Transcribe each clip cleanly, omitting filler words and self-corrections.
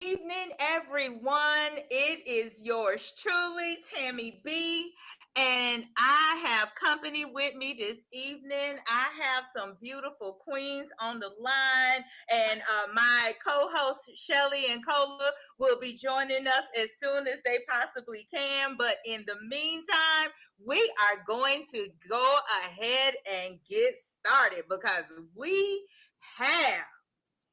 Evening, everyone. It is yours truly, Tammy B, and I have company with me this evening. I have some beautiful queens on the line, and my co-hosts Shelly and Cola will be joining us as soon as they possibly can. But in the meantime, we are going to go ahead and get started because we have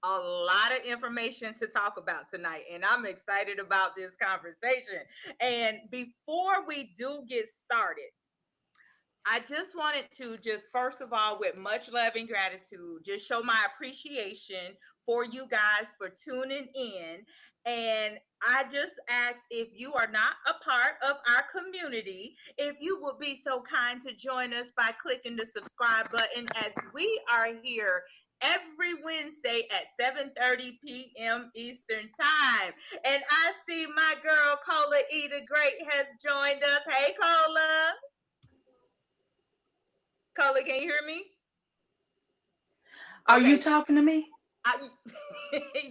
a lot of information to talk about tonight, and I'm excited about this conversation. And before we do get started, I just wanted to just first of all, with much love and gratitude, just show my appreciation for you guys for tuning in. And I just ask, if you are not a part of our community, if you would be so kind to join us by clicking the subscribe button, as we are here every Wednesday at 7:30 p.m. Eastern Time. And I see my girl Cola E the Great has joined us. Hey, Cola. Cola, can you hear me? Are you Okay. talking to me? I,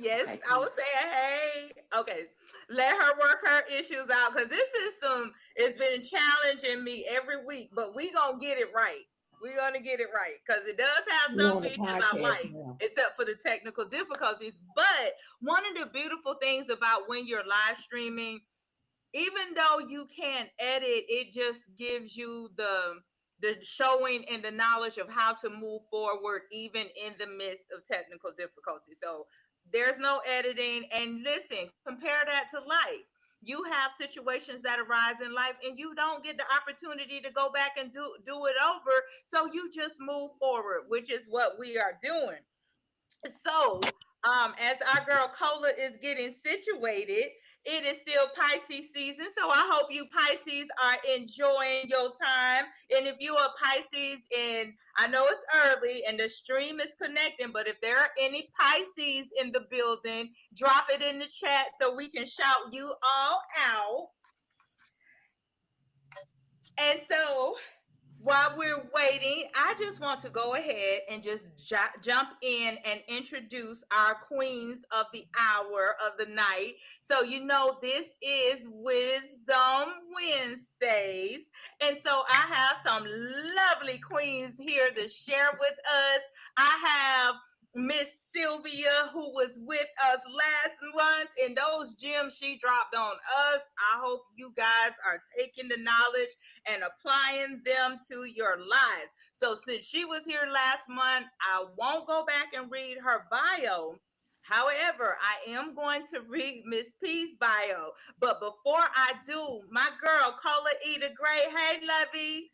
yes, Okay, I cool. was saying, hey. Okay. Let her work her issues out because this system has been challenging me every week, but we going to get it right. We're going to get it right because it does have We some on the features I podcast like, now. except for the technical difficulties. But one of the beautiful things about when you're live streaming, even though you can't edit, it just gives you the showing and the knowledge of how to move forward even in the midst of technical difficulty. So there's no editing. And listen, compare that to life. You have situations that arise in life and you don't get the opportunity to go back and do it over, so you just move forward, which is what we are doing. So, as our girl Cola is getting situated, it is still Pisces season. So I hope you Pisces are enjoying your time. And if you are Pisces, and I know it's early and the stream is connecting, but if there are any Pisces in the building, drop it in the chat so we can shout you all out. And so while we're waiting, I just want to go ahead and just jump in and introduce our queens of the hour of the night. So, this is Wisdom Wednesdays. And so I have some lovely queens here to share with us. I have Miss Sylvia, who was with us last month, and those gems she dropped on us. I hope you guys are taking the knowledge and applying them to your lives. So since she was here last month, I won't go back and read her bio. However, I am going to read Miss P's bio. But before I do, my girl, Cola E the Great. Hey, Lovey.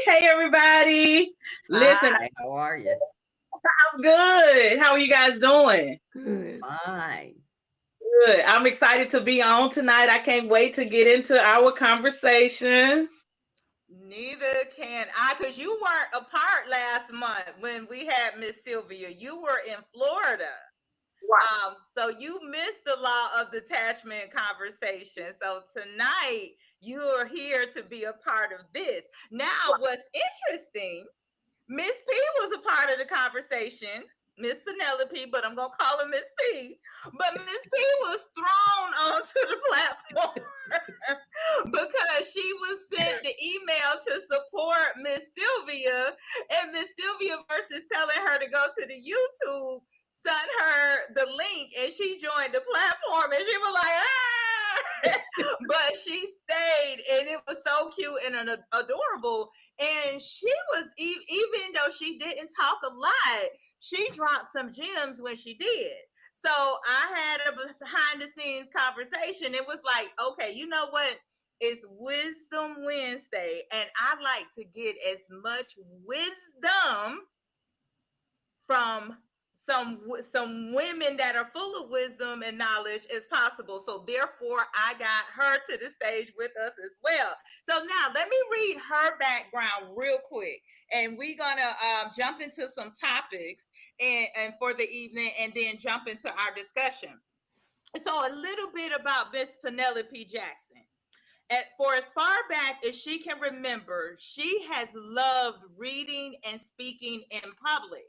Hey, everybody. Listen, Hi, how are you? I'm good. How are you guys doing? Good. Fine. Good. I'm excited to be on tonight. I can't wait to get into our conversations. Neither can I, because you weren't a part last month when we had Miss Sylvia. You were in Florida. So you missed the law of detachment conversation. So tonight you are here to be a part of this. Now, what's interesting, Miss P was a part of the conversation. Miss Penelope, but I'm gonna call her Miss P. But Miss P was thrown onto the platform because she was sent the email to support Miss Sylvia, and Miss Sylvia versus telling her to go to the YouTube sent her the link, and she joined the platform, and she was like, ah! But she stayed, and it was so cute and adorable. And she was, even though she didn't talk a lot, she dropped some gems when she did. So I had a behind the scenes conversation. It was like, okay, you know what? It's Wisdom Wednesday, and I like to get as much wisdom from some women that are full of wisdom and knowledge as possible. So therefore, I got her to the stage with us as well. So now let me read her background real quick, and we're gonna jump into some topics and for the evening, and then jump into our discussion. So a little bit about Miss Penelope Jackson. For as far back as she can remember, she has loved reading and speaking in public.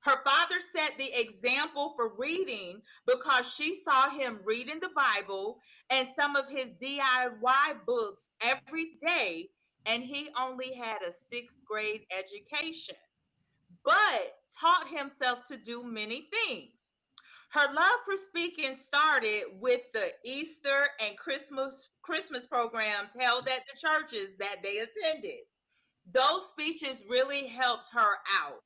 Her father set the example for reading because she saw him reading the Bible and some of his DIY books every day, and he only had a sixth grade education, but taught himself to do many things. Her love for speaking started with the Easter and Christmas programs held at the churches that they attended. Those speeches really helped her out.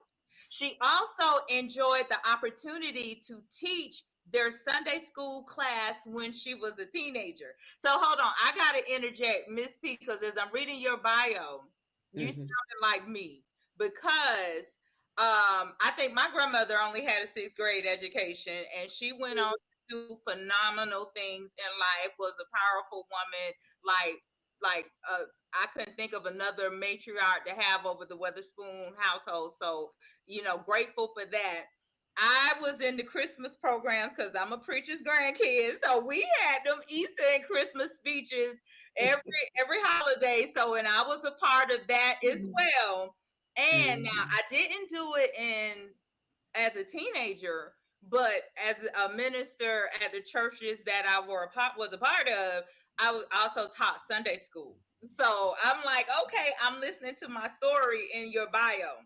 She also enjoyed the opportunity to teach their Sunday school class when she was a teenager. So hold on, I gotta interject, Miss P, because as I'm reading your bio, you Mhm. sounded like me because I think my grandmother only had a sixth grade education, and she went on to do phenomenal things in life. Was a powerful woman, like I couldn't think of another matriarch to have over the Weatherspoon household. So, grateful for that. I was in the Christmas programs because I'm a preacher's grandkid. So we had them Easter and Christmas speeches every holiday. So, and I was a part of that as well. And now Mhm. I didn't do it in as a teenager, but as a minister at the churches that I was a part of, I also taught Sunday school. So I'm like, okay, I'm listening to my story in your bio.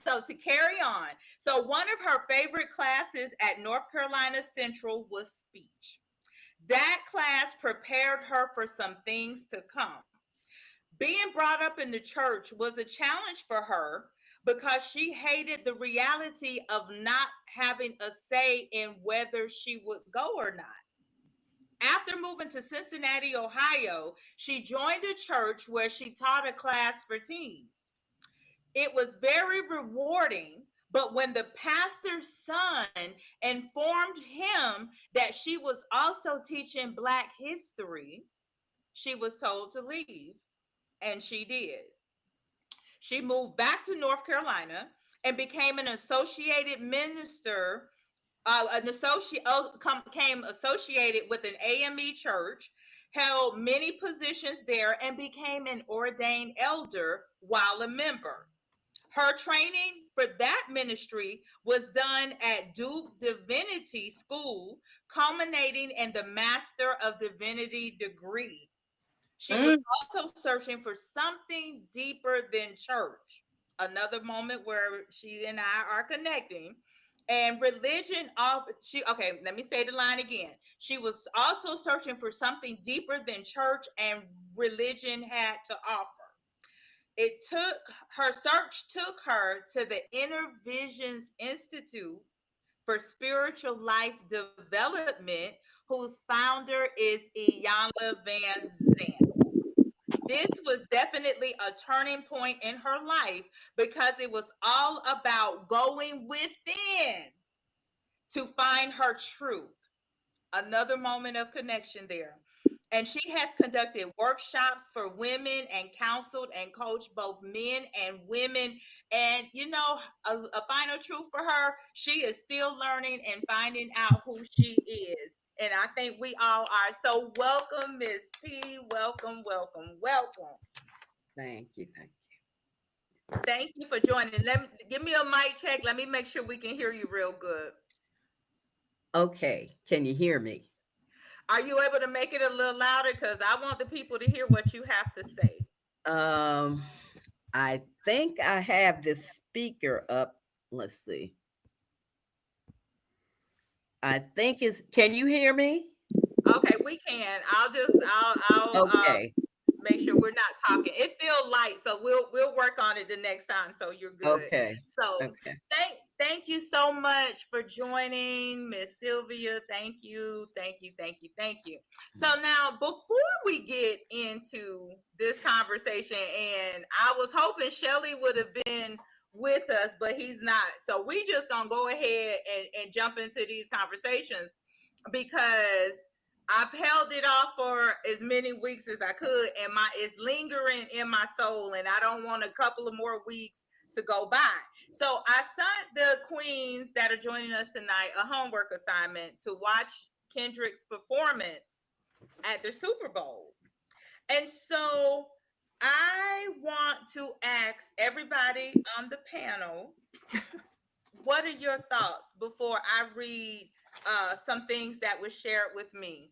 So to carry on, so one of her favorite classes at North Carolina Central was speech. That class prepared her for some things to come. Being brought up in the church was a challenge for her because she hated the reality of not having a say in whether she would go or not. After moving to Cincinnati, Ohio, she joined a church where she taught a class for teens. It was very rewarding, but when the pastor's son informed him that she was also teaching Black history, she was told to leave, and she did. She moved back to North Carolina and became an associated minister, became associated with an AME church, held many positions there, and became an ordained elder while a member. Her training for that ministry was done at Duke Divinity School, culminating in the Master of Divinity degree. She was Mm. also searching for something deeper than church. Another moment where she and I are connecting. And religion of she okay, let me say the line again. She was also searching for something deeper than church and religion had to offer. It took her search took her to the Inner Visions Institute for Spiritual Life Development, whose founder is Iyanla Van Zant. This was definitely a turning point in her life because it was all about going within to find her truth. Another moment of connection there. And she has conducted workshops for women and counseled and coached both men and women. And a final truth for her, she is still learning and finding out who she is. And I think we all are. So welcome, Miss P. Welcome, welcome, welcome. Thank you. Thank Thank you for joining. Give me a mic check. Let me make sure we can hear you real good. you. Okay. Can you hear me? Are you able to make it a little louder? Because I want the people to hear what you have to say. Um, I think I have this speaker up. Let's see. I think it's, can you hear me? Okay, we can. I'll Okay. make sure we're not talking. It's still light, so we'll work on it the next time so you're good. Okay. So Okay. thank you so much for joining, Miss Sylvia. Thank you, thank you, thank you, thank you. So now before we get into this conversation, and I was hoping Shelly would have been with us, but he's not. So we just gonna go ahead and jump into these conversations because I've held it off for as many weeks as I could, and it's lingering in my soul, and I don't want a couple of more weeks to go by. So I sent the queens that are joining us tonight a homework assignment to watch Kendrick's performance at the Super Bowl. And so I want to ask everybody on the panel, what are your thoughts before I read some things that were shared with me?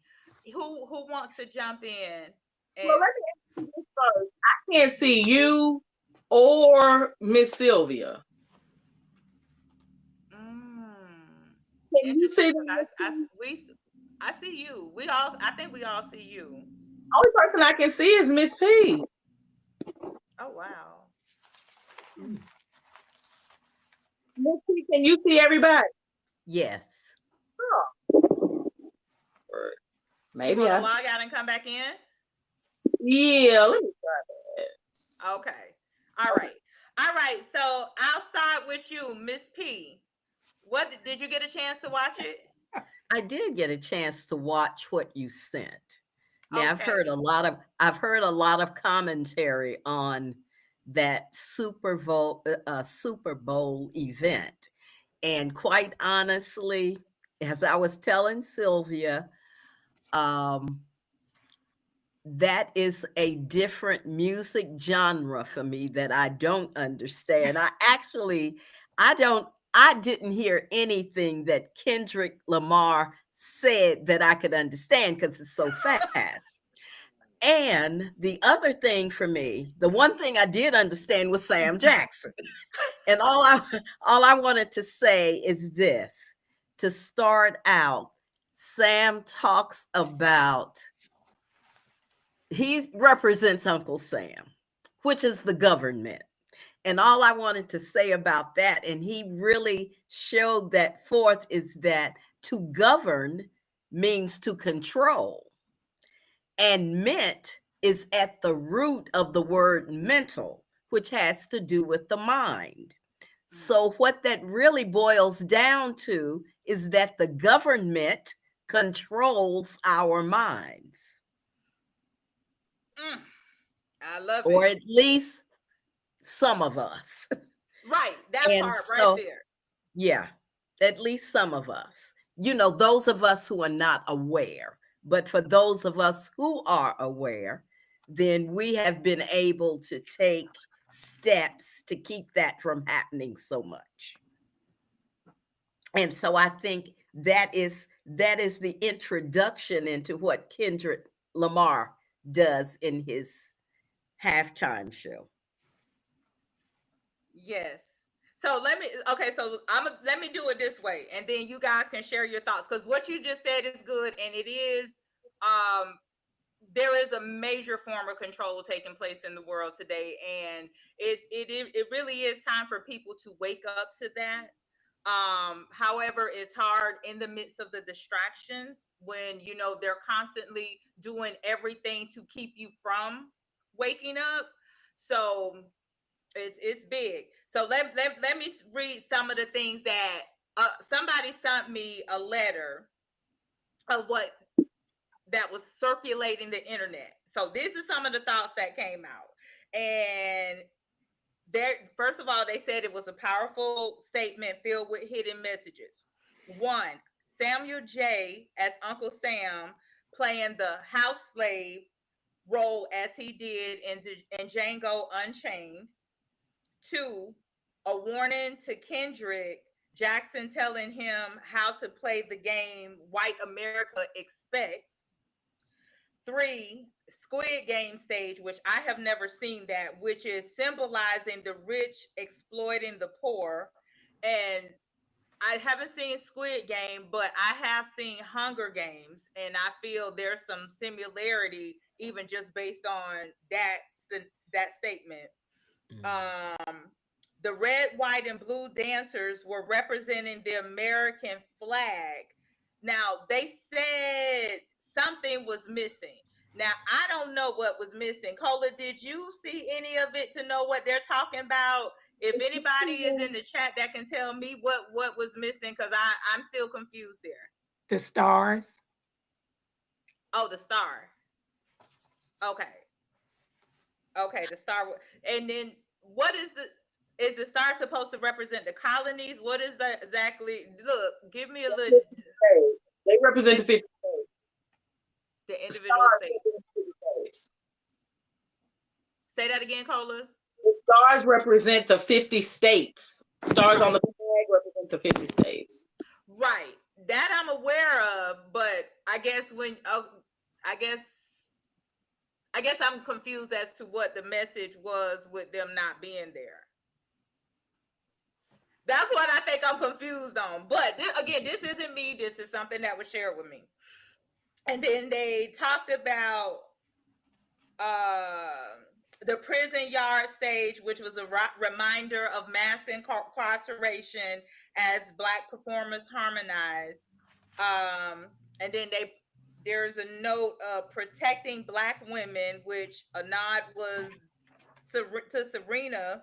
Who wants to jump in? Well, And let me ask you this first. I can't see you or Miss Sylvia. mm, Can you interesting see because them? I see you. We all I think we all see you. Only person I can see is Miss P. Oh wow. Mm. Miss P, can you see everybody? Yes. Oh, You maybe want to I. log out and come back in? Yeah, let me try that. Okay. All right. All right. So I'll start with you, Miss P. What did you get a chance to watch it? I did get a chance to watch what you sent. Now Okay. I've heard a lot of commentary on that Super Bowl event. And quite honestly, as I was telling Sylvia, um, that is a different music genre for me that I don't understand. I didn't hear anything that Kendrick Lamar said that I could understand because it's so fast. And the other thing for me, the one thing I did understand was Sam Jackson. And all I wanted to say is this. To start out, Sam talks about he represents Uncle Sam, which is the government. And all I wanted to say about that, and he really showed that forth, is that to govern means to control. And ment is at the root of the word mental, which has to do with the mind. So, what that really boils down to is that the government controls our minds, Mm, I love or it. at least some of us. Right. That And part right so, there. yeah, at least some of us. Those of us who are not aware. But for those of us who are aware, then we have been able to take steps to keep that from happening so much. And so I think that is the introduction into what Kendrick Lamar does in his halftime show. Yes. So let me okay, so let me do it this way and then you guys can share your thoughts cuz what you just said is good and it is um there is a major form of control taking place in the world today and it really is time for people to wake up to that. However, it's hard in the midst of the distractions when they're constantly doing everything to keep you from waking up. So it's big. So let me read some of the things that somebody sent me a letter of what that was circulating the internet. So this is some of the thoughts that came out. And there, first of all, they said it was a powerful statement filled with hidden messages. One, Samuel J. as Uncle Sam playing the house slave role as he did in Django Unchained. Two, a warning to Kendrick Jackson telling him how to play the game white America expects. Three, Squid Game stage, which I have never seen that, which is symbolizing the rich exploiting the poor. And I haven't seen Squid Game, but I have seen Hunger Games, and I feel there's some similarity, even just based on that statement. Mm. Um, the red, white, and blue dancers were representing the American flag. Now, they said something was missing. Now, I don't know what was missing. Cola, did you see any of it to know what they're talking about? If anybody is in the chat that can tell me what was missing, because I'm still confused there. The stars. Oh, the star. Okay. Okay, the star. And then what is the star supposed to represent the colonies? What is that exactly? Look, give me a little They represent the 50 states. the The individual stars state. represent the 50 states. Say that again, Cola. The stars represent the 50 states. Stars on the flag represent the 50 states. Right. That I'm aware of, but I guess I guess I'm confused as to what the message was with them not being there. That's what I think I'm confused on. But again, this isn't me. This is something that was shared with me. And then they talked about the prison yard stage, which was a reminder of mass incarceration as Black performers harmonized. And then there's a note of protecting Black women, which a nod was to Serena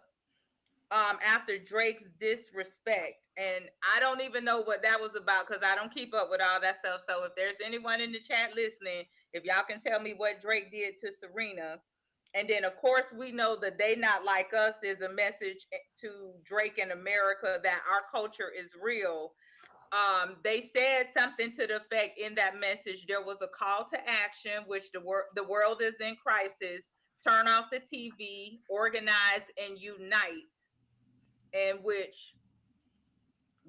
after Drake's disrespect. And I don't even know what that was about because I don't keep up with all that stuff. So if there's anyone in the chat listening, if y'all can tell me what Drake did to Serena. And then, of course, we know that They Not Like Us is a message to Drake and America that our culture is real. They said something to the effect in that message, there was a call to action, which the world is in crisis. Turn off the TV, organize, and unite. In which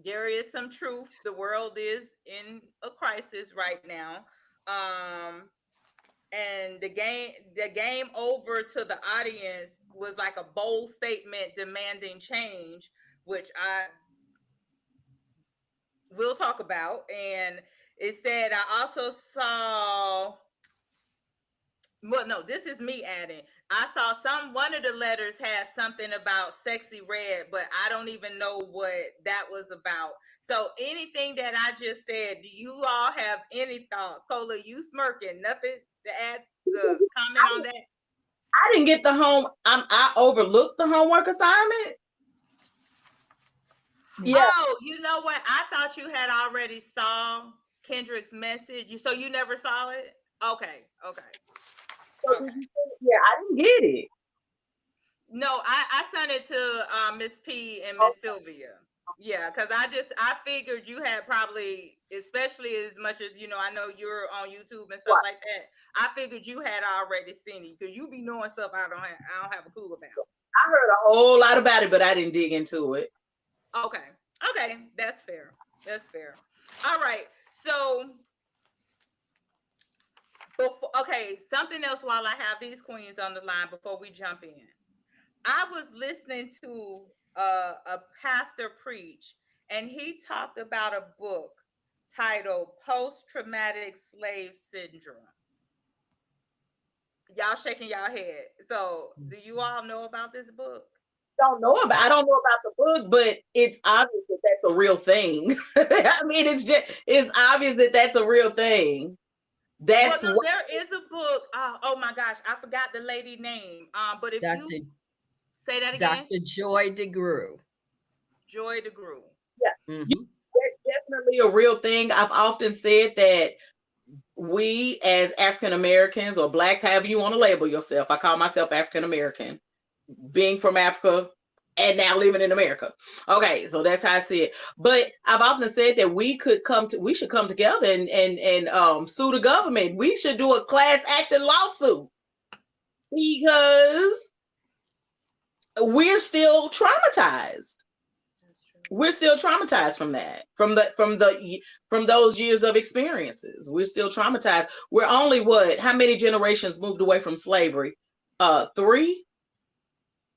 there is some truth. The world is in a crisis right now. And the game over to the audience was like a bold statement demanding change, which I will talk about. And it said, I also saw, well, no, this is me adding. I saw one of the letters had something about Sexy Red, but I don't even know what that was about. So anything that I just said, do you all have any thoughts? Cola, you smirking, nothing to add the comment on that? I didn't get the I overlooked the homework assignment. Yeah. Oh, you know what? I thought you had already saw Kendrick's message. So you never saw it? Okay. So okay. Yeah, I didn't get it. No, I sent it to Miss P and Miss Sylvia. Yeah, because I figured you had probably, especially as much as, I know you're on YouTube and stuff like that. I figured you had already seen it because you be knowing stuff I don't have a clue about. I heard a whole lot about it, but I didn't dig into it. Okay, that's fair. All right, so something else while I have these queens on the line before we jump in. I was listening to a pastor preach, and he talked about a book titled Post-Traumatic Slave Syndrome. Y'all shaking y'all head. So do you all know about this book? I don't know about the book, but it's obvious that that's a real thing. I mean, it's obvious that that's a real thing. There is a book. Oh my gosh, I forgot the lady name. But if you say that again, Dr. Joy DeGruy. Joy DeGruy. Yeah, that's definitely a real thing. I've often said that we as African Americans or Blacks, however you want to label yourself, I call myself African American, being from Africa and now living in America. Okay, so that's how I see it. But I've often said that we should come together and sue the government. We should do a class action lawsuit because we're still traumatized. We're still traumatized from that, from those years of experiences. We're still traumatized. We're only how many generations moved away from slavery? 3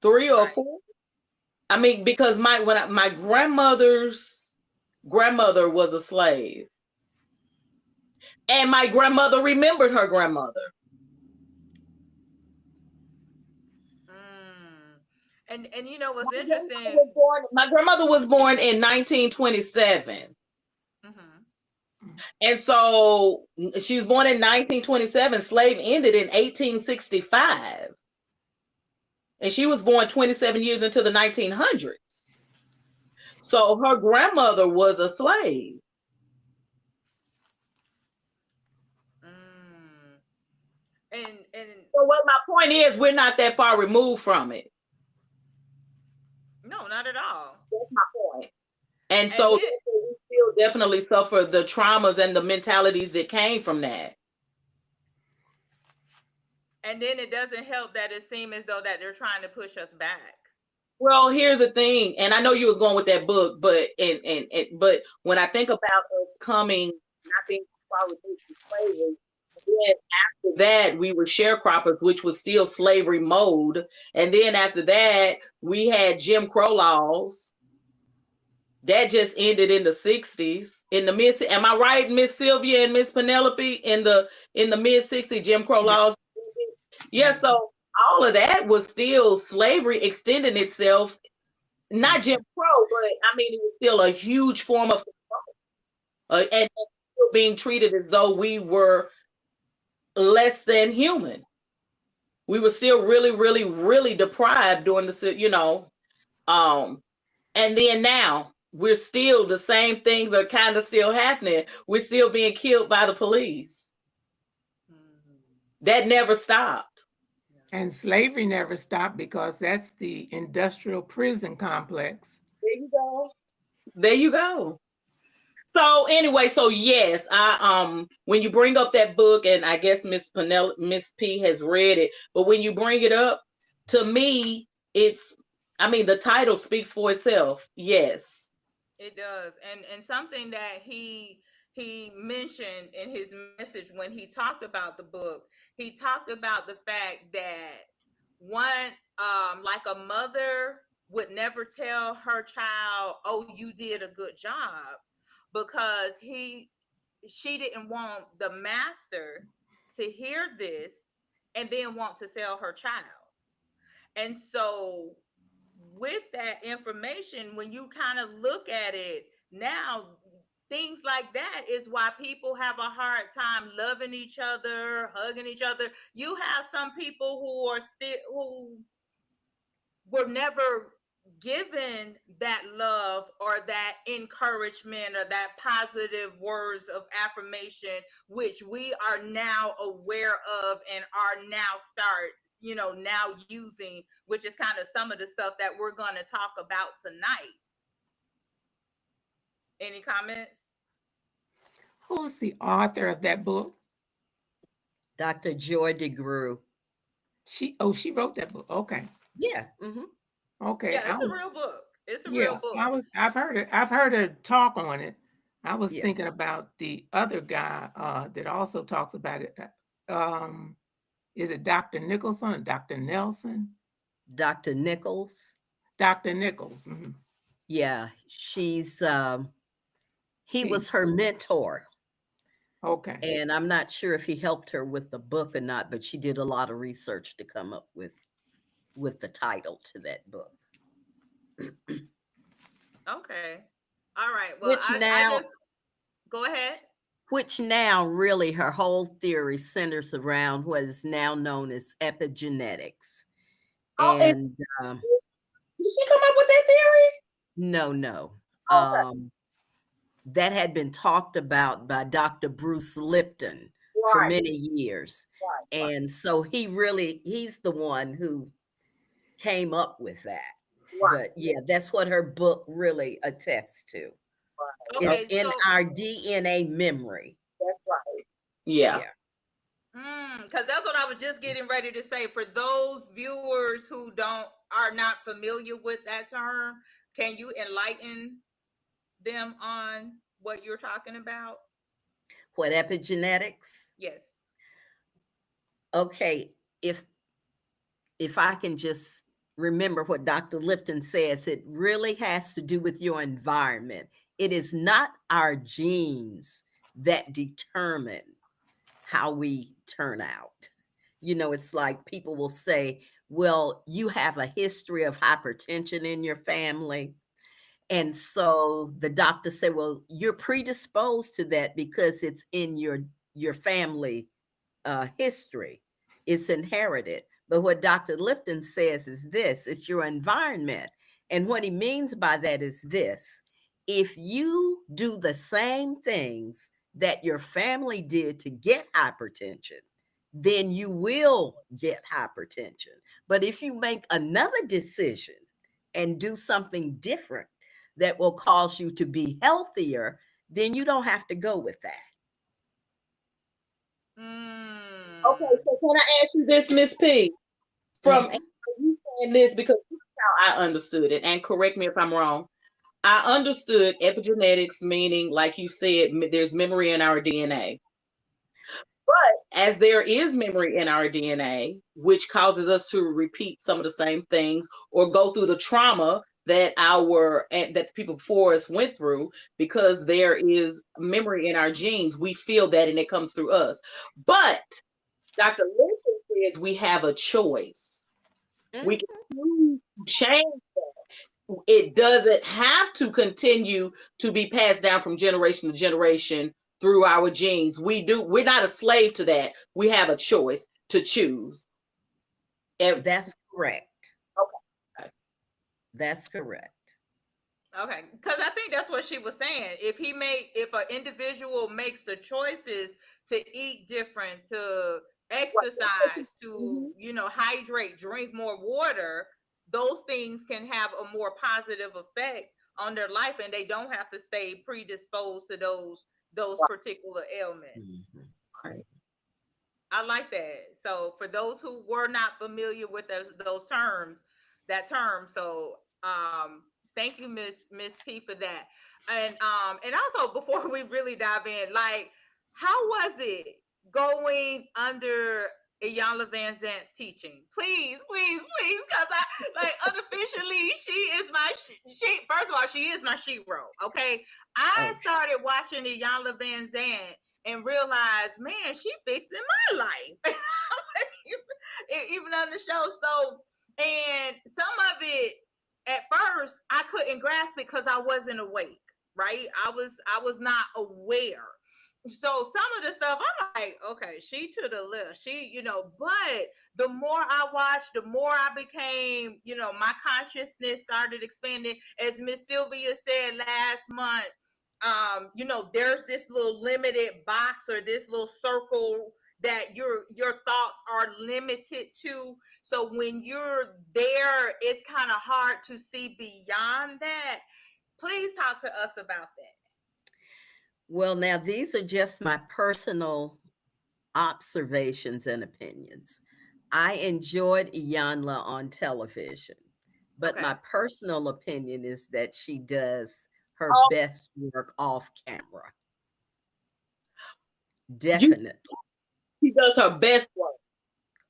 or 4. I mean, because my grandmother's grandmother was a slave, and my grandmother remembered her grandmother. And you know what's interesting? My grandmother was born in 1927. And so she was born in 1927. Slave ended in 1865. And she was born 27 years into the 1900s. So her grandmother was a slave. And so what my point is, we're not that far removed from it. No, not at all. That's my point. And so we still definitely suffer the traumas and the mentalities that came from that. And then it doesn't help that it seems as though that they're trying to push us back. Well, here's the thing, and I know you was going with that book, but but when I think about us coming, not being qualified for slavery, then after that we were sharecroppers, which was still slavery mode, and then after that we had Jim Crow laws that just ended in the 60s. In the mid, am I right, Miss Sylvia and Miss Penelope? In the mid 60s, Jim Crow laws. Yeah, so all of that was still slavery extending itself. Not Jim Crow, but I mean, it was still a huge form of control, and still being treated as though we were less than human. We were still really, really, really deprived during um, and then now we're still the same things are kind of still happening. We're still being killed by the police. That never stopped. And slavery never stopped because that's the industrial prison complex. There you go. There you go. So anyway, so yes, I when you bring up that book, and I guess Miss P has read it, but when you bring it up, to me, I mean, the title speaks for itself. Yes. It does. And something that he mentioned in his message when he talked about the book, he talked about the fact that one like a mother would never tell her child, "Oh, you did a good job," because she didn't want the master to hear this and then want to sell her child. And so with that information, when you kind of look at it now, things like that is why people have a hard time loving each other, hugging each other. You have some people who are still who were never given that love or that encouragement or that positive words of affirmation, which we are now aware of and are now now using, which is kind of some of the stuff that we're going to talk about tonight. Any comments? Who's the author of that book? Dr. Joy DeGruy. She wrote that book. Okay. Yeah. Mm-hmm. Okay. Yeah, it's a real book. It's a real Yeah, book. I've heard it. I've heard her talk on it. I was Yeah. thinking about the other guy that also talks about it. Um, is it Dr. Nicholson or Dr. Nelson? Dr. Nichols. Dr. Nichols. Mm-hmm. Yeah, he was her mentor. Okay. And I'm not sure if he helped her with the book or not, but she did a lot of research to come up with the title to that book. Okay. All right. Well, Which I now just go ahead. which now really her whole theory centers around what is now known as epigenetics. Oh, and And did she come up with that theory? no. Okay. That had been talked about by Dr. Bruce Lipton for Right. many years. Right. And so he's the one who came up with that. Right. But yeah, that's what her book really attests to. Right. It's Okay, in so our DNA memory. That's right. Yeah. because that's what I was just getting ready to say. For those viewers who are not familiar with that term, can you enlighten them on what you're talking about? What epigenetics? Yes. Okay, if I can just remember what Dr. Lipton says, it really has to do with your environment. It is not our genes that determine how we turn out. It's like people will say, well, you have a history of hypertension in your family. And so the doctor said, well, you're predisposed to that because it's in your family history. It's inherited. But what Dr. Lipton says is this: it's your environment. And what he means by that is this: if you do the same things that your family did to get hypertension, then you will get hypertension. But if you make another decision and do something different that will cause you to be healthier, then you don't have to go with that. Okay, so can I ask you this, Miss P? From Mhm. you saying this because how I understood it, and correct me if I'm wrong. I understood epigenetics meaning, like you said, there's memory in our DNA. But as there is memory in our DNA, which causes us to repeat some of the same things or go through the trauma that that the people before us went through, because there is memory in our genes, we feel that and it comes through us. But Dr. Lincoln says we have a choice. We can choose to change. It doesn't have to continue to be passed down from generation to generation through our genes. We're not a slave to that. We have a choice to choose. That's correct. Okay. That's correct. Okay, because I think that's what she was saying. If an individual makes the choices to eat different, to exercise, to hydrate, drink more water, those things can have a more positive effect on their life, and they don't have to stay predisposed to those particular ailments. Right. I like that. So for those who were not familiar with those terms, so thank you, Miss P, for that. And also before we really dive in, like, how was it going under Iyanla Van Zant's teaching? Please, please, please, because I like unofficially she is my she. First of all, she is my shero. Okay, I started watching Iyanla Van Zant and realized, man, she fixing my life. Even on the show. So, and some of it at first I couldn't grasp it because I wasn't awake, right? I was not aware. So some of the stuff I'm like, okay, she to the left. But the more I watched, the more I became, my consciousness started expanding. As Miss Sylvia said last month, there's this little limited box or this little circle that your thoughts are limited to. So when you're there, it's kind of hard to see beyond that. Please talk to us about that. Well, now these are just my personal observations and opinions. I enjoyed Iyanla on television, but Okay. my personal opinion is that she does her best work off camera. Definitely. She does her best work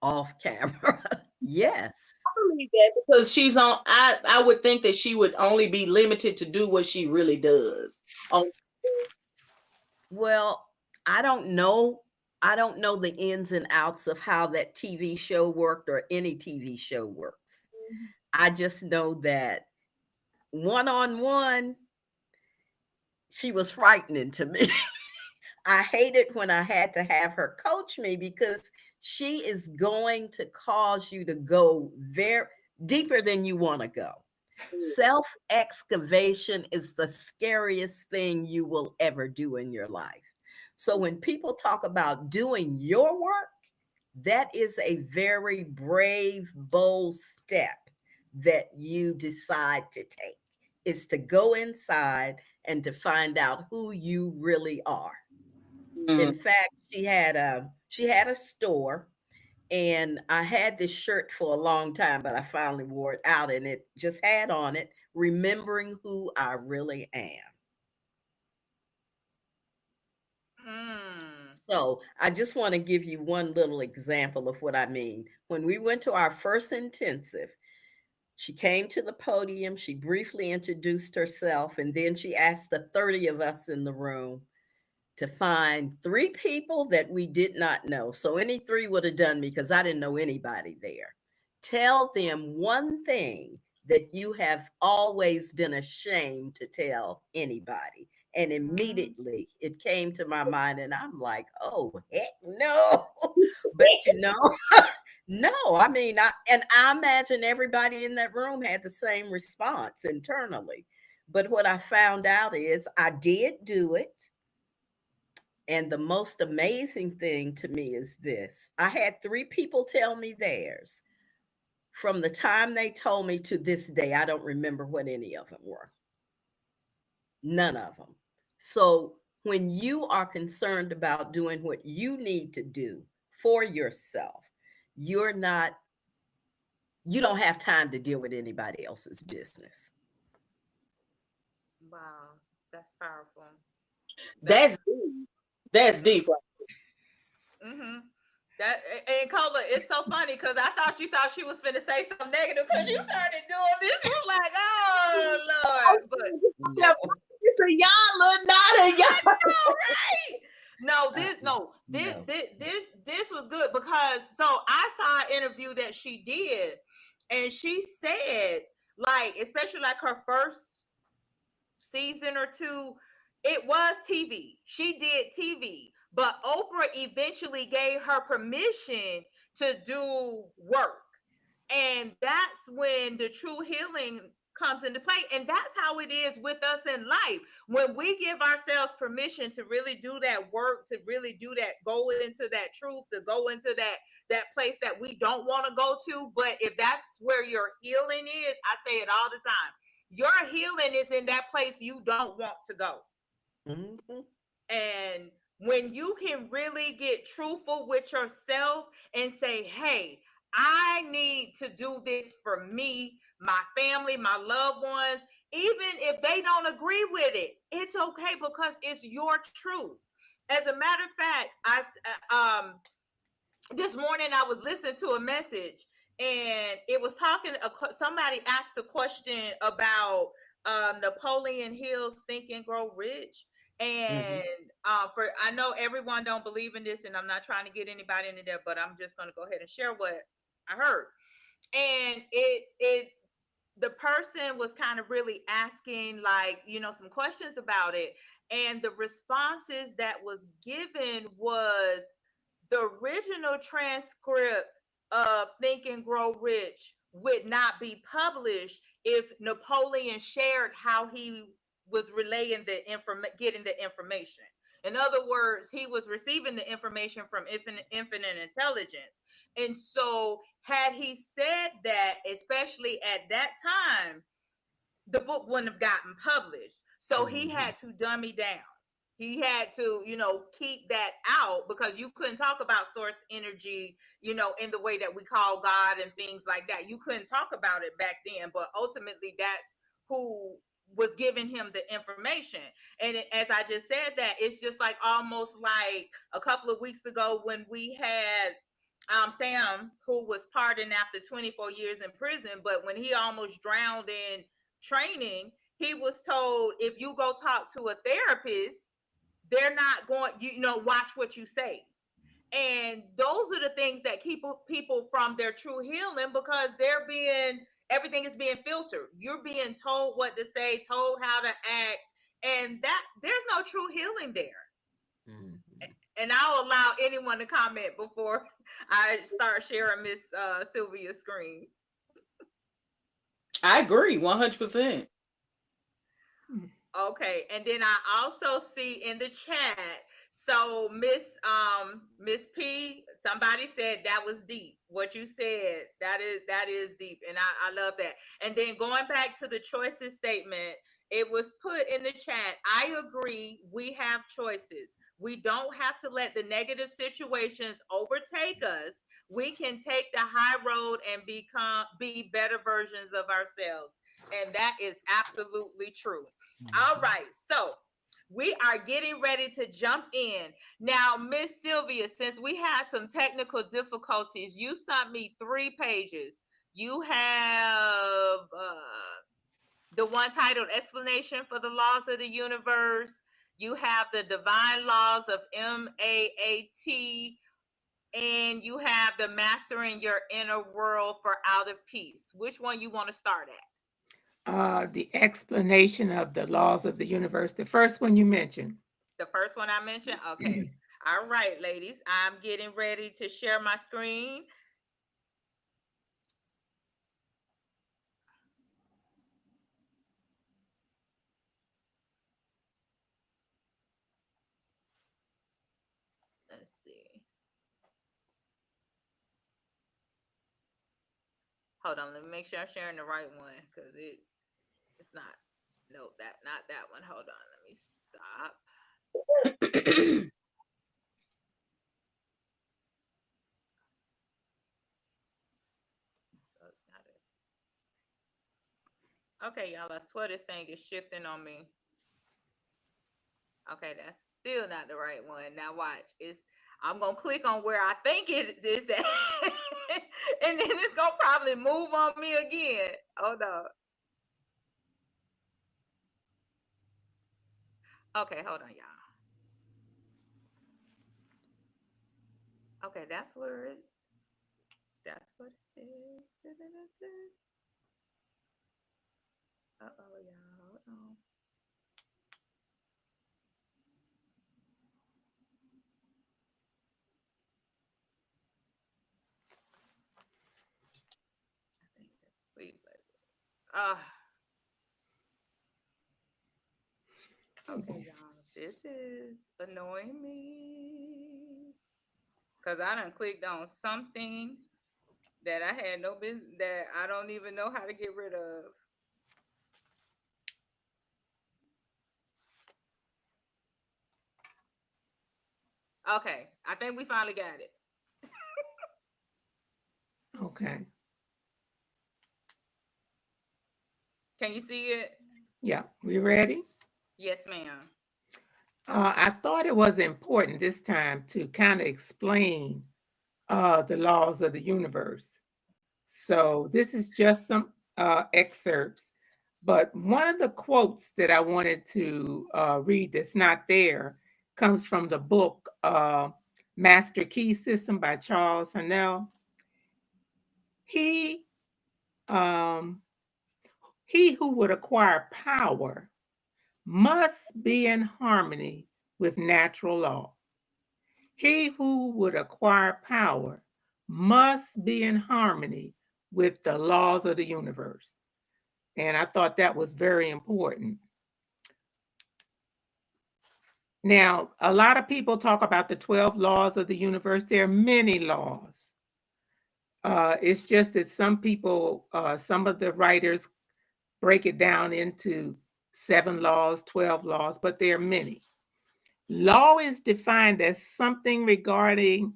Off camera. Yes. I believe that because she's on. I would think that she would only be limited to do what she really does. Well, I don't know. I don't know the ins and outs of how that TV show worked or any TV show works. I just know that one on one, she was frightening to me. I hated when I had to have her coach me because she is going to cause you to go very deeper than you want to go. Self excavation is the scariest thing you will ever do in your life. So when people talk about doing your work, that is a very brave, bold step that you decide to take. Is to go inside and to find out who you really are. In fact, she had a store, and I had this shirt for a long time, but I finally wore it out, and it just had on it, remembering who I really am. So I just want to give you one little example of what I mean. When we went to our first intensive, she came to the podium, she briefly introduced herself, and then she asked the 30 of us in the room to find 3 people that we did not know. So any 3 would have done me because I didn't know anybody there. Tell them one thing that you have always been ashamed to tell anybody. And immediately it came to my mind, and I'm like, oh, heck no. But no, I mean, I imagine everybody in that room had the same response internally. But what I found out is I did do it. And the most amazing thing to me is this: I had 3 people tell me theirs. From the time they told me to this day, I don't remember what any of them were. None of them. So when you are concerned about doing what you need to do for yourself, you're not you don't have time to deal with anybody else's business. Wow, that's powerful. That's deep. That's deep. Mm-hmm. That and Cola, it's so funny because I thought you thought she was finna say something negative because you started doing this. You was like, oh Lord, but No. It's a y'all, not a y'all. right. No, this was good because so I saw an interview that she did, and she said, like, especially like her first season or two, it was TV. She did TV, but Oprah eventually gave her permission to do work. And that's when the true healing comes into play. And that's how it is with us in life. When we give ourselves permission to really do that work, to really do that, go into that truth, to go into that place that we don't want to go to. But if that's where your healing is, I say it all the time. Your healing is in that place you don't want to go. Mm-hmm. And when you can really get truthful with yourself and say, hey, I need to do this for me, my family, my loved ones, even if they don't agree with it, it's okay because it's your truth. As a matter of fact, this morning I was listening to a message and it was talking, somebody asked a question about Napoleon Hill's Think and Grow Rich. And for I know everyone don't believe in this, and I'm not trying to get anybody into there, but I'm just going to go ahead and share what I heard. And it the person was kind of really asking, like, some questions about it, and the responses that was given was the original transcript of Think and Grow Rich would not be published if Napoleon shared how he was relaying getting the information. In other words, he was receiving the information from infinite intelligence. And so, had he said that, especially at that time, the book wouldn't have gotten published. So he had to dummy down. He had to, keep that out because you couldn't talk about source energy, in the way that we call God and things like that. You couldn't talk about it back then, but ultimately that's who was giving him the information. And as I just said, that it's just like almost like a couple of weeks ago when we had Sam, who was pardoned after 24 years in prison, but when he almost drowned in training, he was told, if you go talk to a therapist, they're not going, watch what you say. And those are the things that keep people from their true healing because everything is being filtered. You're being told what to say, told how to act, and that there's no true healing there. And I'll allow anyone to comment before I start sharing Miss Sylvia's screen. I agree 100%. Okay, and then I also see in the chat, so Miss P, somebody said that was deep. What you said, that is deep, and I love that. And then going back to the choices statement, it was put in the chat. I agree, we have choices. We don't have to let the negative situations overtake us. We can take the high road and be better versions of ourselves. And that is absolutely true. All right, so we are getting ready to jump in. Now, Miss Sylvia, since we had some technical difficulties, you sent me 3 pages. You have the one titled Explanation for the Laws of the Universe. You have the Divine Laws of MAAT, and you have the Mastering Your Inner World for Outer Peace. Which one you want to start at? The explanation of the laws of the universe, the first one you mentioned. The first one I mentioned? Okay. All right, ladies. I'm getting ready to share my screen. Let's see. Hold on. Let me make sure I'm sharing the right one because it's not. No, not that one. Hold on. Let me stop. So it's got Okay, y'all, I swear this thing is shifting on me. Okay, that's still not the right one. Now watch. I'm gonna click on where I think it is at. And then it's gonna probably move on me again. Hold on. Okay, hold on, y'all. Okay, that's what it is. Uh-oh, y'all. Hold on. I think this, please. Okay, y'all. This is annoying me. Because I done clicked on something that I had no business, that I don't even know how to get rid of. Okay, I think we finally got it. Okay. Can you see it? Yeah, we ready? Yes, ma'am. I thought it was important this time to kind of explain the laws of the universe. So this is just some excerpts, but one of the quotes that I wanted to read that's not there comes from the book Master Key System by Charles Hurnell. He um, he who would acquire power must be in harmony with natural law. He who would acquire power must be in harmony with the laws of the universe. And I thought that was very important. Now, a lot of people talk about the 12 laws of the universe. There are many laws. It's just that some people, some of the writers break it down into 7 laws, 12 laws, but there are many. Law is defined as something regarded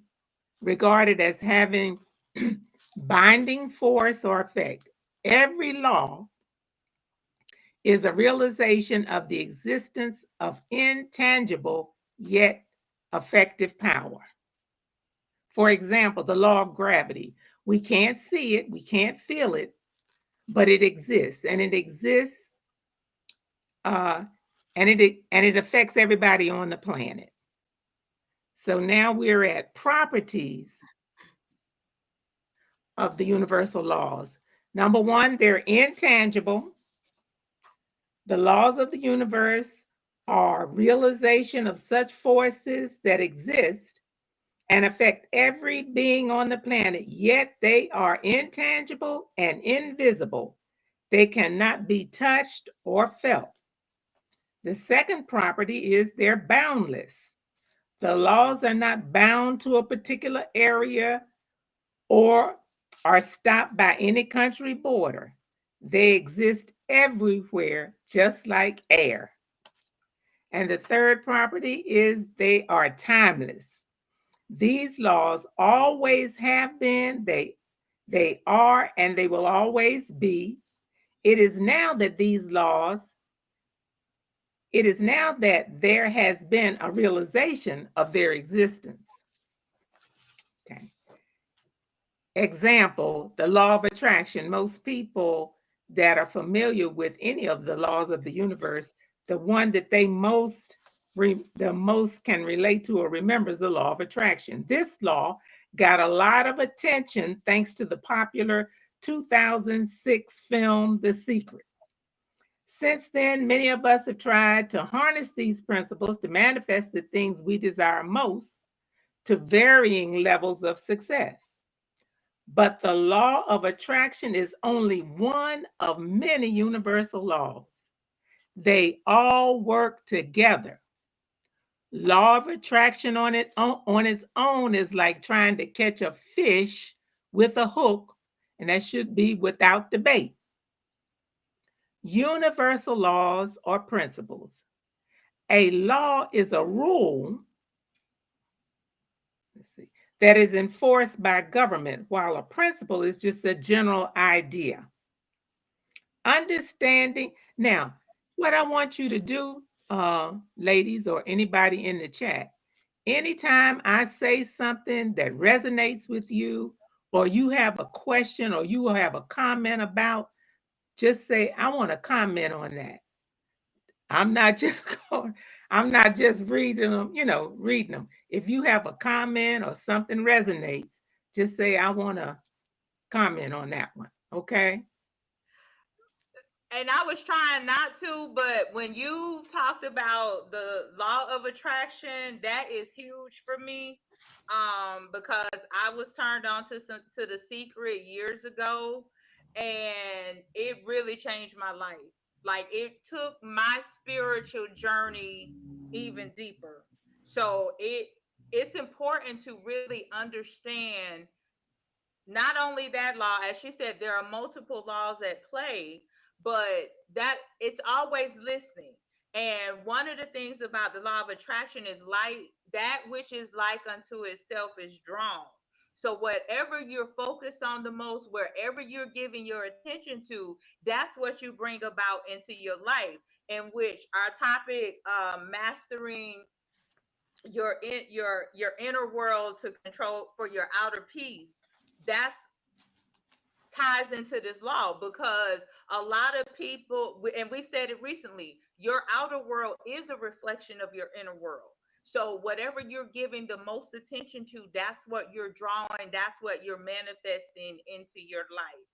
as having binding force or effect. Every law is a realization of the existence of intangible yet effective power. For example, the law of gravity. We can't see it, we can't feel it, but it exists, and it exists, and it affects everybody on the planet. So now we're at properties of the universal laws. Number one, they're intangible. The laws of the universe are realization of such forces that exist and affect every being on the planet, yet they are intangible and invisible. They cannot be touched or felt. The second property is they're boundless. The laws are not bound to a particular area or are stopped by any country border. They exist everywhere, just like air. And the third property is they are timeless. These laws always have been, they are, and they will always be. It is now that there has been a realization of their existence. Okay. Example, the law of attraction. Most people that are familiar with any of the laws of the universe, the one that they the most can relate to or remember is the law of attraction. This law got a lot of attention thanks to the popular 2006 film, The Secret. Since then, many of us have tried to harness these principles to manifest the things we desire most to varying levels of success. But the law of attraction is only one of many universal laws. They all work together. Law of attraction on its own is like trying to catch a fish with a hook, and that should be without the bait. Universal laws or principles. A law is a rule, that is enforced by government, while a principle is just a general idea. Understanding. Now, what I want you to do, ladies, or anybody in the chat, anytime I say something that resonates with you, or you have a question, or you have a comment about, just say, I want to comment on that. I'm not just going, I'm not just reading them, reading them. If you have a comment or something resonates, just say, I want to comment on that one. Okay. And I was trying not to, but when you talked about the law of attraction, that is huge for me. Because I was turned on to The Secret years ago, and it really changed my life. Like, it took my spiritual journey even deeper. So it's important to really understand not only that law, as she said, there are multiple laws at play, but that it's always listening. And one of the things about the law of attraction is like that which is like unto itself is drawn. So whatever you're focused on the most, wherever you're giving your attention to, that's what you bring about into your life. In which our topic, mastering your inner world to control for your outer peace, that's ties into this law, because a lot of people, and we've said it recently, your outer world is a reflection of your inner world. So whatever you're giving the most attention to, that's what you're drawing, that's what you're manifesting into your life.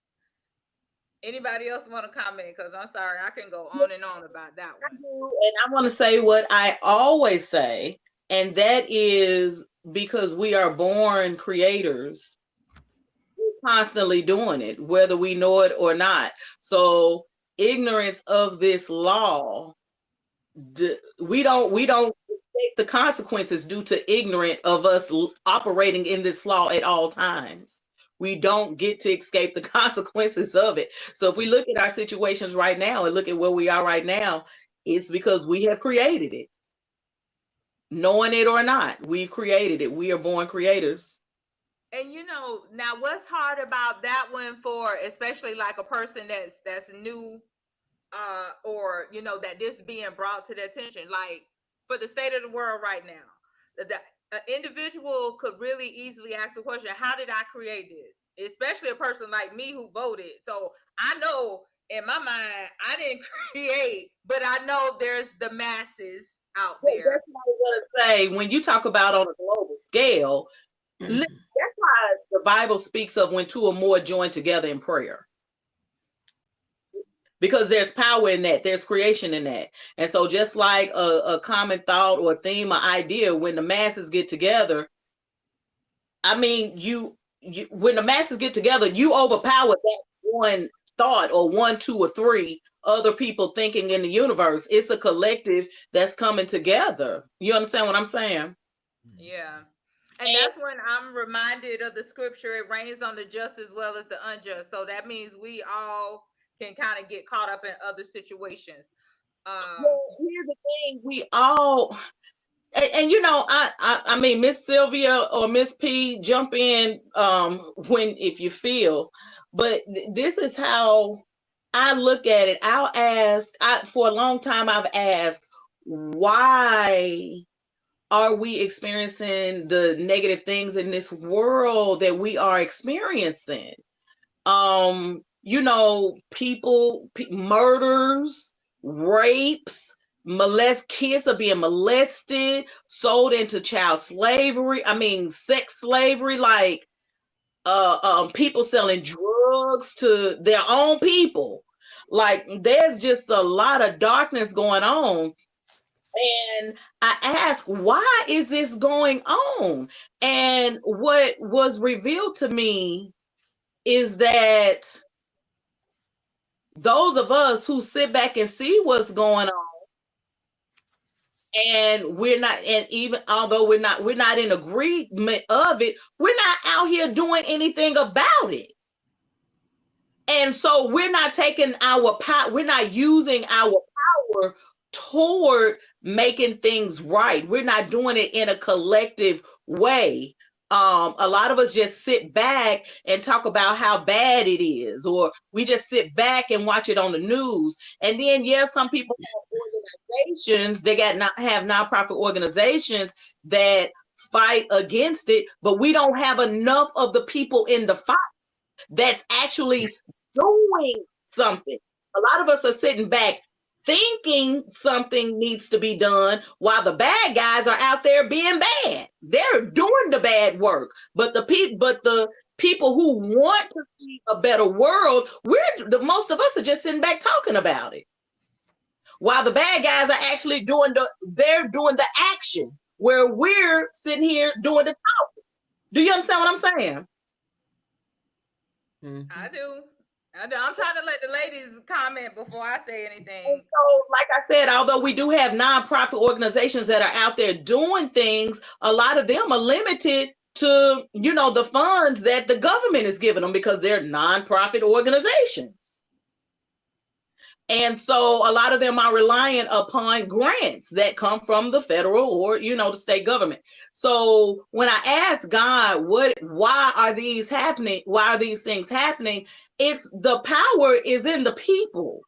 Anybody else want to comment? Because I'm sorry, I can go on and on about that one. And I want to say what I always say, and that is, because we are born creators, we're constantly doing it, whether we know it or not. So ignorance of this law, we don't take the consequences due to ignorant of us operating in this law at all times. We don't get to escape the consequences of it. So if we look at our situations right now and look at where we are right now, it's because we have created it. Knowing it or not, we've created it. We are born creators. And now what's hard about that one, for especially like a person that's new, or that this being brought to their attention, like for the state of the world right now, the individual could really easily ask the question, how did I create this? Especially a person like me who voted. So I know in my mind I didn't create, but I know there's the masses out there. That's what I was going to say. When you talk about on a global scale, that's why the Bible speaks of when two or more join together in prayer. Because there's power in that, there's creation in that. And so just like a common thought or theme or idea, when the masses get together, I mean, when the masses get together, you overpower that one thought or one, two, or three other people thinking in the universe. It's a collective that's coming together. You understand what I'm saying? Yeah. And that's when I'm reminded of the scripture, it rains on the just as well as the unjust. So that means we all can kind of get caught up in other situations. Well, here's the thing, we all, and I mean, Miss Sylvia or Miss P, jump in if you feel, but this is how I look at it. I'll ask, for a long time I've asked, why are we experiencing the negative things in this world that we are experiencing? People, murders, rapes, kids are being molested, sold into child slavery. I mean, sex slavery, like people selling drugs to their own people. Like, there's just a lot of darkness going on. And I asked, why is this going on? And what was revealed to me is that those of us who sit back and see what's going on, and we're not, and even although we're not in agreement of it, we're not out here doing anything about it. And so we're not taking our power, we're not using our power toward making things right. We're not doing it in a collective way. a lot of us just sit back and talk about how bad it is, or we just sit back and watch it on the news. And then, yeah, some people have organizations, they have nonprofit organizations that fight against it, but we don't have enough of the people in the fight that's actually doing something. A lot of us are sitting back thinking something needs to be done while the bad guys are out there being bad. They're doing the bad work. But the people who want to see a better world, most of us are just sitting back talking about it. While the bad guys are actually doing the action, where we're sitting here doing the talking. Do you understand what I'm saying? Mm-hmm. I do. I'm trying to let the ladies comment before I say anything. And so, like I said, although we do have nonprofit organizations that are out there doing things, a lot of them are limited to, the funds that the government is giving them because they're nonprofit organizations. And so a lot of them are reliant upon grants that come from the federal or, the state government. So when I ask God, why are these happening? Why are these things happening? It's the power is in the people.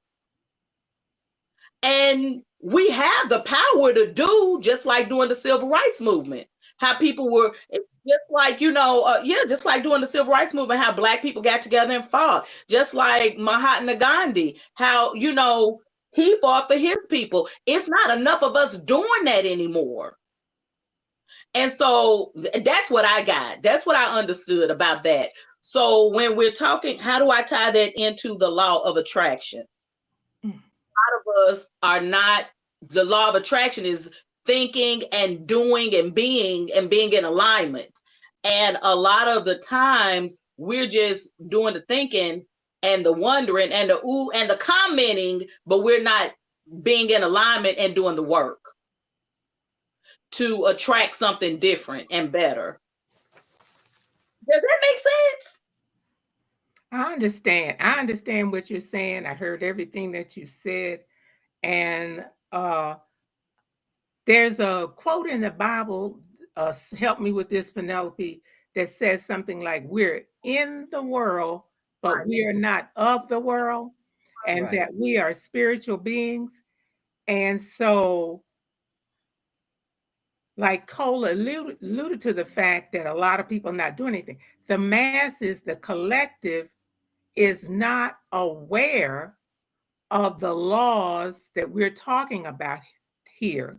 And we have the power to do just like during the civil rights movement, how people were just like, just like during the civil rights movement, how Black people got together and fought, just like Mahatma Gandhi, how, he fought for his people. It's not enough of us doing that anymore. And so that's what I got. That's what I understood about that. So when we're talking, how do I tie that into the law of attraction? A lot of us are not, the law of attraction is thinking and doing and being in alignment. And a lot of the times we're just doing the thinking and the wondering and the ooh and the commenting, but we're not being in alignment and doing the work to attract something different and better. Does that make sense? I understand. I understand what you're saying. I heard everything that you said. And there's a quote in the Bible, help me with this, Penelope, that says something like, we're in the world, but we are not of the world, and that we are spiritual beings. And so, like Cole alluded to the fact that a lot of people are not doing anything. The masses, the collective, is not aware of the laws that we're talking about here.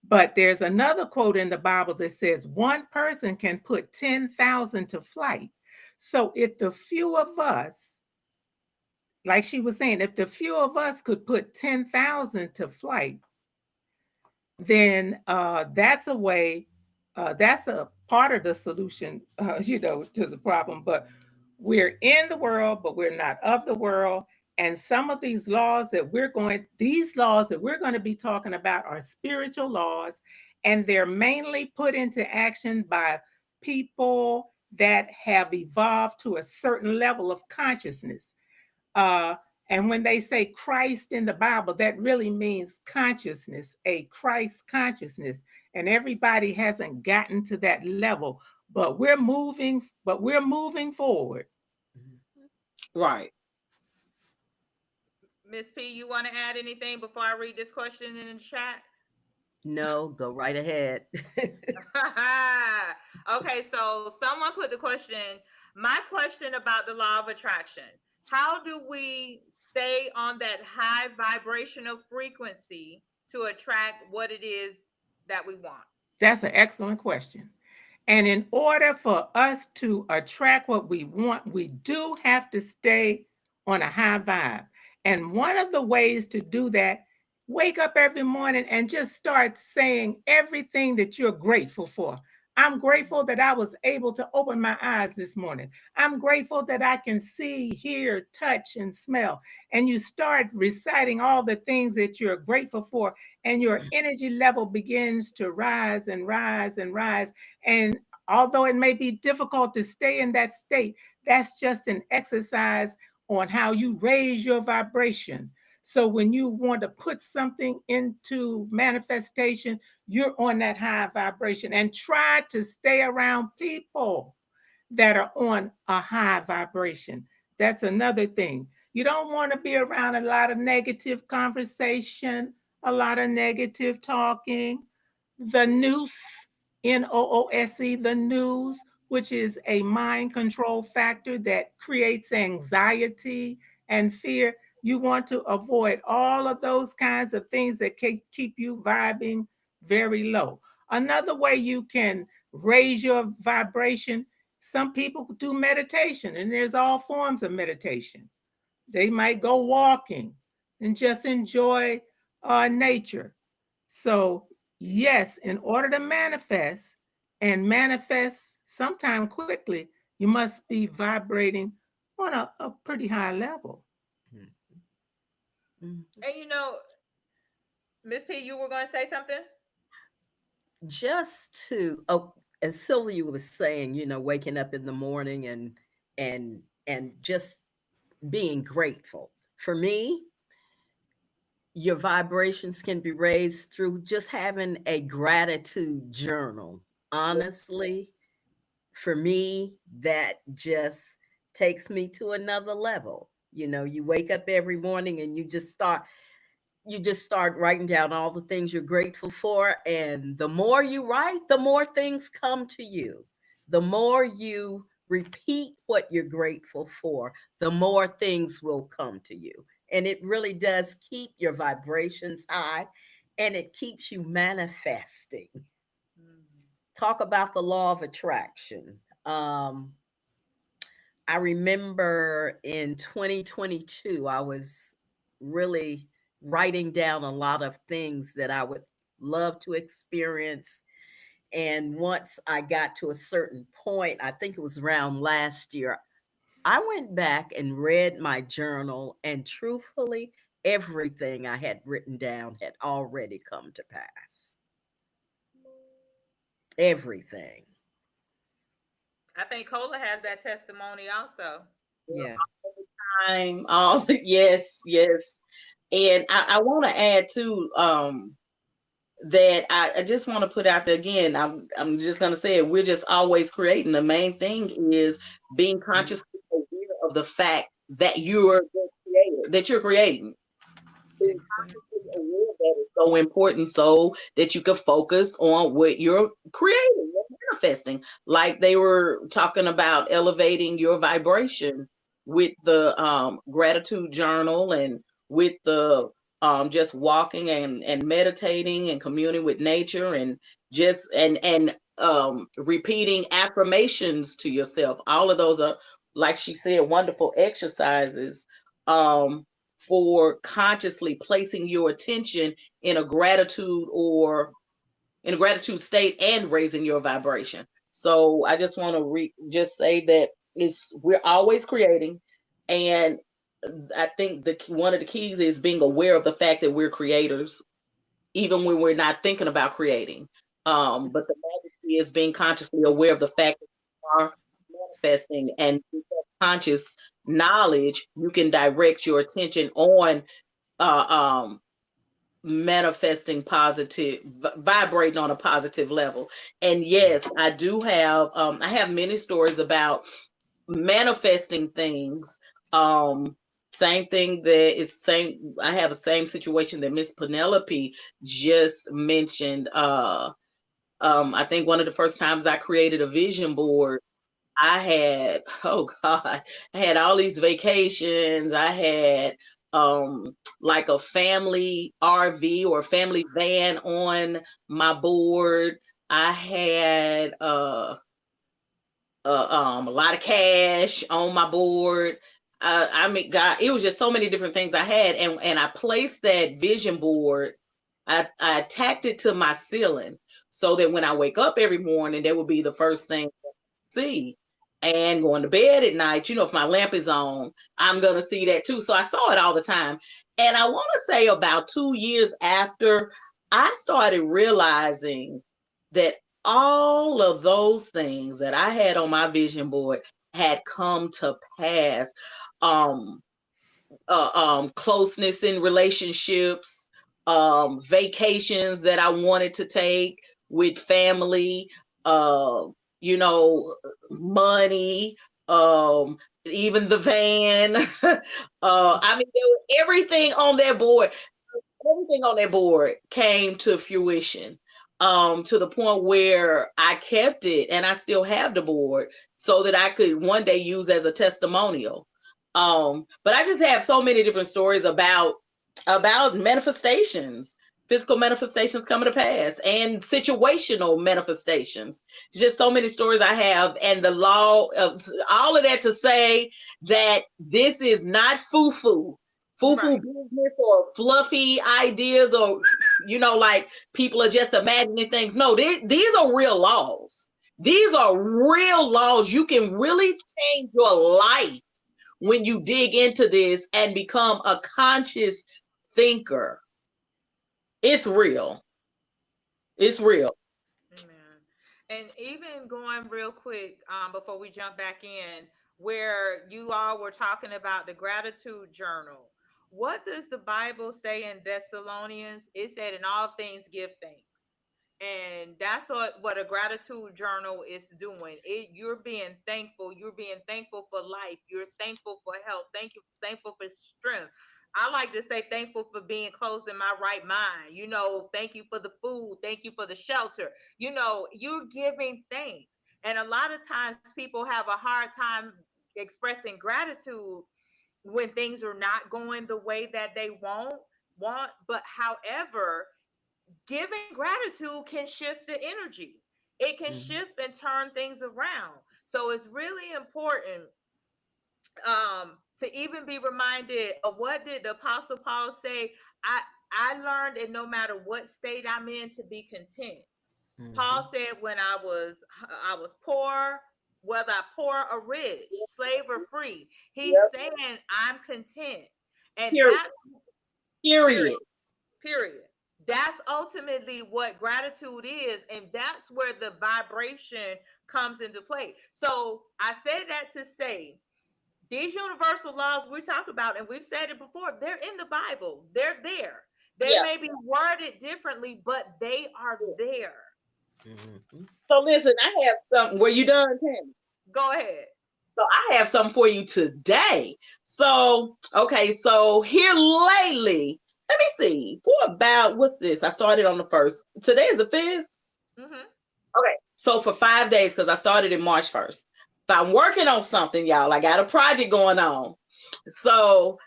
But there's another quote in the Bible that says, one person can put 10,000 to flight. So if the few of us, like she was saying, if the few of us could put 10,000 to flight, then that's a way, that's a part of the solution, to the problem. But we're in the world, but we're not of the world. And some of these laws that we're going to be talking about are spiritual laws, and they're mainly put into action by people that have evolved to a certain level of consciousness. And when they say Christ in the Bible, that really means consciousness, a Christ consciousness. And everybody hasn't gotten to that level, but we're moving forward. Right. Miss P, you want to add anything before I read this question in the chat? No, go right ahead. Okay, so someone put the question, my question about the law of attraction. How do we stay on that high vibrational frequency to attract what it is that we want? That's an excellent question. And in order for us to attract what we want, we do have to stay on a high vibe. And one of the ways to do that, wake up every morning and just start saying everything that you're grateful for. I'm grateful that I was able to open my eyes this morning. I'm grateful that I can see, hear, touch, and smell. And you start reciting all the things that you're grateful for, and your energy level begins to rise and rise and rise. And although it may be difficult to stay in that state, that's just an exercise on how you raise your vibration. So when you want to put something into manifestation, you're on that high vibration, and try to stay around people that are on a high vibration. That's another thing. You don't want to be around a lot of negative conversation, a lot of negative talking. The noose, NOOSE, the news, which is a mind control factor that creates anxiety and fear. You want to avoid all of those kinds of things that keep you vibing very low. Another way you can raise your vibration, some people do meditation, and there's all forms of meditation. They might go walking and just enjoy nature. So, yes, in order to manifest and manifest sometime quickly, you must be vibrating on a pretty high level. And Miss P, you were going to say something? Just to, oh, as Sylvia was saying, waking up in the morning and just being grateful. For me, your vibrations can be raised through just having a gratitude journal. Honestly, for me, that just takes me to another level. You wake up every morning and you just start writing down all the things you're grateful for, and the more you write, the more things come to you. The more you repeat what you're grateful for, the more things will come to you. And it really does keep your vibrations high, and it keeps you manifesting. Talk about the law of attraction. I remember in 2022, I was really writing down a lot of things that I would love to experience. And once I got to a certain point, I think it was around last year, I went back and read my journal, and truthfully, everything I had written down had already come to pass. Everything. I think Cola has that testimony also. Yeah. Time. Yes, yes. And I want to add too, that I just want to put out there again. I'm just gonna say it. We're just always creating. The main thing is being consciously aware of the fact that you're the creator, that you're creating. Being consciously aware of that is so important, so that you can focus on what you're creating, you're manifesting. Like they were talking about elevating your vibration with the gratitude journal, and with the just walking and meditating and communing with nature, and just and repeating affirmations to yourself. All of those are, like she said, wonderful exercises for consciously placing your attention in a gratitude state and raising your vibration. So I just want to just say that we're always creating, and I think one of the keys is being aware of the fact that we're creators, even when we're not thinking about creating. But the magic is being consciously aware of the fact that you are manifesting, and with that conscious knowledge, you can direct your attention on uh, um, manifesting positive, vibrating on a positive level. And yes, I do have I have many stories about manifesting things. Same thing that it's same I have the same situation that Miss Penelope just mentioned. I think one of the first times I created a vision board, I had, oh God, I had all these vacations. I had like a family RV or family van on my board. I had a lot of cash on my board. I mean, God, it was just so many different things I had, and I placed that vision board. I tacked it to my ceiling so that when I wake up every morning, that would be the first thing see. And going to bed at night, if my lamp is on, I'm going to see that too. So I saw it all the time. And I want to say about 2 years after, I started realizing that all of those things that I had on my vision board had come to pass. closeness in relationships, vacations that I wanted to take with family, uh, you know, money, even the van. I mean, everything on that board, everything on that board came to fruition, to the point where I kept it and I still have the board so that I could one day use as a testimonial. But I just have so many different stories about manifestations, physical manifestations coming to pass, and situational manifestations. Just so many stories I have, and the law of all of that to say that this is not foo-foo. Foo-foo Right. business or fluffy ideas, or like people are just imagining things. No, these are real laws. These are real laws. You can really change your life when you dig into this and become a conscious thinker. It's real. It's real. Amen. And even going real quick, before we jump back in, where you all were talking about the gratitude journal. What does the Bible say in Thessalonians? It said, "In all things, give thanks." And that's what a gratitude journal is doing. You're being thankful. You're being thankful for life. You're thankful for health. Thankful for strength. I like to say thankful for being clothed in my right mind. Thank you for the food. Thank you for the shelter. You're giving thanks. And a lot of times people have a hard time expressing gratitude when things are not going the way that they want. But however, giving gratitude can shift the energy. It can shift and turn things around. So it's really important to even be reminded of what did the Apostle Paul say. I learned that no matter what state I'm in, to be content. Paul said, when I was poor, whether I poor or rich, slave or free, he's Yep. saying I'm content. And Period. that's period. Period. Period. That's ultimately what gratitude is, and that's where the vibration comes into play. So I said that to say these universal laws we talk about, and we've said it before, they're in the Bible. They're there. They Yeah. may be worded differently, but they are there. So listen, I have something. Were you done, Tammy? Go ahead. So I have something for you today. So, okay, so here lately, let me see. For about, what's this? I started on the 1st. Today is the 5th. Mm-hmm. Okay. So for 5 days, because I started in March 1st. If I'm working on something, y'all, I got a project going on. So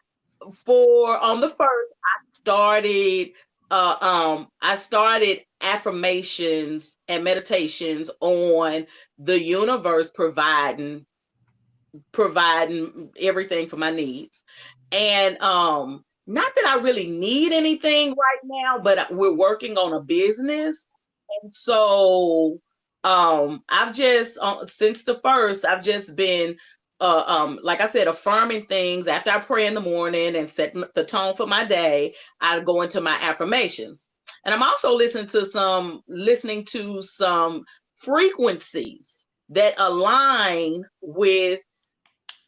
for on the 1st, I started affirmations and meditations on the universe providing everything for my needs. And not that I really need anything right now, but we're working on a business. And so I've just since the 1st, I've just been like I said, affirming things. After I pray in the morning and set the tone for my day, I go into my affirmations. And I'm also listening to some frequencies that align with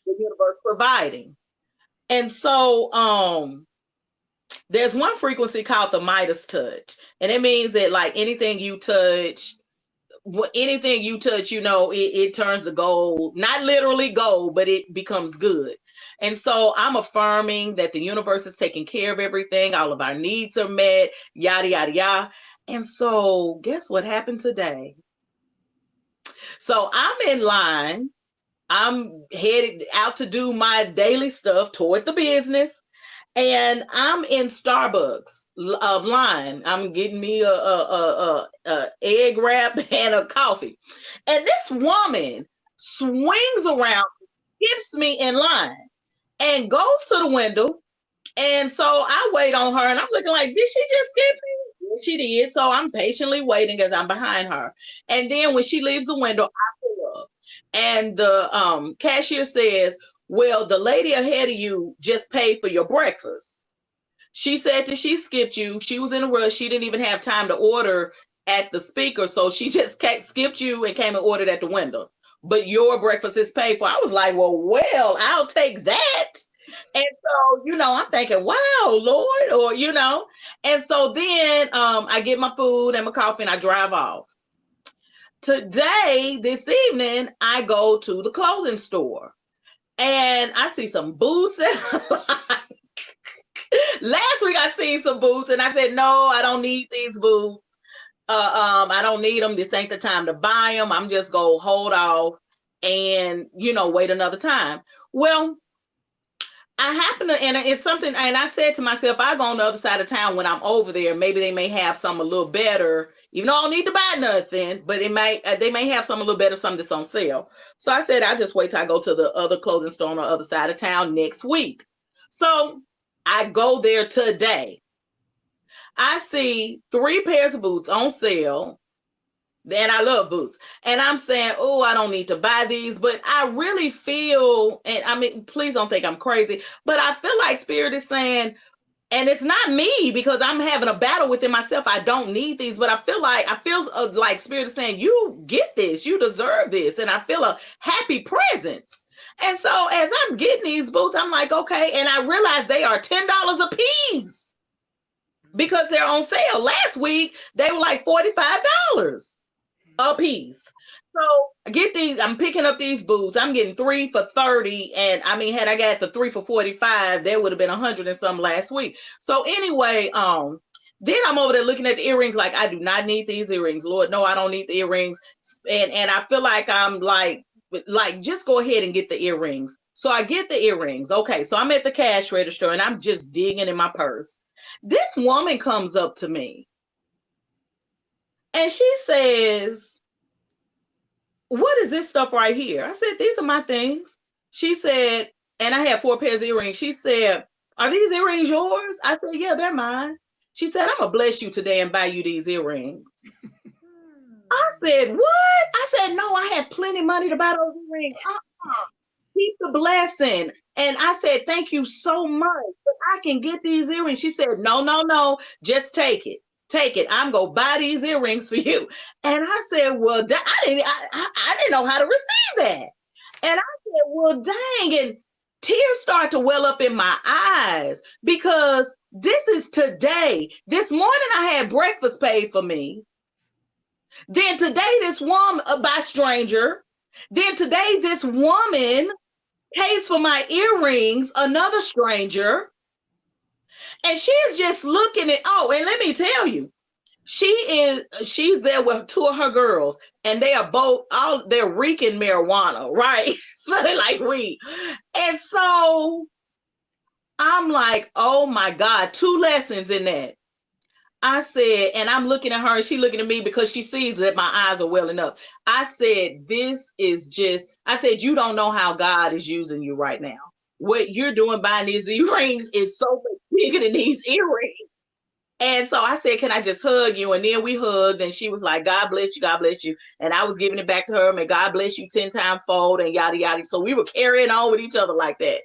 the universe providing. And so there's one frequency called the Midas touch. And it means that like anything you touch, it turns to gold. Not literally gold, but it becomes good. And so I'm affirming that the universe is taking care of everything. All of our needs are met, yada, yada, yada. And so guess what happened today? So I'm in line. I'm headed out to do my daily stuff toward the business, and I'm in Starbucks line. I'm getting me a egg wrap and a coffee, and this woman swings around, skips me in line, and goes to the window. And so I wait on her, and I'm looking like, did she just skip me? Yes, she did. So I'm patiently waiting as I'm behind her. And then when she leaves the window, I pull up. And the cashier says, well, the lady ahead of you just paid for your breakfast. She said that she skipped you. She was in a rush. She didn't even have time to order at the speaker. So she just skipped you and came and ordered at the window. But your breakfast is paid for. I was like, well, I'll take that. And so, I'm thinking, wow, Lord, or, and so then I get my food and my coffee and I drive off. Today, this evening, I go to the clothing store and I see some boots that I like. Last week I seen some boots and I said, no, I don't need these boots. I don't need them. This ain't the time to buy them. I'm just gonna hold off and, wait another time. Well, I happen to, and it's something, and I said to myself, I go on the other side of town when I'm over there. Maybe they may have some a little better, even though I don't need to buy nothing, but they may have some a little better, something that's on sale. So I said, I'll just wait till I go to the other clothing store on the other side of town next week. So I go there today. I see 3 pairs of boots on sale. And I love boots. And I'm saying, oh, I don't need to buy these, but I really feel, and I mean, please don't think I'm crazy, but I feel like Spirit is saying, and it's not me because I'm having a battle within myself. I don't need these, but I feel like Spirit is saying, you get this, you deserve this. And I feel a happy presence. And so as I'm getting these boots, I'm like, okay. And I realize they are $10 a piece because they're on sale. Last week, they were like $45 a piece. So I get these, I'm picking up these boots. I'm getting 3 for $30. And I mean, had I got the 3 for $45, there would have been 100 and some last week. So anyway, then I'm over there looking at the earrings like I do not need these earrings. Lord, no, I don't need the earrings. And I feel like I'm like just go ahead and get the earrings. So I get the earrings. Okay, so I'm at the cash register and I'm just digging in my purse. This woman comes up to me and she says, what is this stuff right here? I said, these are my things. She said, and I had 4 pairs of earrings. She said, are these earrings yours? I said, yeah, they're mine. She said, I'm going to bless you today and buy you these earrings. I said, what? I said, no, I had plenty of money to buy those earrings. Keep the blessing. And I said, thank you so much, but I can get these earrings. She said, no, just take it. Take it. I'm gonna buy these earrings for you. And I said, well, I didn't know how to receive that. And I said, well, dang, and tears start to well up in my eyes because this is today. This morning I had breakfast paid for me. Then today this woman by stranger. Then today this woman pays for my earrings, another stranger. And she's just looking at, and let me tell you, she's there with 2 of her girls, and they are they're reeking marijuana, right? Smelling like weed. And so I'm like, oh my God, 2 lessons in that. I said, and I'm looking at her and she looking at me because she sees that my eyes are welling up. I said, you don't know how God is using you right now. What you're doing buying these earrings is so much bigger than these earrings. And so I said, can I just hug you? And then we hugged and she was like, God bless you, God bless you. And I was giving it back to her, may God bless you 10 times fold and yada, yada. So we were carrying on with each other like that.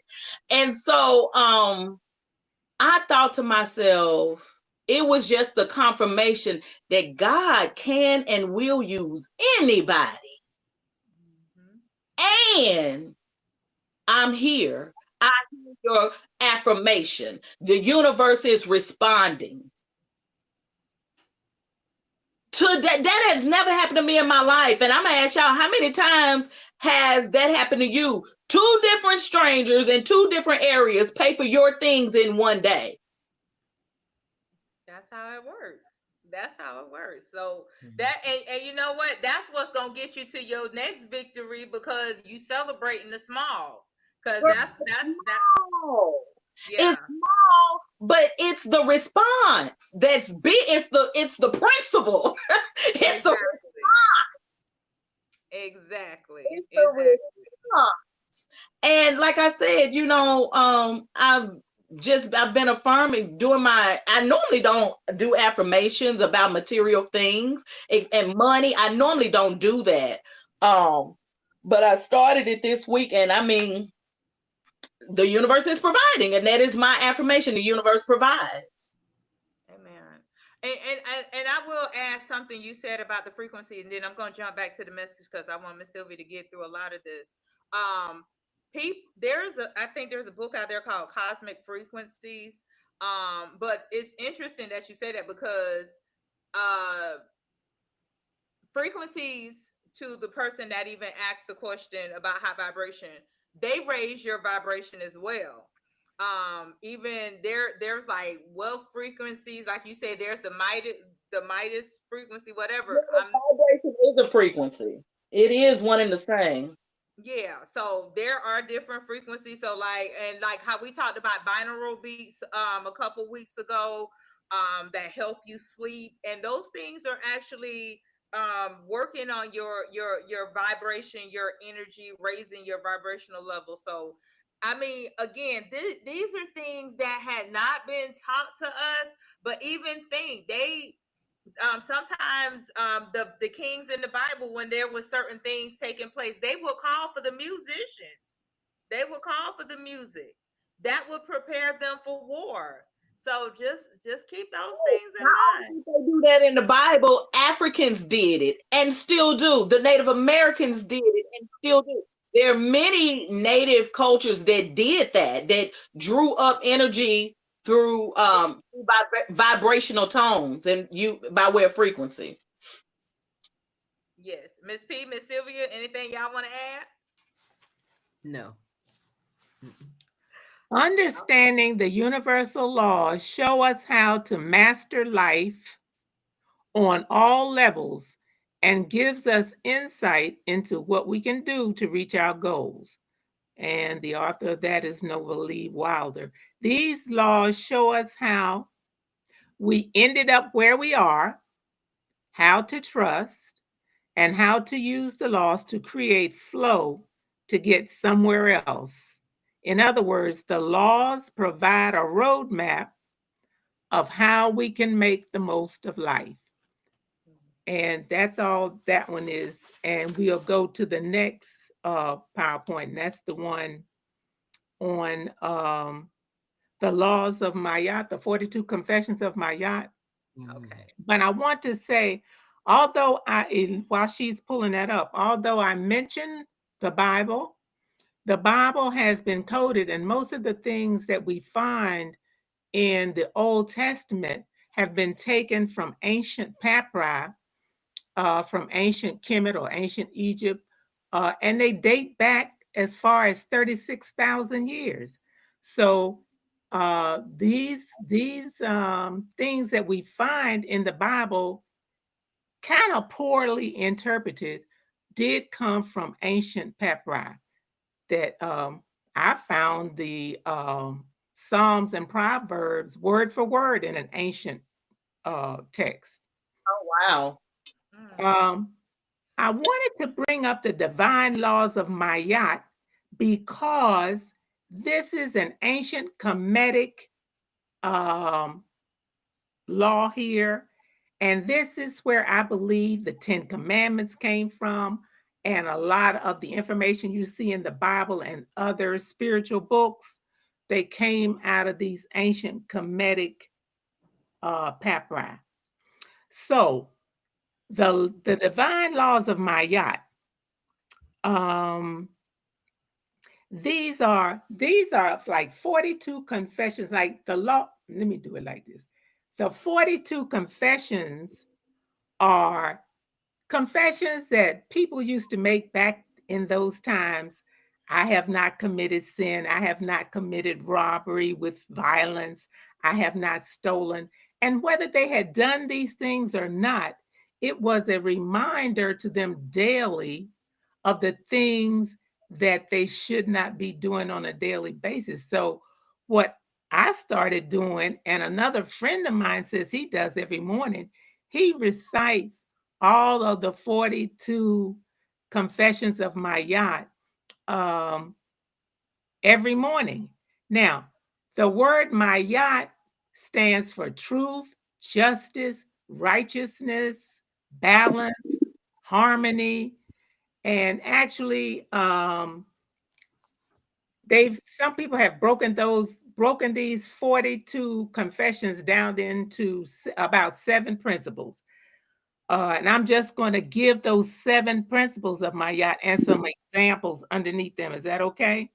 And so I thought to myself, it was just a confirmation that God can and will use anybody. And I'm here. I hear your affirmation. The universe is responding. To that has never happened to me in my life. And I'm going to ask y'all, how many times has that happened to you? 2 different strangers in 2 different areas pay for your things in one day. That's how it works. That's how it works. So that and you know what? That's what's gonna get you to your next victory because you celebrating the small. Because that's yeah. It's small, but it's the response that's big. It's the principle. It's exactly. The response. Exactly. It's the response. And like I said, I've been affirming I normally don't do affirmations about material things and money. I normally don't do that. But I started it this week and I mean, the universe is providing, and that is my affirmation. The universe provides. Amen. And I will add something you said about the frequency, and then I'm going to jump back to the message because I want Miss Sylvia to get through a lot of this. I think there's a book out there called Cosmic Frequencies. But it's interesting that you say that because uh frequencies, to the person that even asked the question about high vibration, they raise your vibration as well. Even there's like wealth frequencies, like you said, there's the Midas frequency, whatever. Vibration is a frequency. It is one and the same. Yeah, so there are different frequencies. So like, and like how we talked about binaural beats a couple weeks ago, that help you sleep, and those things are actually working on your vibration, your energy, raising your vibrational level. So I mean, again, these are things that had not been taught to us, but even think they sometimes the kings in the Bible, when there was certain things taking place, they will call for the musicians. They will call for the music that would prepare them for war. So just keep those things in Not mind. only did they do that in the Bible, Africans did it and still do. The Native Americans did it and still do. There are many native cultures that did that, that drew up energy through vibrational tones and you by way of frequency. Yes, Miss P, Miss Sylvia, anything y'all want to add? No. Understanding the universal laws show us how to master life on all levels and gives us insight into what we can do to reach our goals. And the author of that is Nova Lee Wilder. These laws show us how we ended up where we are, how to trust, and how to use the laws to create flow to get somewhere else. In other words, the laws provide a roadmap of how we can make the most of life. And that's all that one is. And we'll go to the next PowerPoint. And that's the one on the laws of Mayat, the 42 confessions of Mayat. Okay. But I want to say, while she's pulling that up, although I mentioned the Bible has been coded, and most of the things that we find in the Old Testament have been taken from ancient papyri, from ancient Kemet or ancient Egypt, and they date back as far as 36,000 years. So these things that we find in the Bible, kind of poorly interpreted, did come from ancient papyri. That I found the Psalms and Proverbs word for word in an ancient text. Oh wow. I wanted to bring up the divine laws of Mayat because this is an ancient Kemetic law here. And this is where I believe the 10 Commandments came from. And a lot of the information you see in the Bible and other spiritual books, they came out of these ancient Kemetic papyri. So the divine laws of Mayat, these are like 42 confessions, like the law. Let me do it like this. The 42 confessions are confessions that people used to make back in those times. I have not committed sin. I have not committed robbery with violence. I have not stolen. And whether they had done these things or not, it was a reminder to them daily of the things that they should not be doing on a daily basis. So, what I started doing, and another friend of mine says he does every morning, he recites all of the 42 confessions of Mayat every morning. Now, the word Mayat stands for truth, justice, righteousness, balance, harmony, and actually, some people have broken these 42 confessions down into about 7 principles. And I'm just going to give those 7 principles of Mayat and some examples underneath them. Is that okay?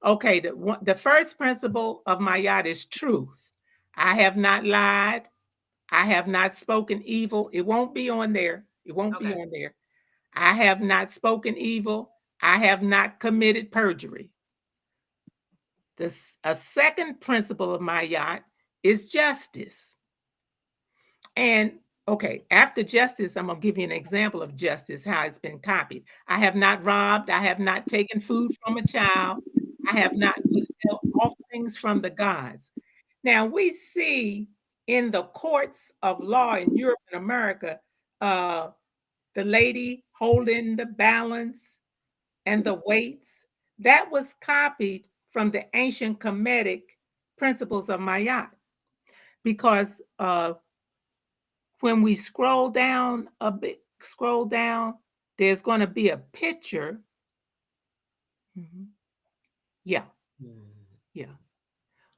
Okay, the first principle of Mayat is truth. I have not lied. I have not spoken evil. It won't be on there. It won't be on there. I have not spoken evil. I have not committed perjury. A second principle of Mayat is justice. And okay, after justice, I'm going to give you an example of justice, how it's been copied. I have not robbed. I have not taken food from a child. I have not withheld offerings from the gods. Now, we see in the courts of law in Europe and America, the lady holding the balance and the weights. That was copied from the ancient Kemetic principles of Mayat, because when we scroll down a bit, there's going to be a picture. Yeah. Yeah.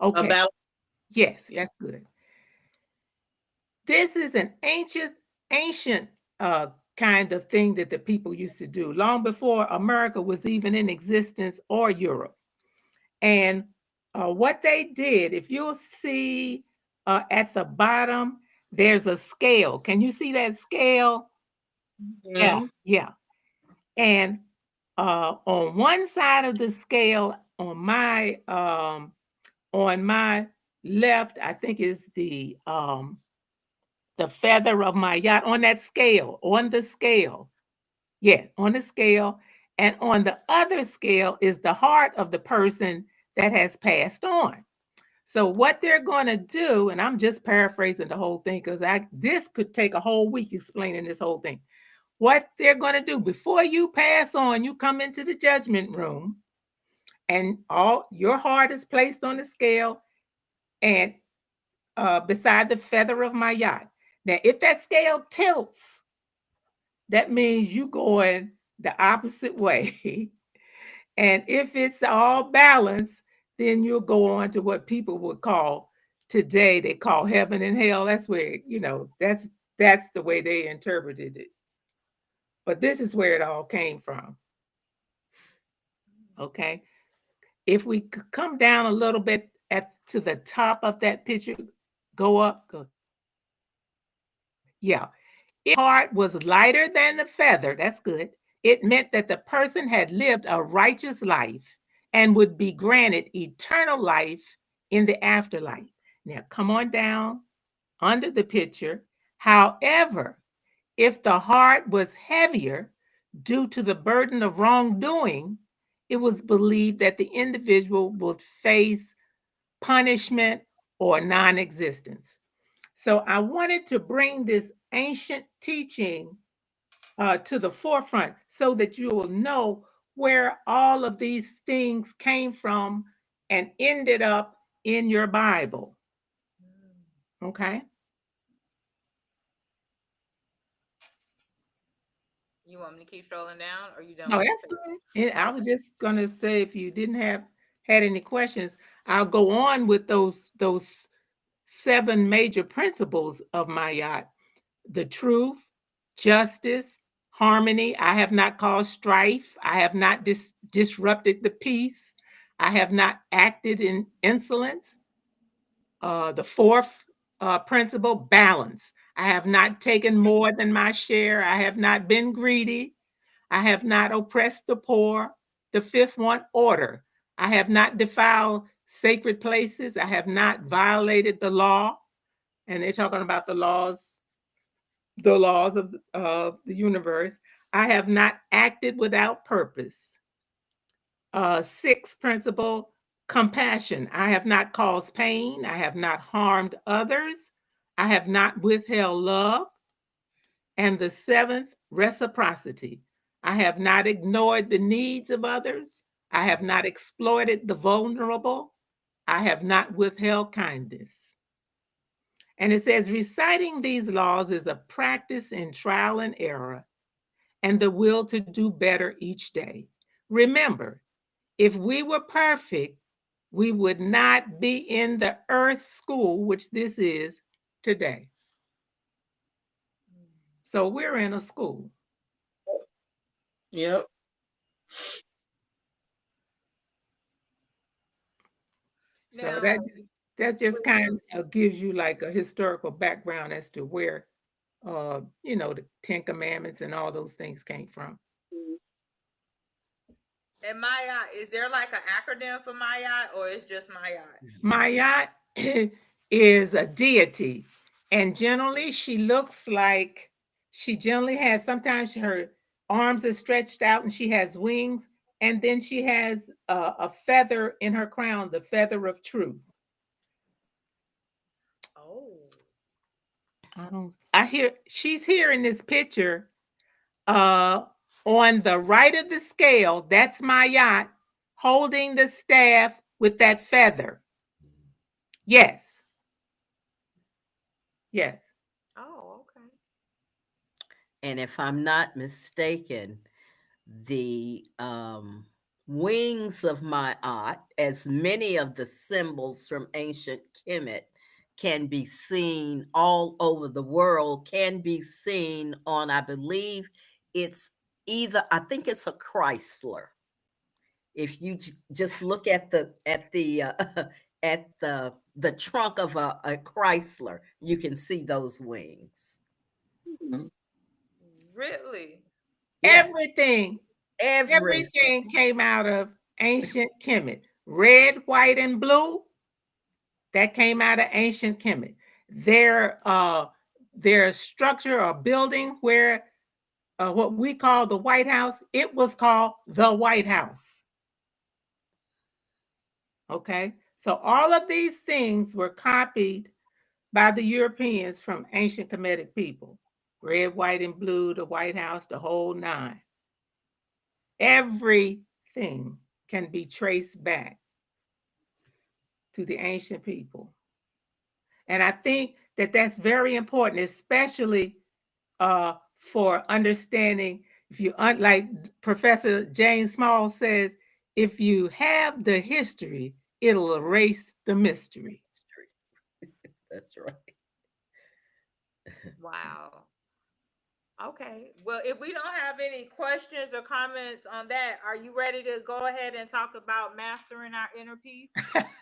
Okay. About Yes, that's good. This is an ancient kind of thing that the people used to do long before America was even in existence, or Europe. And what they did, if you'll see at the bottom, there's a scale. Can you see that scale? Yeah, yeah. And on one side of the scale, on my left, I think is the feather of Mayat on that scale, on the scale. Yeah, on the scale. And on the other scale is the heart of the person that has passed on. So what they're going to do, and I'm just paraphrasing the whole thing because this could take a whole week explaining this whole thing. What they're going to do before you pass on, you come into the judgment room, and all your heart is placed on the scale and beside the feather of Mayat. Now, if that scale tilts, that means you going the opposite way. And if it's all balanced, then you'll go on to what people would call today, they call heaven and hell. That's where, that's the way they interpreted it. But this is where it all came from. Okay. If we could come down a little bit to the top of that picture, go up. Yeah. If the heart was lighter than the feather, that's good. It meant that the person had lived a righteous life and would be granted eternal life in the afterlife. Now, come on down under the picture. However, if the heart was heavier due to the burden of wrongdoing, it was believed that the individual would face punishment or non-existence. So I wanted to bring this ancient teaching to the forefront so that you will know where all of these things came from and ended up in your Bible. Okay. You want me to keep strolling down, or you done? No, that's good. I was just gonna say, if you didn't had any questions, I'll go on with those 7 major principles of Mayat: the truth, justice, harmony. I have not caused strife. I have not disrupted the peace. I have not acted in insolence. The fourth principle, balance. I have not taken more than my share. I have not been greedy. I have not oppressed the poor. The fifth one, order. I have not defiled sacred places. I have not violated the law. And they're talking about the laws of the universe. I have not acted without purpose. Sixth principle, compassion. I have not caused pain. I have not harmed others. I have not withheld love. And the seventh, reciprocity. I have not ignored the needs of others. I have not exploited the vulnerable. I have not withheld kindness. And it says, reciting these laws is a practice in trial and error and the will to do better each day. Remember, if we were perfect, we would not be in the earth school, which this is today. So we're in a school. Yep. So Now, that just kind of gives you like a historical background as to where the Ten Commandments and all those things came from. and Mayat, is there like an acronym for Mayat, or it's just Mayat? Mayat is a deity, and generally she generally has, sometimes her arms are stretched out and she has wings, and then she has a feather in her crown, the feather of truth. Oh. I hear she's here in this picture. On the right of the scale, that's Mayat holding the staff with that feather. Yes. Yes. Oh, okay. And if I'm not mistaken, the wings of my art, as many of the symbols from ancient Kemet can be seen all over the world, can be seen on, I believe it's I think it's a Chrysler. If you just look at the at the trunk of a Chrysler, you can see those wings. Mhm. Really? Yeah, Everything everything. Everything came out of ancient Kemet. Red, white, and blue, that came out of ancient Kemet. Their structure or building where what we call the White House, it was called the White House. Okay. So all of these things were copied by the Europeans from ancient Kemetic people. Red, white, and blue, the White House, the whole nine. Everything can be traced back to the ancient people. And I think that that's very important, especially for understanding. If you, like Professor James Small says, if you have the history, it'll erase the mystery. That's right. Wow. Okay. Well, if we don't have any questions or comments on that, are you ready to go ahead and talk about mastering our inner peace?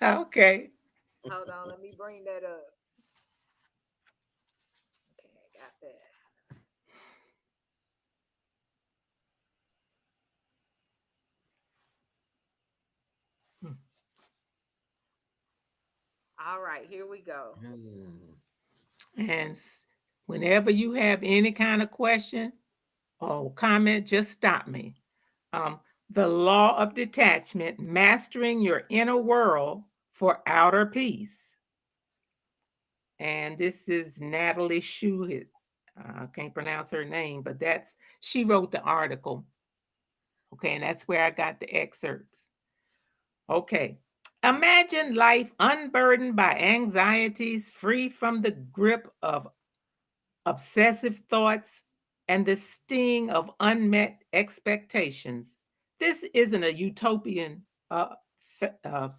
Okay. Hold on, let me bring that up. Okay, I got that. All right, here we go. And whenever you have any kind of question or comment, just stop me. Um, the law of detachment, mastering your inner world for outer peace. And this is Natalie Schuhit. I can't pronounce her name, but she wrote the article. Okay, and that's where I got the excerpts. Okay. Imagine life unburdened by anxieties, free from the grip of obsessive thoughts and the sting of unmet expectations. This isn't a utopian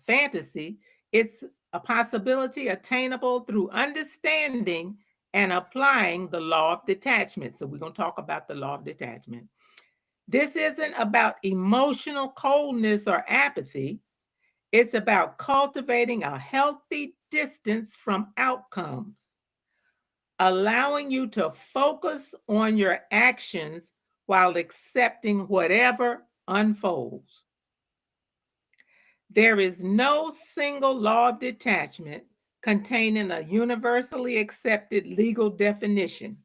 fantasy, it's a possibility attainable through understanding and applying the law of detachment. So, we're going to talk about the law of detachment. This isn't about emotional coldness or apathy. It's about cultivating a healthy distance from outcomes, allowing you to focus on your actions while accepting whatever unfolds. There is no single law of detachment containing a universally accepted legal definition.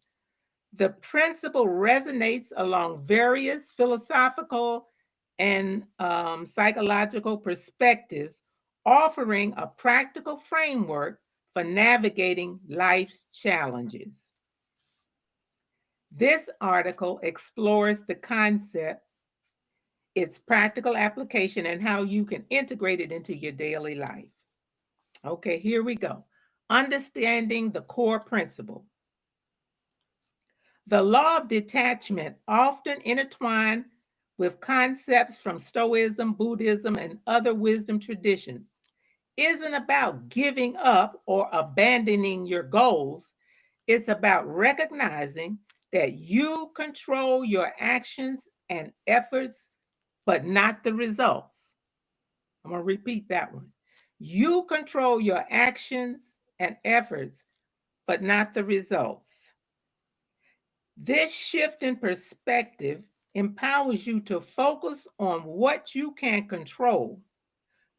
The principle resonates along various philosophical and psychological perspectives, offering a practical framework for navigating life's challenges. This article explores the concept, its practical application, and how you can integrate it into your daily life. Okay, here we go. Understanding the core principle. The law of detachment, often intertwined with concepts from Stoicism, Buddhism, and other wisdom traditions, isn't about giving up or abandoning your goals. It's about recognizing that you control your actions and efforts, but not the results. I'm going to repeat that one. You control your actions and efforts, but not the results. This shift in perspective empowers you to focus on what you can control,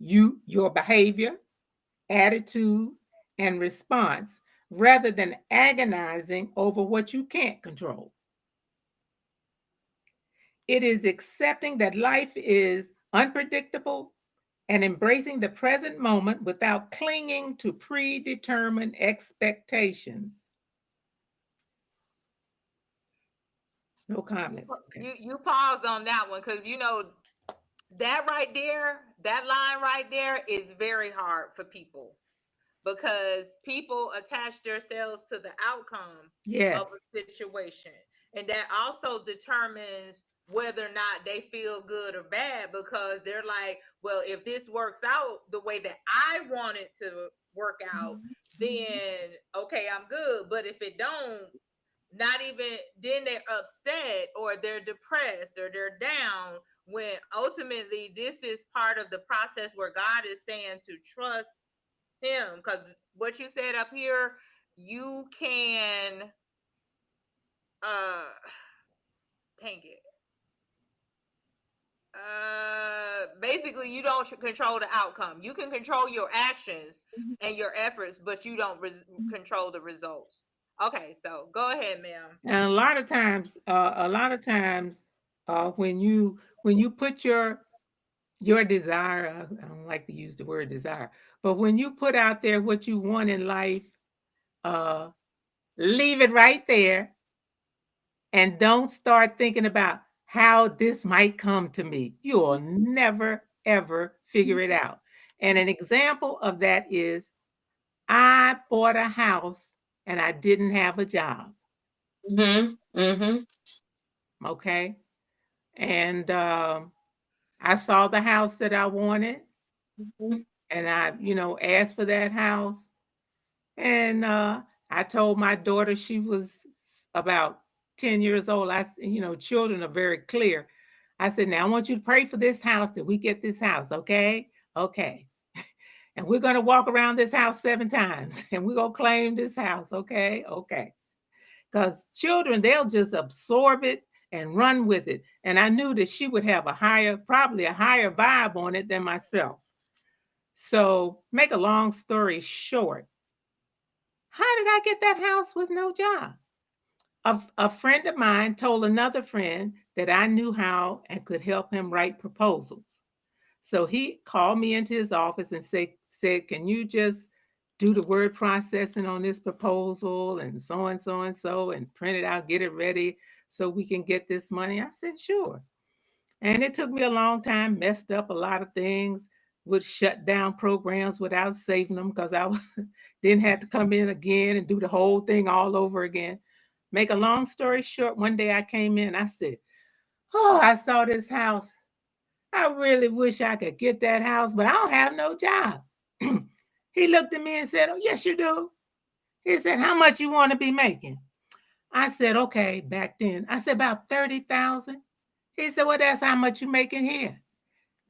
your behavior, attitude, and response, rather than agonizing over what you can't control. It is accepting that life is unpredictable and embracing the present moment without clinging to predetermined expectations. No comments. Okay. You paused on that one because that right there, that line right there is very hard for people, because people attach themselves to the outcome Yes. of a situation, and that also determines whether or not they feel good or bad, because they're like, well, if this works out the way that I want it to work out, then okay, I'm good. But if it don't, not even then, they're upset or they're depressed or they're down, when ultimately this is part of the process where God is saying to trust him. Because what you said up here, you can dang it, basically you don't control the outcome. You can control your actions and your efforts, but you don't control the results. Okay, so go ahead, ma'am. And a lot of times, when you put your desire, I don't like to use the word desire, but when you put out there what you want in life, uh, leave it right there and don't start thinking about how this might come to me. You will never, ever figure it out. And an example of that is I bought a house and I didn't have a job. Okay. And I saw the house that I wanted, and I, asked for that house. And I told my daughter, she was about 10 years old. Children are very clear. I said, now I want you to pray for this house that we get this house. Okay. Okay. And we're going to walk around this house 7 times and we're going to claim this house. Okay. Okay. Because children, they'll just absorb it and run with it. And I knew that she would have probably a higher vibe on it than myself. So make a long story short, how did I get that house with no job? A friend of mine told another friend that I knew how and could help him write proposals. So he called me into his office and said, can you just do the word processing on this proposal and so and so and so, and print it out, get it ready so we can get this money? I said, sure. And it took me a long time, messed up a lot of things, would shut down programs without saving them because I didn't have to come in again and do the whole thing all over again. Make a long story short, one day I came in, I said, oh, I saw this house. I really wish I could get that house, but I don't have no job. He looked at me and said, oh, yes, you do. He said, how much you want to be making? I said, okay, back then. I said, about 30,000. He said, well, that's how much you making here.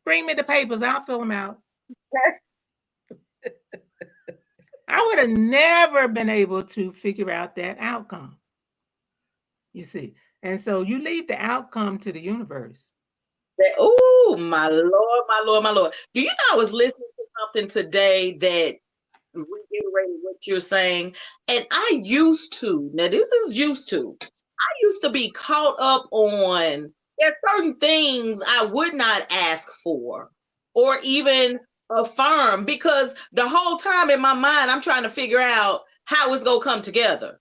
Bring me the papers. I'll fill them out. I would have never been able to figure out that outcome. You see? And so you leave the outcome to the universe. Oh, my Lord, my Lord, my Lord. Do you know I was listening to something today that reiterated what you're saying? And I used to, now this is used to, I used to be caught up on, there are certain things I would not ask for or even affirm, because the whole time in my mind, I'm trying to figure out how it's going to come together.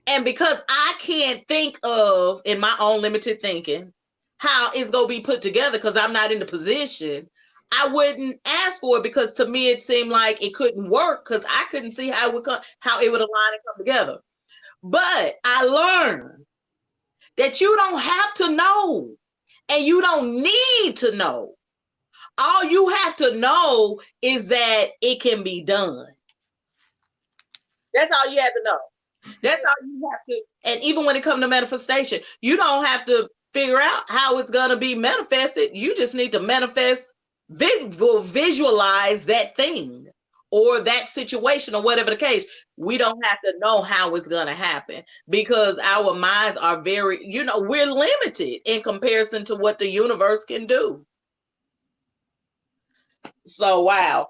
And because I can't think of, in my own limited thinking, how it's going to be put together, because I'm not in the position, I wouldn't ask for it, because to me it seemed like it couldn't work because I couldn't see how it would align and come together. But I learned that you don't have to know, and you don't need to know. All you have to know is that it can be done. That's all you have to know. That's all you have to. And even when it comes to manifestation, you don't have to figure out how it's going to be manifested. You just need to manifest will visualize that thing or that situation or whatever the case. We don't have to know how it's going to happen because our minds are very, we're limited in comparison to what the universe can do. So, wow.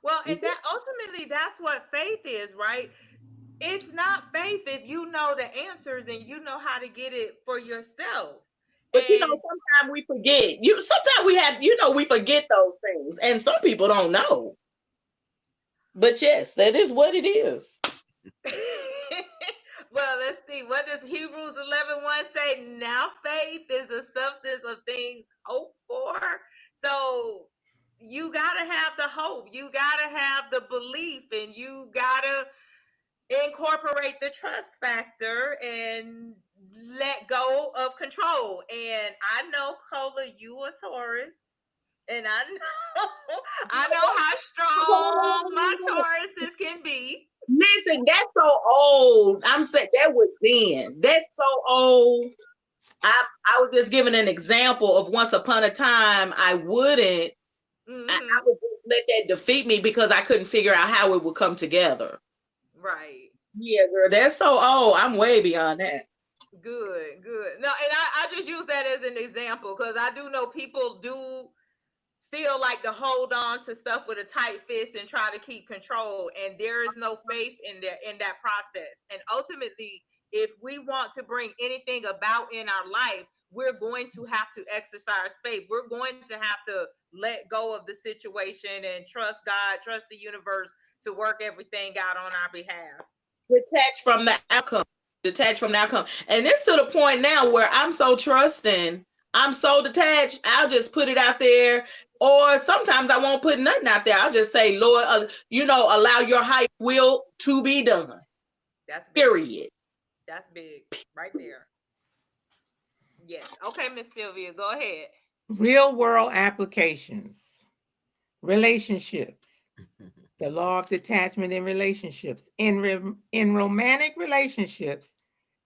Well, and that ultimately, that's what faith is, right? It's not faith if you know the answers and you know how to get it for yourself. But And sometimes we forget. Sometimes we forget those things, and some people don't know. But yes, that is what it is. well, let's see. What does Hebrews 11:1 say? Now faith is the substance of things hoped for. So you gotta have the hope. You gotta have the belief, and you gotta incorporate the trust factor and let go of control. And I know, Cola, you a Taurus. And I know I know how strong my Tauruses can be. Listen, that's so old. I'm saying that was then. That's so old. I was just giving an example of once upon a time I wouldn't. I would just let that defeat me because I couldn't figure out how it would come together. Right. Yeah, girl, that's so old. I'm way beyond that. Good. No, and I just use that as an example because I do know people do still like to hold on to stuff with a tight fist and try to keep control, and there is no faith in that process. And ultimately, if we want to bring anything about in our life, we're going to have to exercise faith. We're going to have to let go of the situation and trust God, trust the universe to work everything out on our behalf. Detached from the outcome. And it's to the point now where I'm so trusting, I'm so detached, I'll just put it out there. Or sometimes I won't put nothing out there. I'll just say, Lord, allow your high will to be done. That's big. Period. That's big right there. Yes. Okay, Miss Sylvia, go ahead. Real world applications, relationships, the law of detachment in relationships. In romantic relationships,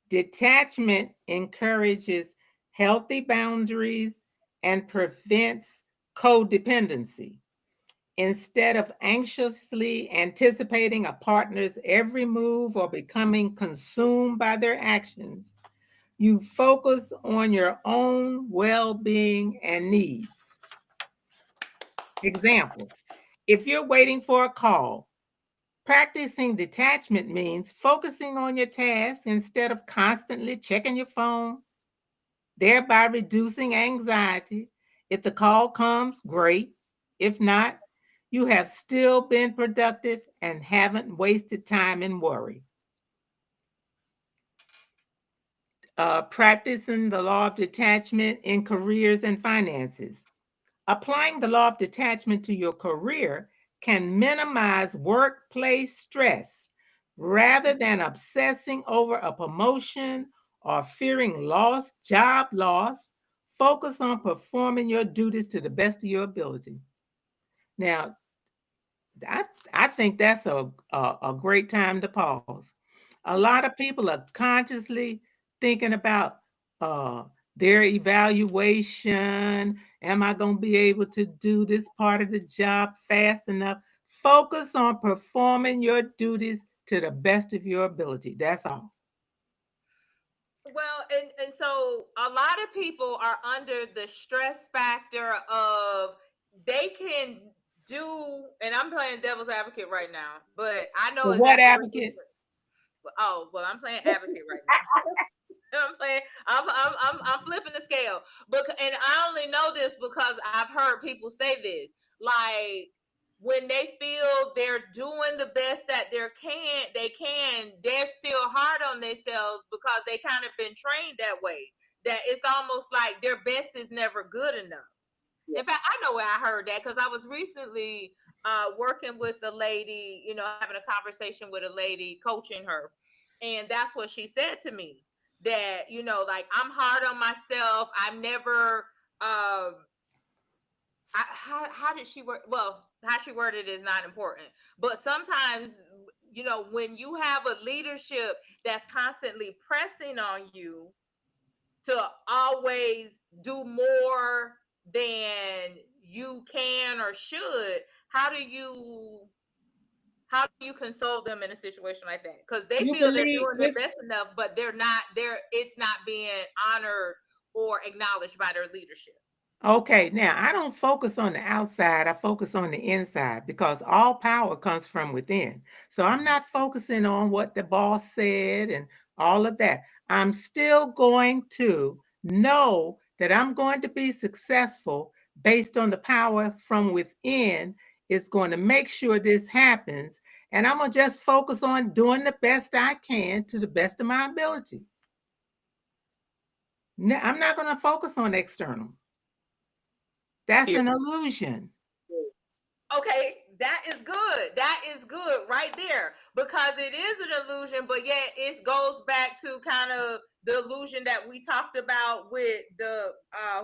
detachment encourages healthy boundaries and prevents codependency. Instead of anxiously anticipating a partner's every move or becoming consumed by their actions, you focus on your own well being and needs. Example, if you're waiting for a call, practicing detachment means focusing on your task instead of constantly checking your phone, thereby reducing anxiety. If the call comes, great. If not, you have still been productive and haven't wasted time in worry. Practicing the law of detachment in careers and finances. Applying the law of detachment to your career can minimize workplace stress rather than obsessing over a promotion or fearing job loss. Focus on performing your duties to the best of your ability. Now, I think that's a great time to pause. A lot of people are consciously thinking about uh, their evaluation. Am I going to be able to do this part of the job fast enough? Focus on performing your duties to the best of your ability. That's all. Well, and so a lot of people are under the stress factor of they can do, and I'm playing devil's advocate right now, but I know So what exactly what advocate? oh, well, I'm playing advocate right now. I'm playing. I'm flipping the scale, but and I only know this because I've heard people say this. Like when they feel they're doing the best that they're still hard on themselves because they kind of been trained that way. That it's almost like their best is never good enough. In fact, I know where I heard that because I was recently working with a lady, having a conversation with a lady, coaching her. And that's what she said to me that, like I'm hard on myself. I'm never, how did she word? Well, how she worded is not important. But sometimes, when you have a leadership that's constantly pressing on you to always do more than you can or should, how do you console them in a situation like that? Because they feel they're doing their best enough, but it's not being honored or acknowledged by their leadership. Okay, now I don't focus on the outside, I focus on the inside because all power comes from within. So I'm not focusing on what the boss said and all of that. I'm still going to know that I'm going to be successful based on the power from within. It's going to make sure this happens. And I'm going to just focus on doing the best I can to the best of my ability. Now, I'm not going to focus on external. That's an illusion. Okay, that is good. That is good right there, because it is an illusion, but yet it goes back to kind of the illusion that we talked about with the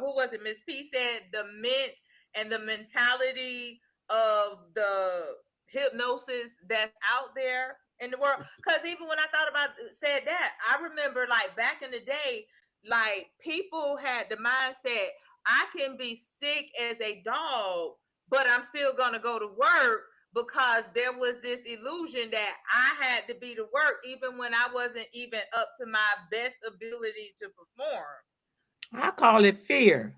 who was it? Miss P said the mint and the mentality of the hypnosis that's out there in the world. Because even when I thought about said that, I remember like back in the day, like people had the mindset, I can be sick as a dog, but I'm still going to go to work, because there was this illusion that I had to be to work even when I wasn't even up to my best ability to perform. I call it fear.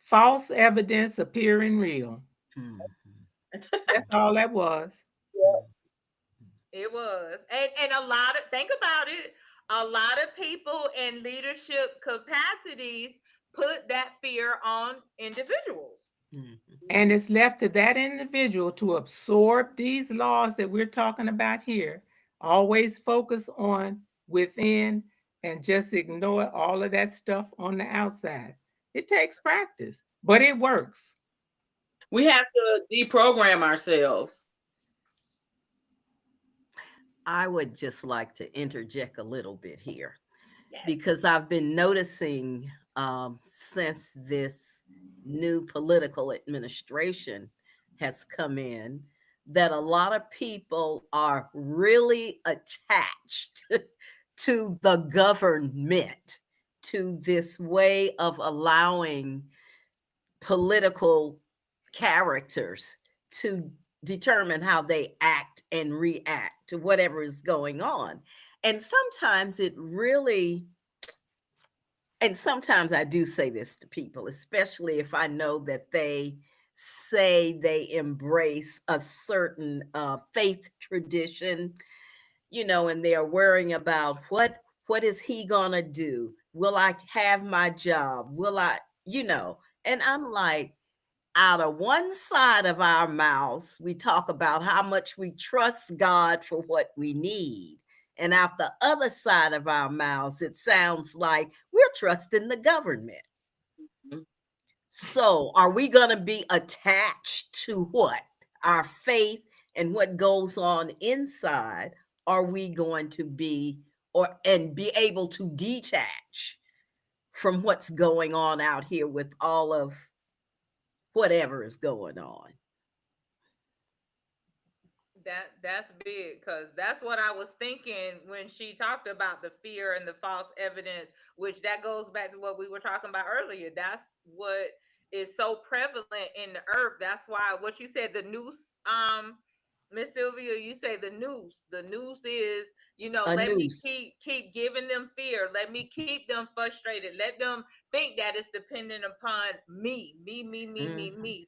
False evidence appearing real. That's all that was. It was. And a lot of, think about it, a lot of people in leadership capacities put that fear on individuals. And it's left to that individual to absorb these laws that we're talking about here. Always focus on within and just ignore all of that stuff on the outside. It takes practice, but it works. We have to deprogram ourselves. I would just like to interject a little bit here, because I've been noticing since this new political administration has come in that a lot of people are really attached to the government, to this way of allowing political characters to determine how they act and react to whatever is going on. And sometimes it really, and sometimes I do say this to people, especially if I know that they say they embrace a certain faith tradition, and they are worrying about what is he gonna do? Will I have my job? Will I, and I'm like, out of one side of our mouths, we talk about how much we trust God for what we need. And out the other side of our mouths, it sounds like we're trusting the government. So are we going to be attached to what? Our faith and what goes on inside? Are we going to be and be able to detach from what's going on out here with all of whatever is going on? That's big, because that's what I was thinking when she talked about the fear and the false evidence, which that goes back to what we were talking about earlier. That's what is so prevalent in the earth. That's why what you said, the noose, Miss Sylvia, you say the noose. The noose is, let me keep giving them fear. Let me keep them frustrated. Let them think that it's dependent upon me.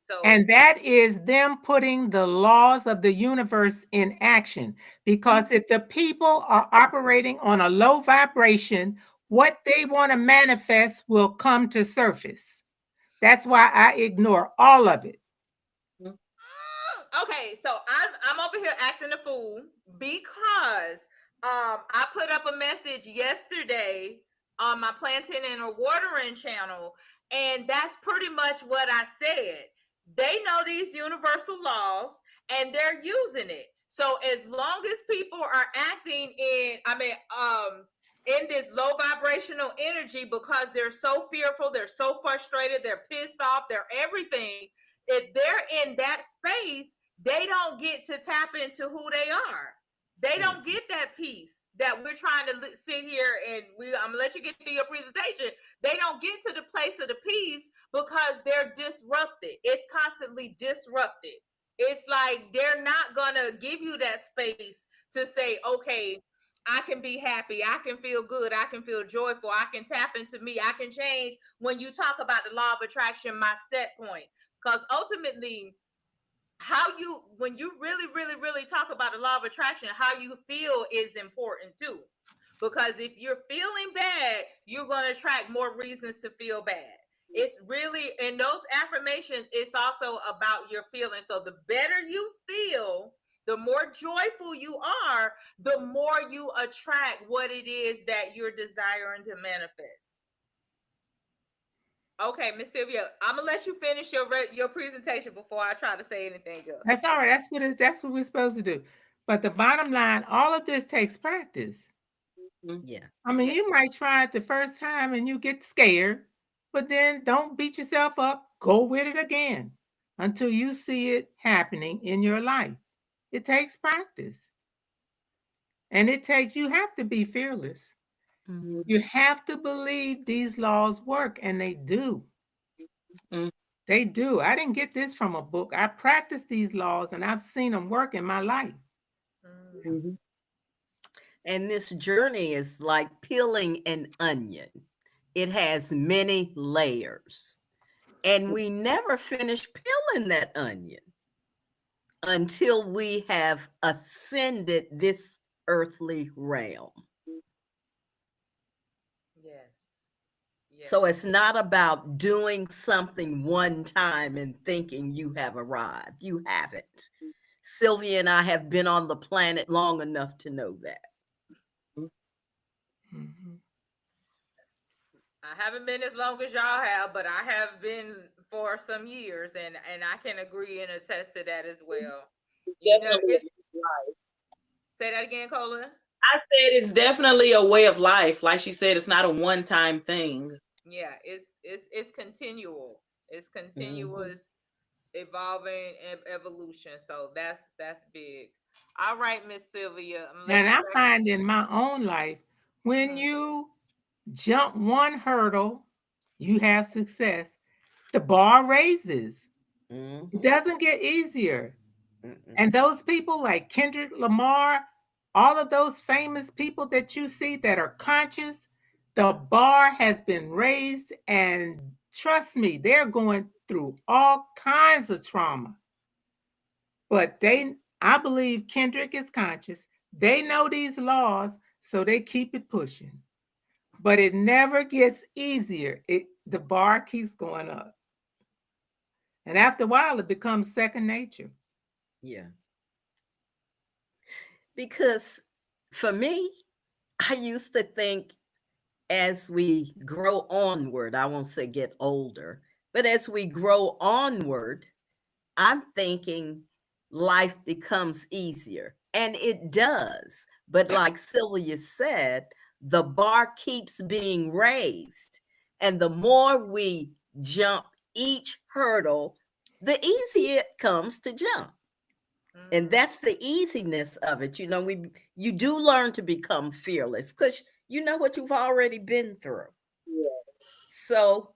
So, and that is them putting the laws of the universe in action. Because if the people are operating on a low vibration, what they want to manifest will come to surface. That's why I ignore all of it. Okay, so I'm over here acting a fool because I put up a message yesterday on my planting and a watering channel, and that's pretty much what I said. They know these universal laws and they're using it. So as long as people are acting in this low vibrational energy, because they're so fearful, they're so frustrated, they're pissed off, they're everything, if they're in that space, they don't get to tap into who they are. They don't get that peace. that we're trying to sit here and I'm gonna let you get through your presentation. They don't get to the place of the peace because they're disrupted. It's constantly disrupted. It's like they're not gonna give you that space to say, okay, I can be happy, I can feel good, I can feel joyful, I can tap into me, I can change. When you talk about the law of attraction, my set point, because ultimately, when you really talk about the law of attraction, how you feel is important too. Because if you're feeling bad, you're going to attract more reasons to feel bad. It's really, in those affirmations, it's also about your feelings. So the better you feel, the more joyful you are, the more you attract what it is that you're desiring to manifest. Okay, Miss Sylvia, I'm gonna let you finish your presentation before I try to say anything else. That's all right. That's what we're supposed to do. But the bottom line, all of this takes practice. Yeah. I mean, you might try it the first time and you get scared, but then don't beat yourself up. Go with it again until you see it happening in your life. It takes practice. And you have to be fearless. Mm-hmm. You have to believe these laws work, and they do. Mm-hmm. They do. I didn't get this from a book. I practiced these laws and I've seen them work in my life. Mm-hmm. And this journey is like peeling an onion. It has many layers. And we never finish peeling that onion until we have ascended this earthly realm. Yes. So it's not about doing something one time and thinking you have arrived. You haven't. Sylvia and I have been on the planet long enough to know that. Mm-hmm. I haven't been as long as y'all have, but I have been for some years, and I can agree and attest to that as well. You know, Definitely. say that again, Cola. I said it's definitely a way of life. Like she said, it's not a one-time thing. Yeah, it's continual. It's continuous evolving evolution. So that's big. All right, Miss Sylvia. I'm gonna let And you I back. find in my own life, when you jump one hurdle, you have success. The bar raises. It doesn't get easier. And those people like Kendrick Lamar, all of those famous people that you see that are conscious, the bar has been raised. And trust me, they're going through all kinds of trauma. But I believe Kendrick is conscious. They know these laws, so they keep it pushing. But it never gets easier. The bar keeps going up. And after a while, it becomes second nature. Yeah. Because for me, I used to think as we grow onward, I won't say get older, but as we grow onward, I'm thinking life becomes easier. And it does. But like Sylvia said, the bar keeps being raised. And the more we jump each hurdle, the easier it comes to jump. And that's the easiness of it. You do learn to become fearless because you know what you've already been through. Yes. So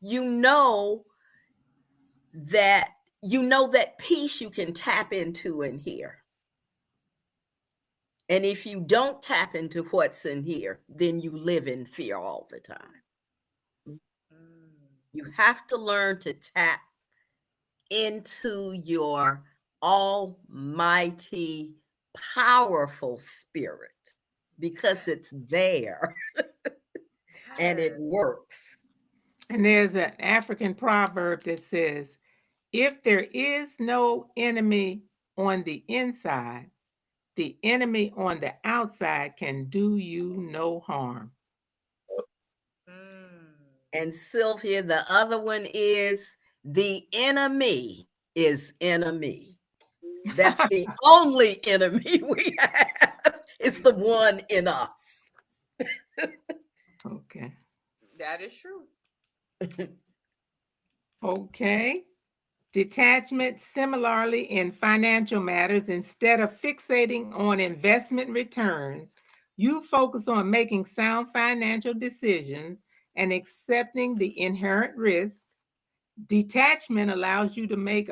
that that peace you can tap into in here. And if you don't tap into what's in here, then you live in fear all the time. You have to learn to tap into your almighty, powerful spirit because it's there and it works. And there's an African proverb that says, if there is no enemy on the inside, the enemy on the outside can do you no harm. And Sylvia, the other one is the enemy is enemy. That's the only enemy we have. It's the one in us. Okay. That is true. Okay. Detachment, similarly in financial matters, instead of fixating on investment returns, You focus on making sound financial decisions and accepting the inherent risk. Detachment allows you to make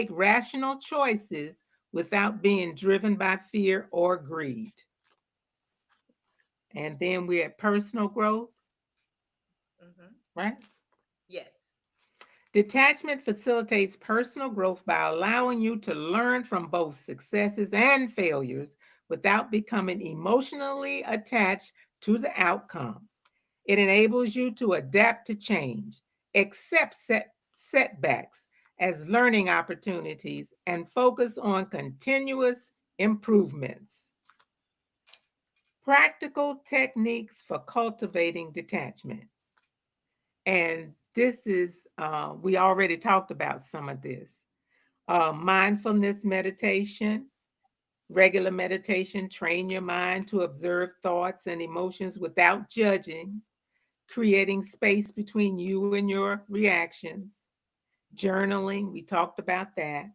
rational choices without being driven by fear or greed. And then we're at personal growth, right? Yes. Detachment facilitates personal growth by allowing you to learn from both successes and failures without becoming emotionally attached to the outcome. It enables you to adapt to change, accept setbacks as learning opportunities, and focus on continuous improvements. Practical techniques for cultivating detachment. And this is, we already talked about some of this. Mindfulness meditation, regular meditation, train your mind to observe thoughts and emotions without judging, creating space between you and your reactions. Journaling, we talked about that.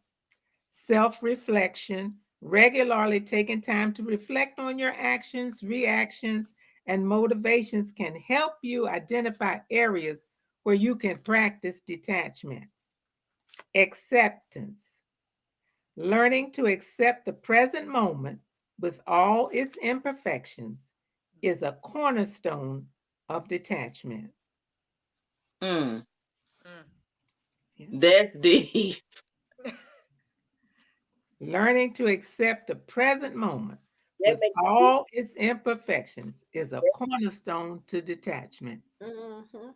Self-reflection, regularly taking time to reflect on your actions, reactions, and motivations can help you identify areas where you can practice detachment. Acceptance, learning to accept the present moment with all its imperfections is a cornerstone of detachment. Mm, Yeah. that's deep. Learning to accept the present moment That with makes all its imperfections is a cornerstone to detachment. Mhm. that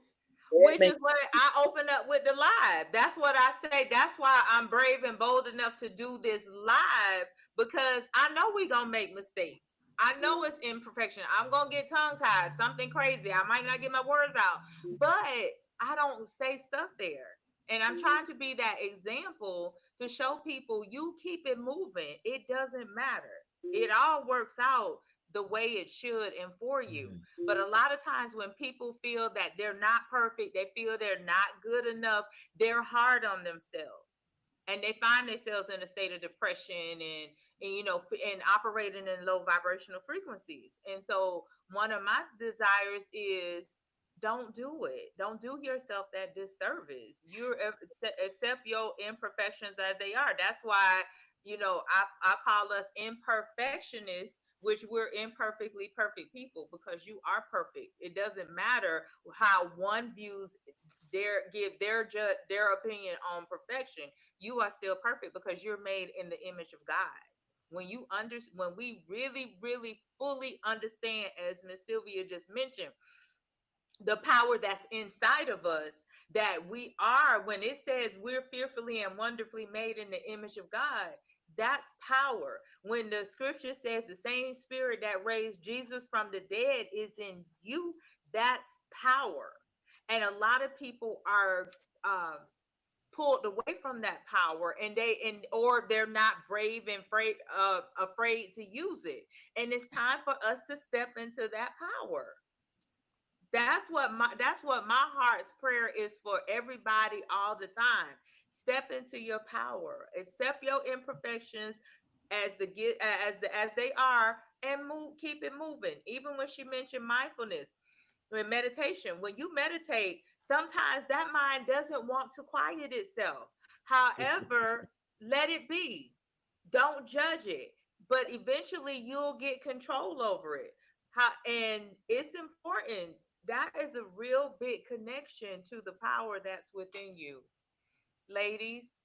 Which is makes what I open up with the live. That's what I say. That's why I'm brave and bold enough to do this live, because I know we're going to make mistakes. I know it's imperfection. I'm going to get tongue tied, something crazy. I might not get my words out, but I don't stay stuck there. And I'm trying to be that example to show people you keep it moving. It doesn't matter. It all works out the way it should and for you. Mhm. But a lot of times when people feel that they're not perfect, they feel they're not good enough, they're hard on themselves. And they find themselves in a state of depression and and operating in low vibrational frequencies. And so one of my desires is don't do it. Don't do yourself that disservice. You accept your imperfections as they are. That's why I call us imperfectionists, which we're imperfectly perfect people, because you are perfect. It doesn't matter how one views their opinion on perfection. You are still perfect because you're made in the image of God. When we really, really fully understand, as Miss Sylvia just mentioned, the power that's inside of us, that we are, when it says we're fearfully and wonderfully made in the image of God, that's power. When the scripture says the same spirit that raised Jesus from the dead is in you, that's power. And a lot of people are pulled away from that power, or they're not brave and afraid to use it. And it's time for us to step into that power. That's what my heart's prayer is for everybody all the time. Step into your power. Accept your imperfections as they are, and keep it moving. Even when she mentioned mindfulness, when meditation, when you meditate, sometimes that mind doesn't want to quiet itself. However, let it be. Don't judge it, but eventually you'll get control over it. And it's important. That is a real big connection to the power that's within you, ladies.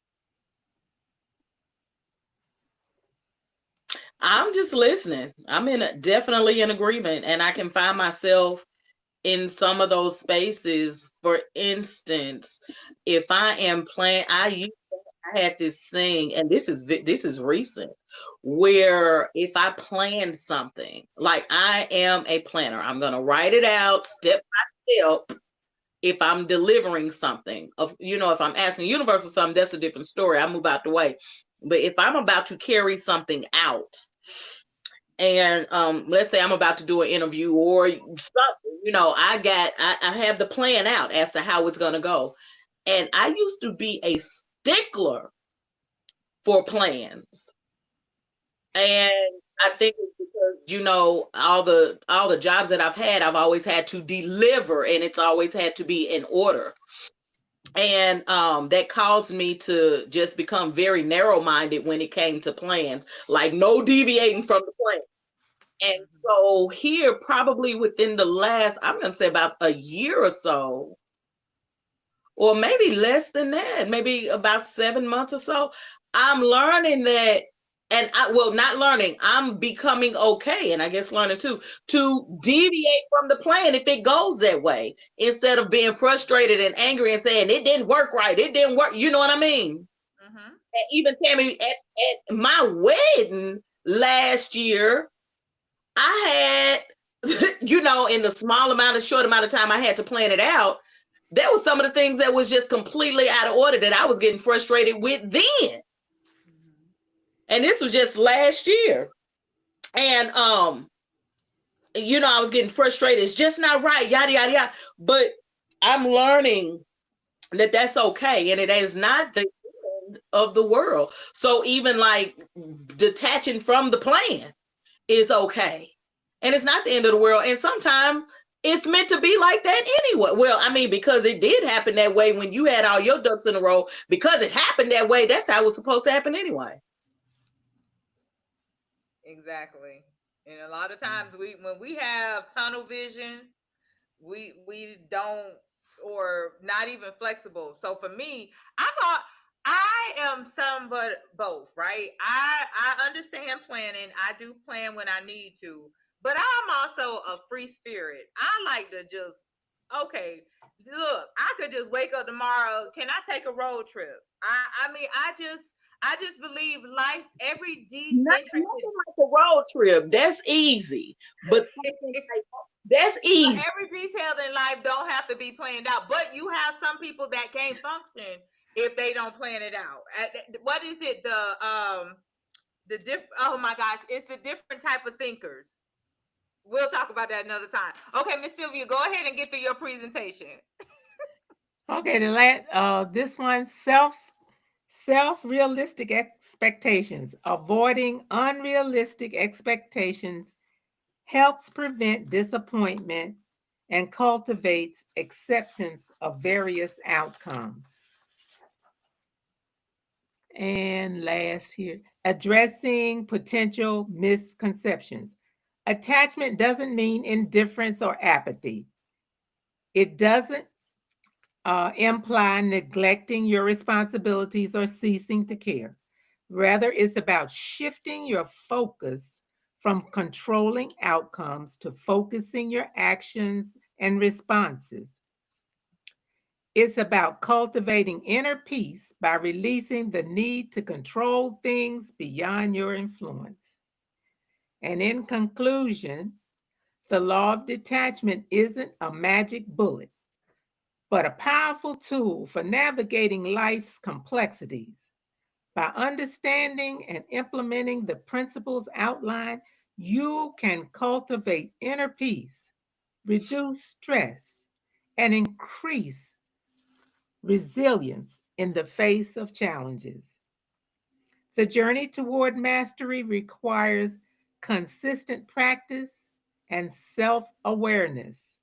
I'm just listening. I'm definitely in agreement, and I can find myself in some of those spaces. For instance, if I am playing, I had this thing, and this is recent, where if I planned something, like I am a planner, I'm gonna write it out step by step. If I'm delivering something, if I'm asking the universe for something, that's a different story. I move out the way. But if I'm about to carry something out, and let's say I'm about to do an interview or something, I have the plan out as to how it's gonna go. And I used to be a stickler for plans. And I think it's because all the jobs that I've had, I've always had to deliver, and it's always had to be in order. And that caused me to just become very narrow-minded when it came to plans, like no deviating from the plan. And so here, probably within the last, I'm going to say about a year or so, or maybe less than that, maybe about 7 months or so, I'm learning that, and not learning, I'm becoming okay, and I guess learning too, to deviate from the plan if it goes that way, instead of being frustrated and angry and saying it didn't work right, it didn't work, you know what I mean? And even Tammy, at my wedding last year, I had, in the short amount of time I had to plan it out, there was some of the things that was just completely out of order that I was getting frustrated with then. And this was just last year. And I was getting frustrated. It's just not right, yada yada yada. But I'm learning that that's okay, and it is not the end of the world. So even like detaching from the plan is okay. And it's not the end of the world. And sometimes it's meant to be like that anyway. Well, I mean, because it did happen that way when you had all your ducks in a row, because it happened that way, that's how it was supposed to happen anyway. Exactly. And a lot of times when we have tunnel vision, we don't, or not even flexible. So for me, I thought I am some but both, right? I understand planning. I do plan when I need to, but I'm also a free spirit. I like to just, okay, look, I could just wake up tomorrow. Can I take a road trip? I mean, I just believe life, every Nothing like a road trip. That's easy. But something like that's easy. every detail in life don't have to be planned out, but you have some people that can't function if they don't plan it out. What is it? Oh my gosh, it's the different type of thinkers. We'll talk about that another time. Okay, Miss Sylvia, go ahead and get through your presentation. Okay, this one, self-realistic expectations. Avoiding unrealistic expectations helps prevent disappointment and cultivates acceptance of various outcomes. And last here, addressing potential misconceptions. Attachment doesn't mean indifference or apathy. It doesn't imply neglecting your responsibilities or ceasing to care. Rather, it's about shifting your focus from controlling outcomes to focusing your actions and responses. It's about cultivating inner peace by releasing the need to control things beyond your influence. And in conclusion, the law of detachment isn't a magic bullet, but a powerful tool for navigating life's complexities. By understanding and implementing the principles outlined, you can cultivate inner peace, reduce stress, and increase resilience in the face of challenges. The journey toward mastery requires consistent practice and self awareness.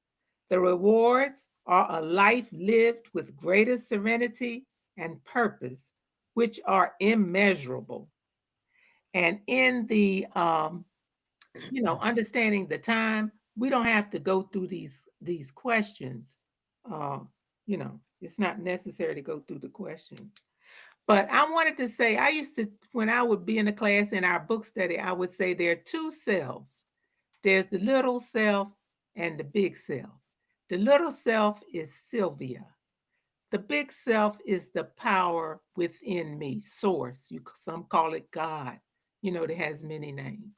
The rewards are a life lived with greater serenity and purpose, which are immeasurable. And in the, understanding the time, we don't have to go through these questions. It's not necessary to go through the questions. But I wanted to say, I used to, when I would be in a class in our book study, I would say there are two selves. There's the little self and the big self. The little self is Sylvia. The big self is the power within me, source. Some call it God. It has many names.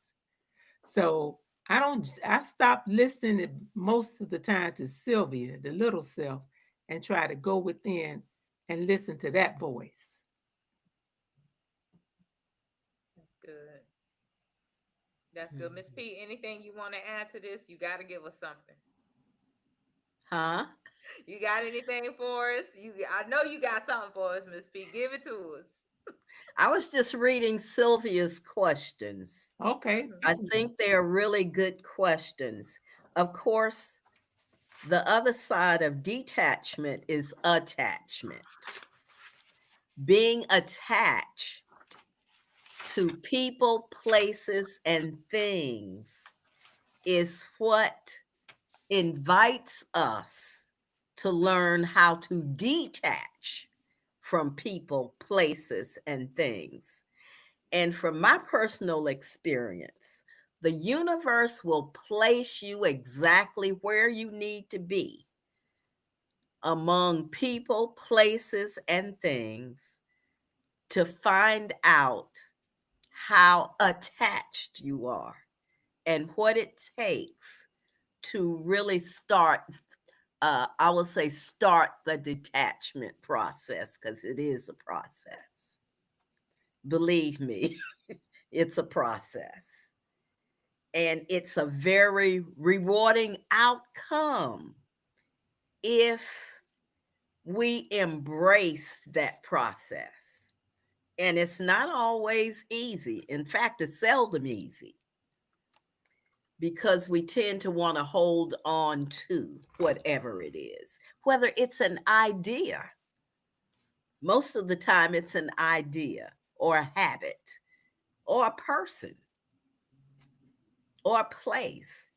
So I stopped listening most of the time to Sylvia, the little self, and try to go within and listen to that voice. That's good. That's good. Miss P, anything you want to add to this? You got to give us something. Huh? You got anything for us? I know you got something for us, Miss P. Give it to us. I was just reading Sylvia's questions. Okay. I think they are really good questions. Of course, the other side of detachment is attachment. Being attached to people, places, and things is what invites us to learn how to detach from people, places, and things. And from my personal experience, the universe will place you exactly where you need to be among people, places, and things to find out how attached you are and what it takes to really start. I would say start the detachment process because it is a process. Believe me, it's a process. And it's a very rewarding outcome if we embrace that process. And it's not always easy. In fact, it's seldom easy because we tend to want to hold on to whatever it is, whether it's an idea. Most of the time, it's an idea or a habit or a person or a place.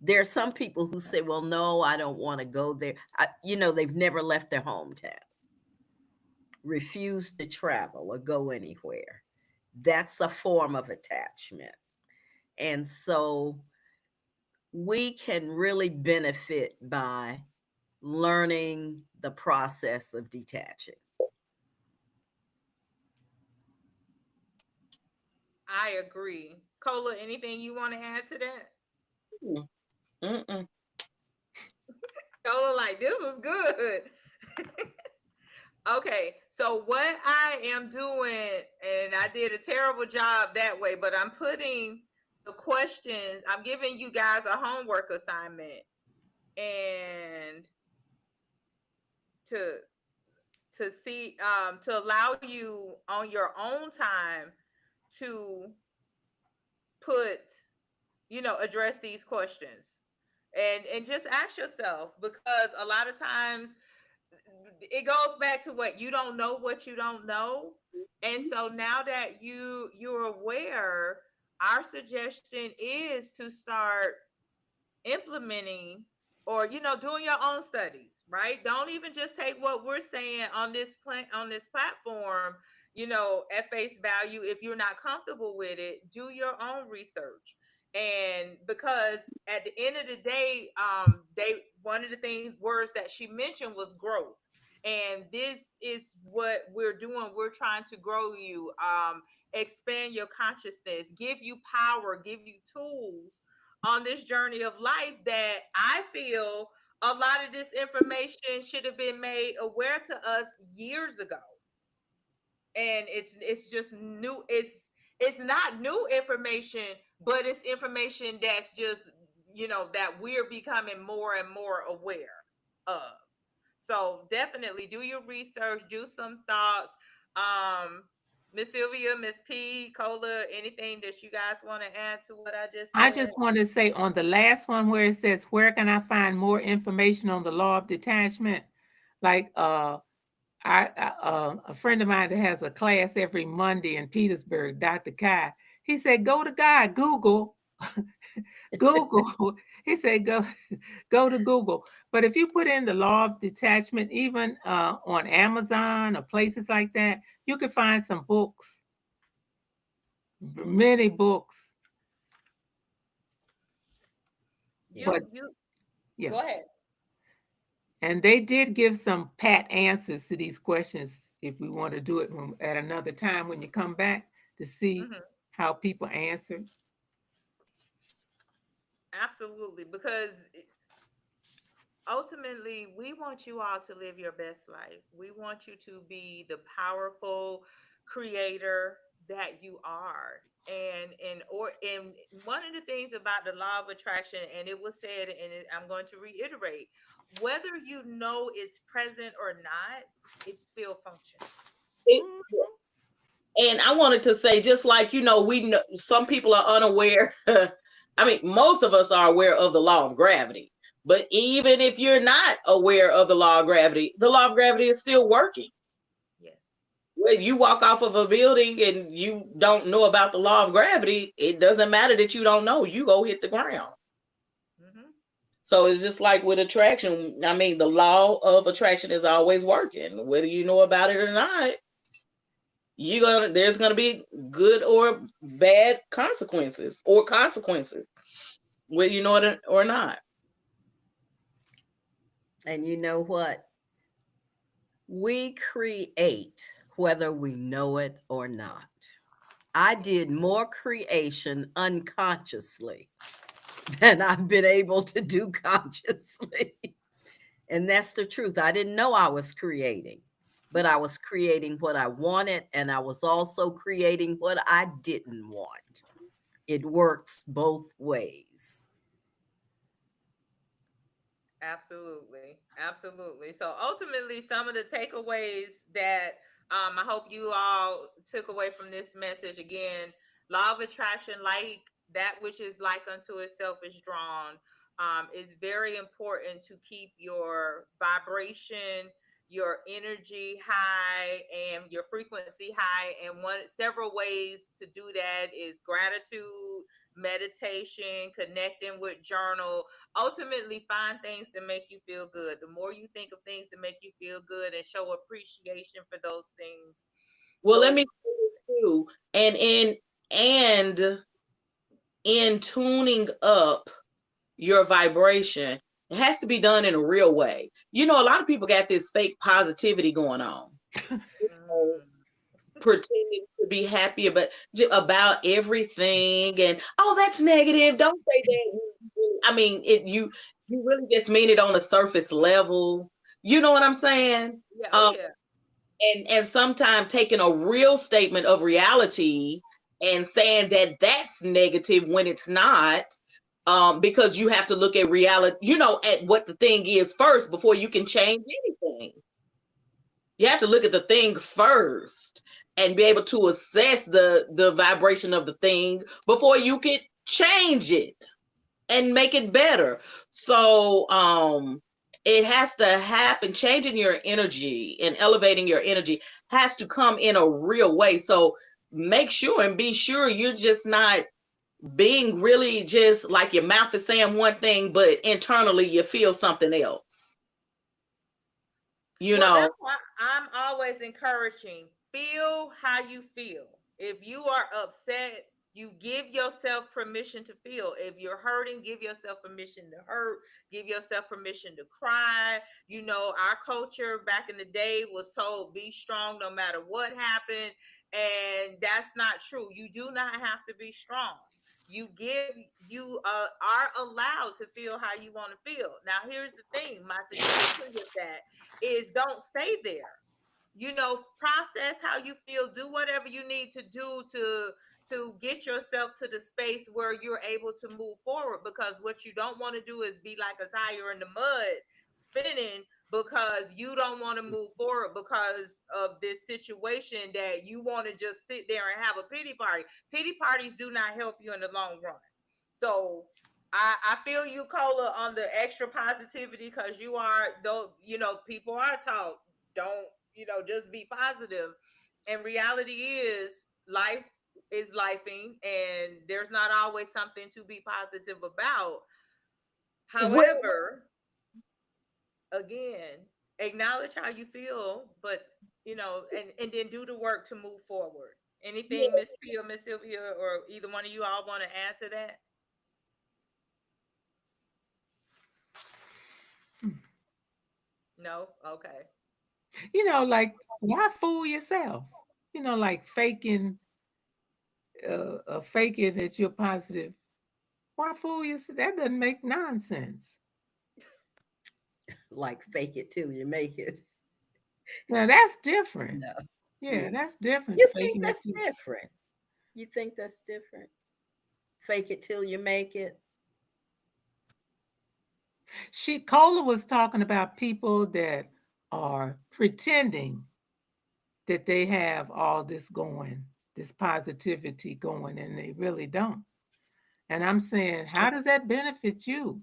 There are some people who say, well, no, I don't want to go there. They've never left their hometown, refuse to travel or go anywhere. That's a form of attachment. And so we can really benefit by learning the process of detaching. I agree. Cola, anything you want to add to that? Mm-mm. Cola, like, this is good. Okay, so what I am doing, and I did a terrible job that way, but I'm putting the questions, I'm giving you guys a homework assignment and to see to allow you on your own time to put, address these questions and just ask yourself, because a lot of times it goes back to what you don't know, what you don't know. And so now that you're aware, our suggestion is to start implementing, or doing your own studies, right? Don't even just take what we're saying on this platform, at face value. If you're not comfortable with it, do your own research. And because at the end of the day, they one of the things words that she mentioned was growth. And this is what we're doing. We're trying to grow you, expand your consciousness, give you power, give you tools on this journey of life, that I feel a lot of this information should have been made aware to us years ago. And it's just new. It's not new information, but it's information that's just, that we're becoming more and more aware of. So definitely do your research, do some thoughts. Miss Sylvia, Miss P, Cola, anything that you guys want to add to what I just I said? just want to say on the last one where it says, where can I find more information on the law of detachment? Like a friend of mine that has a class every Monday in Petersburg, Dr. Kai, he said, go to God, Google, Google. He said, go to Google. But if you put in the law of detachment, even on Amazon or places like that, you can find some books, many books. But You yeah. go ahead. And they did give some pat answers to these questions if we want to do it at another time when you come back to see Hmm. how people answered. Absolutely, because ultimately we want you all to live your best life. We want you to be the powerful creator that you are. And one of the things about the law of attraction, and it was said, and I'm going to reiterate, whether you know it's present or not, it's still functioning. It, Mhm. And I wanted to say, just like, we know some people are unaware. I mean, most of us are aware of the law of gravity. But even if you're not aware of the law of gravity is still working. Yes. When you walk off of a building and you don't know about the law of gravity, it doesn't matter that you don't know. You go hit the ground. Mm-hmm. So it's just like with attraction. I mean, the law of attraction is always working, whether you know about it or not. There's gonna be good or bad consequences, whether you know it or not. And you know what? We create whether we know it or not. I did more creation unconsciously than I've been able to do consciously. And that's the truth. I didn't know I was creating, but I was creating what I wanted, and I was also creating what I didn't want. It works both ways. Absolutely. Absolutely. So ultimately, some of the takeaways that I hope you all took away from this message again, law of attraction, like that which is like unto itself is drawn. Is very important to keep your vibration, your energy high, and your frequency high. And several ways to do that is gratitude, meditation, connecting with journal. Ultimately, find things that make you feel good. The more you think of things that make you feel good and show appreciation for those things, Well, let those me say this too. And in tuning up your vibration, it has to be done in a real way. A lot of people got this fake positivity going on. mm, Pretending to be happy about everything, and that's negative, don't say that. I mean, you really just mean it on a surface level. You know what I'm saying? yeah, oh um yeah, and sometimes taking a real statement of reality and saying that that's negative when it's not, because you have to look at reality, at what the thing is first before you can change anything. You have to look at the thing first and be able to assess the vibration of the thing before you can change it and make it better. So it has to happen. Changing your energy and elevating your energy has to come in a real way. So make sure and be sure you're just not being really just like your mouth is saying one thing, but internally you feel something else. you well, know that's why I'm always encouraging, feel how you feel. If you are upset, you give yourself permission to feel. If you're hurting, give yourself permission to hurt, give yourself permission to cry. Our culture back in the day was told be strong no matter what happened, and that's not true. You do not have to be strong. You are allowed to feel how you want to feel. Now here's the thing, my suggestion with that is don't stay there. Process how you feel, do whatever you need to do to get yourself to the space where you're able to move forward, because what you don't want to do is be like a tire in the mud spinning because you don't want to move forward because of this situation, that you want to just sit there and have a pity party. Pity parties do not help you in the long run. So I feel you, Cola, on the extra positivity, because you are, though, people are taught, don't, just be positive. And reality is life is lifing, and there's not always something to be positive about. well, However, again, acknowledge how you feel, but and then do the work to move forward. Anything, yeah, Miss Pia, Miss Sylvia, or either one of you all want to add to that? No? Okay. Like, why fool yourself? Like faking that you're positive. Why fool yourself? That doesn't make nonsense. Like fake it till you make it. Now that's different. No. Yeah, You, that's different. you think Faking that that's you. different. You think that's different. Fake it till you make it. Cola was talking about people that are pretending that they have all this going, this positivity going, and they really don't. And I'm saying, how does that benefit you?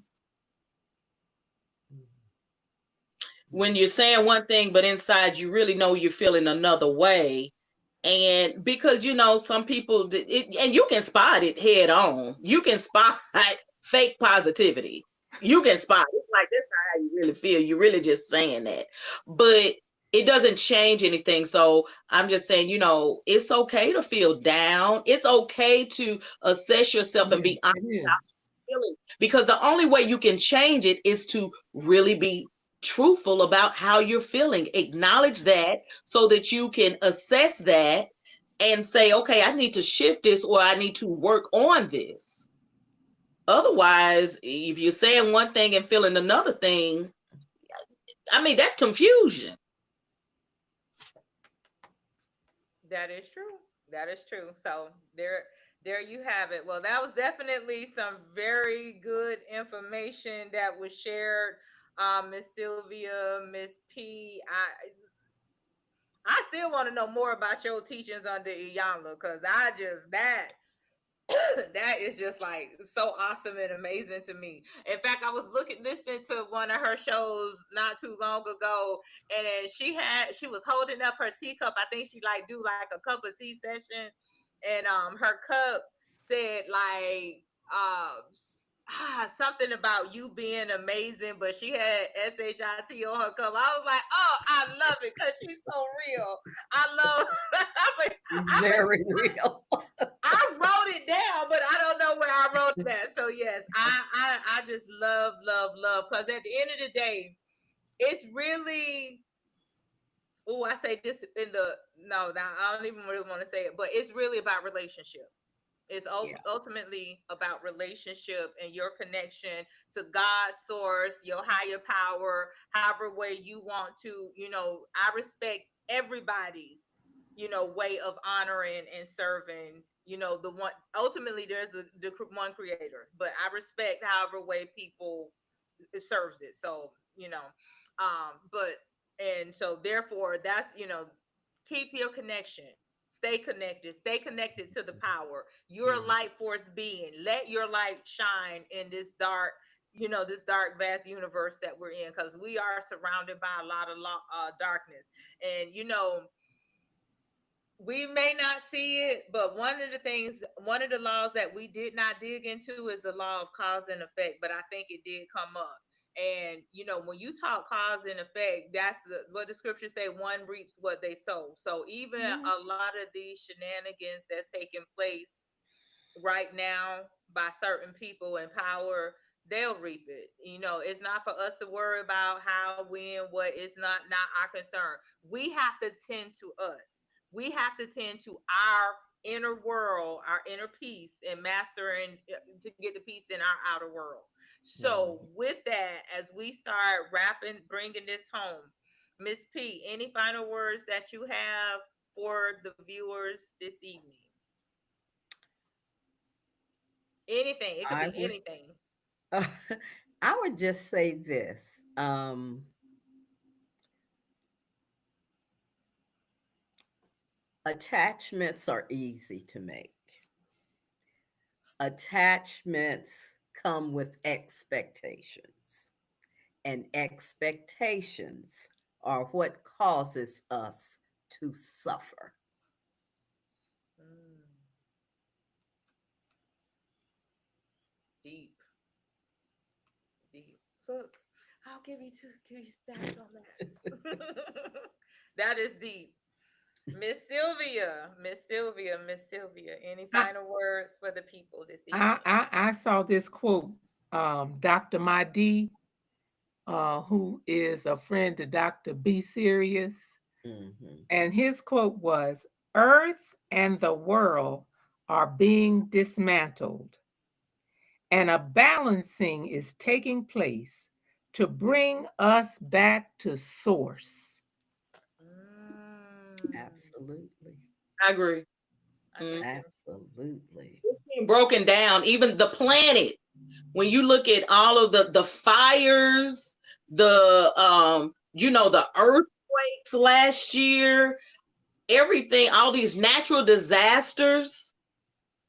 When you're saying one thing, but inside you really know you're feeling another way. And because, you know, some people, and you can spot it head on. You can spot fake positivity. You can spot it. It's like, that's not how you really feel. You're really just saying that. But it doesn't change anything. So I'm just saying, you know, it's okay to feel down. It's okay to assess yourself and be honest about feeling. Because the only way you can change it is to really be truthful about how you're feeling. Acknowledge that so that you can assess that and say, okay, I need to shift this, or I need to work on this. Otherwise, if you're saying one thing and feeling another thing, I mean, that's confusion. That is true. That is true. So there you have it. Well, that was definitely some very good information that was shared. Miss Sylvia, Miss P. I still want to know more about your teachings under Iyanla, because I just that is just like so awesome and amazing to me. In fact, I was listening to one of her shows not too long ago, and then she was holding up her teacup. I think she like do like a cup of tea session, and her cup said like something about you being amazing, but she had shit on her cup. I was like, oh, I love it because she's so real. I love. It's very real. I wrote it down, but I don't know where I wrote that. So yes, I just love because at the end of the day, it's really. Oh, I say this in the no, I don't even really want to say it, but it's really about relationship. It's Yeah. ultimately about relationship and your connection to God, source, your higher power, however way you want to. You know, I respect everybody's, you know, way of honoring and serving. You know, the one ultimately there's the one creator, but I respect however way people serves it. So you know, but and so therefore that's keep your connection. Stay connected to the power. You're a light force being. Let your light shine in this dark, this dark vast universe that we're in, because we are surrounded by a lot of darkness. And we may not see it, but one of the laws that we did not dig into is the law of cause and effect, but I think it did come up. And when you talk cause and effect, that's what the scriptures say: one reaps what they sow. So even a lot of these shenanigans that's taking place right now by certain people in power, they'll reap it. It's not for us to worry about how, when, what. It's not our concern. We have to tend to us. We have to tend to our inner world, our inner peace, and mastering to get the peace in our outer world. So with that, as we start bringing this home, Miss P, any final words that you have for the viewers this evening? Anything. It could I be would, anything. I would just say this. Attachments are easy to make. Attachments come with expectations, and expectations are what causes us to suffer. Mm, deep, deep. Look, I'll give you two stats on that. That is deep. Miss Sylvia. Any I, final words for the people this I, evening? I, I saw this quote, Dr. Mahdi, who is a friend to Dr. B. Serious. Mhm. And his quote was, Earth and the world are being dismantled, and a balancing is taking place to bring us back to source. Mm, Absolutely. I agree. I do too. Absolutely. It's being broken down. Even the planet, when you look at all of the fires, the the earthquakes last year, everything, all these natural disasters,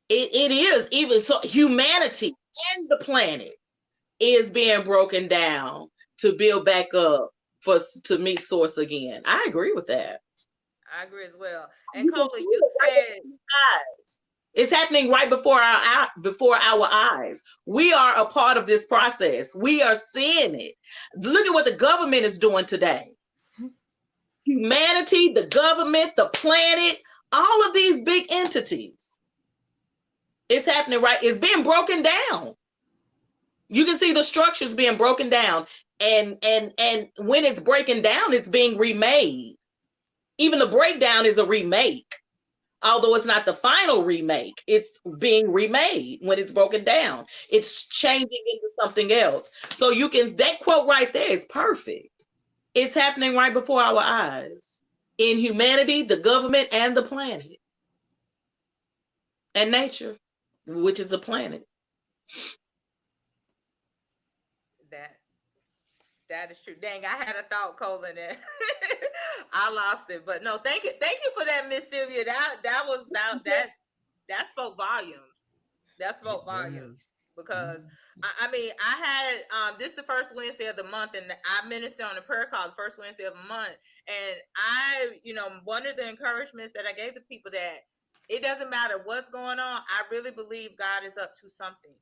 it is, even so, humanity and the planet is being broken down to build back up to meet source again. I agree with that. I agree as well. And Cola, you said it's happening right before our eyes. We are a part of this process. We are seeing it. Look at what the government is doing today. Humanity, the government, the planet, all of these big entities. It's happening right. It's being broken down. You can see the structures being broken down. And when it's breaking down, it's being remade. Even the breakdown is a remake. Although it's not the final remake, it's being remade when it's broken down. It's changing into something else. So that quote right there is perfect. It's happening right before our eyes. In humanity, the government, and the planet. And nature, which is the planet. That is true. Dang, I had a thought, Colin, and I lost it. But no, thank you for that, Miss Sylvia. That spoke volumes. That spoke volumes because I mean, I had this the first Wednesday of the month, and I minister on the prayer call the first Wednesday of the month, and I, one of the encouragements that I gave the people that it doesn't matter what's going on. I really believe God is up to something.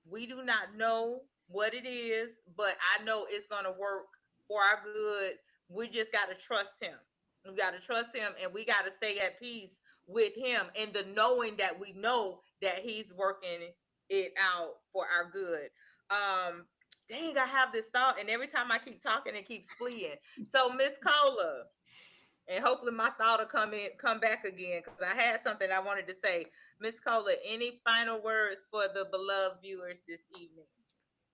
We do not know what it is, but I know it's going to work for our good. We just got to trust him. We got to trust him, and we got to stay at peace with him, and the knowing that we know that he's working it out for our good. Dang, I have this thought, and every time I keep talking, it keeps fleeing. So, Miss Cola, and hopefully my thought will come back again, because I had something I wanted to say. Miss Cola, any final words for the beloved viewers this evening?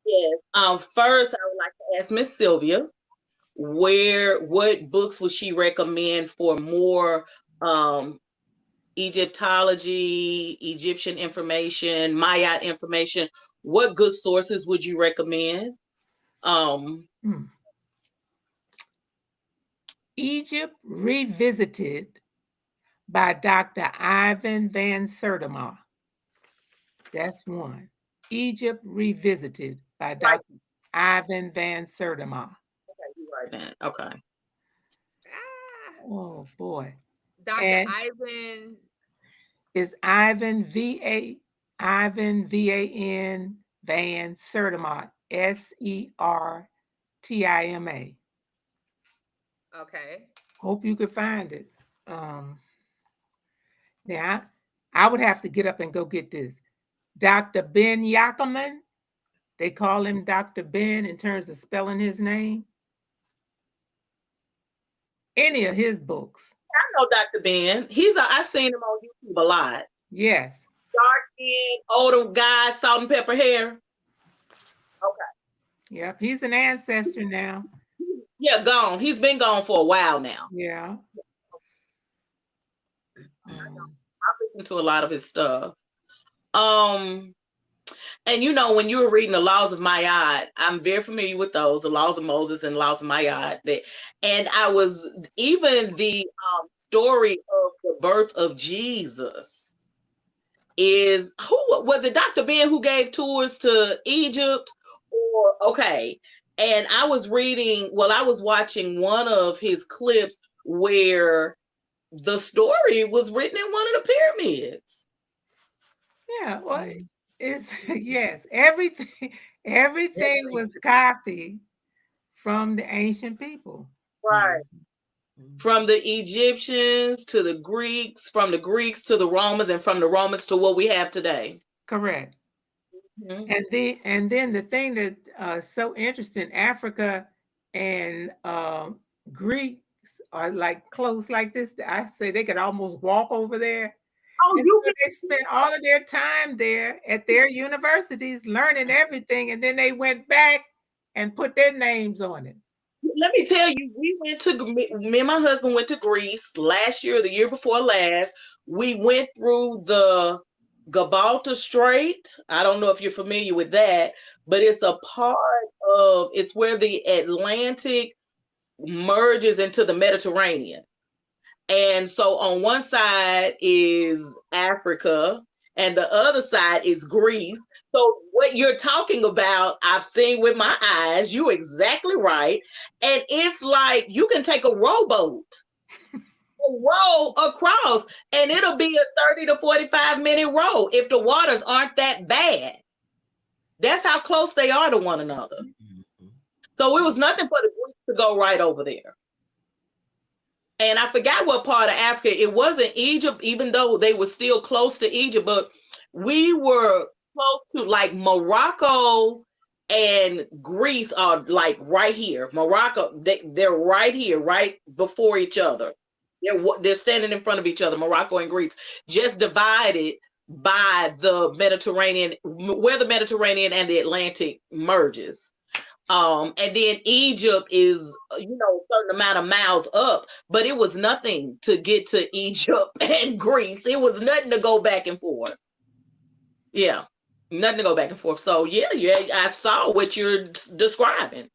Yes. First, I would like to ask Miss Sylvia, what books would she recommend for more Egyptology, Egyptian information, Maya information? What good sources would you recommend? Egypt Revisited by Dr. Ivan Van Sertima. That's one. Egypt Revisited by Dr. Ivan Van Sertima. Okay, you write that. Okay. Oh boy. Dr. Ivan is Ivan Van Sertima, Sertima. Okay. Hope you could find it. Now, I would have to get up and go get this. Dr. Ben Yackerman, they call him Dr. Ben in terms of spelling his name. Any of his books. I know Dr. Ben. I've seen him on YouTube a lot. Yes. Dark-skinned, older guy, salt and pepper hair. Okay. Yep, he's an ancestor now. Yeah, gone. He's been gone for a while now. Yeah. I've listened to a lot of his stuff. And when you were reading the Laws of Ma'at, I'm very familiar with those, the Laws of Moses and Laws of Ma'at. And I was, even the story of the birth of Jesus is, who was it, Dr. Ben, who gave tours to Egypt? And I was watching one of his clips where the story was written in one of the pyramids. Yeah, well, it's yes, everything was copied from the ancient people. Right. From the Egyptians to the Greeks, from the Greeks to the Romans, and from the Romans to what we have today. Correct. And then the thing that so interesting, Africa and Greeks are like close like this. I say they could almost walk over there. They spent all of their time there at their universities learning everything, and then they went back and put their names on it. Let me tell you, me and my husband went to Greece last year, the year before last. We went through the Gibraltar Strait. I don't know if you're familiar with that, but it's it's where the Atlantic merges into the Mediterranean. And so on one side is Africa and the other side is Greece. So what you're talking about, I've seen with my eyes. You're exactly right. And it's like you can take a rowboat, row across, and it'll be a 30 to 45-minute row if the waters aren't that bad. That's how close they are to one another. Mhm. So it was nothing for the Greeks to go right over there. And I forgot what part of Africa. It wasn't Egypt, even though they were still close to Egypt, but we were close to like Morocco and Greece are like right here. Morocco, they're right here, right before each other. They're standing in front of each other, Morocco and Greece, just divided by the Mediterranean, where the Mediterranean and the Atlantic merges. And then Egypt is, a certain amount of miles up, but it was nothing to get to Egypt and Greece. It was nothing to go back and forth. Yeah, nothing to go back and forth. So yeah, I saw what you're describing.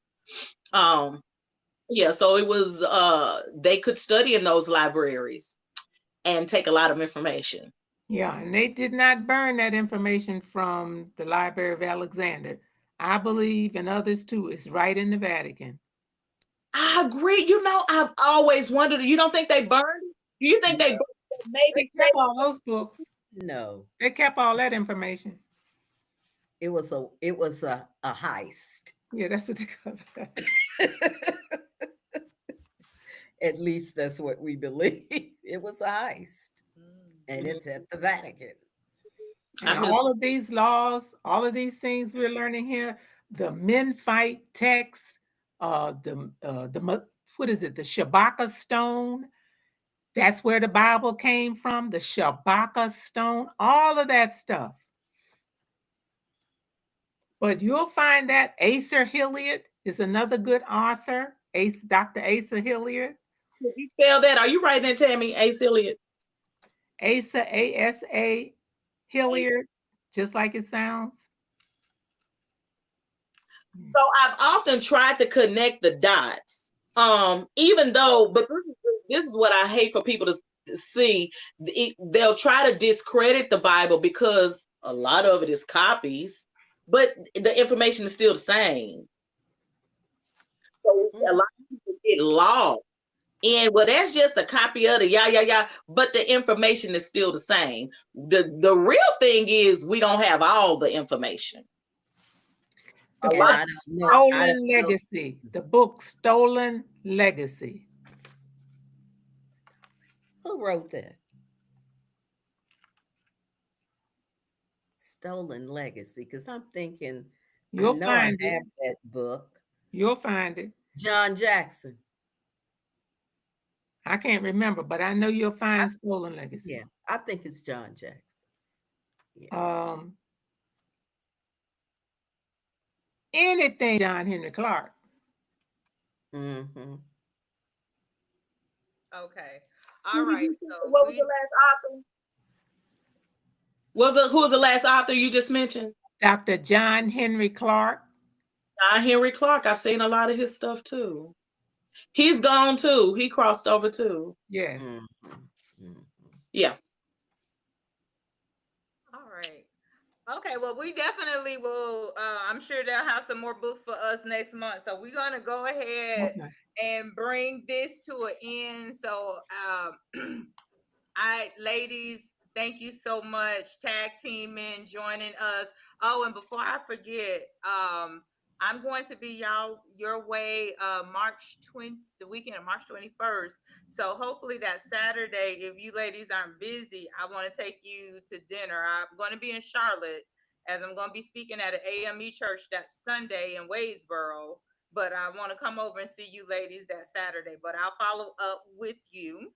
Yeah, so it was, they could study in those libraries and take a lot of information. Yeah, and they did not burn that information from the Library of Alexander. I believe, and others too, it's right in the Vatican. I agree. I've always wondered, you don't think they burned it? Do you think they No, maybe They kept all those books. no. They kept all that information. It was a heist. Yeah, that's what they call that. At least that's what we believe. It was a heist. And Mhm. it's at the Vatican. And all of these laws, all of these things we're learning here, the men fight text, what is it? The Shabaka stone. That's where the Bible came from. The Shabaka stone. All of that stuff. But you'll find that Asa Hilliard is another good author. Dr. Asa Hilliard. Did you spell that? Are you writing it, Tammi? Asa Hilliard. Asa, A-S-A, Hilliard, just like it sounds. So I've often tried to connect the dots. Even though, but this is what I hate for people to see. They'll try to discredit the Bible because a lot of it is copies, but the information is still the same. So a lot of people get lost. And well, that's just a copy of the yeah, but the information is still the same. The real thing is we don't have all the information. The And book I don't know. Stolen Legacy. The book Stolen Legacy. Who wrote that? Stolen Legacy. Because I'm thinking, You'll I know I find it. have that book. You'll find it. John Jackson. I can't remember, but I know you'll find Stolen Legacy. Yeah, I think it's John Jackson. Yeah. Anything John Henry Clark. Mm-hmm. Okay. All right. So what was the last author? Who was the last author you just mentioned? Dr. John Henry Clark. John Henry Clark. I've seen a lot of his stuff too. He's gone too. He crossed over too. Yes. Mm-hmm. Mm-hmm. Yeah. all right. Okay, well, we definitely will. I'm sure they'll have some more books for us next month. So we're gonna go ahead and bring this to an end. So, ladies, thank you so much. Tag teaming, joining us. Oh, and before I forget, I'm going to be your way March 20th, the weekend of March 21st. So hopefully that Saturday, if you ladies aren't busy, I want to take you to dinner. I'm going to be in Charlotte as I'm going to be speaking at an AME church that Sunday in Waysboro. But I want to come over and see you ladies that Saturday. But I'll follow up with you.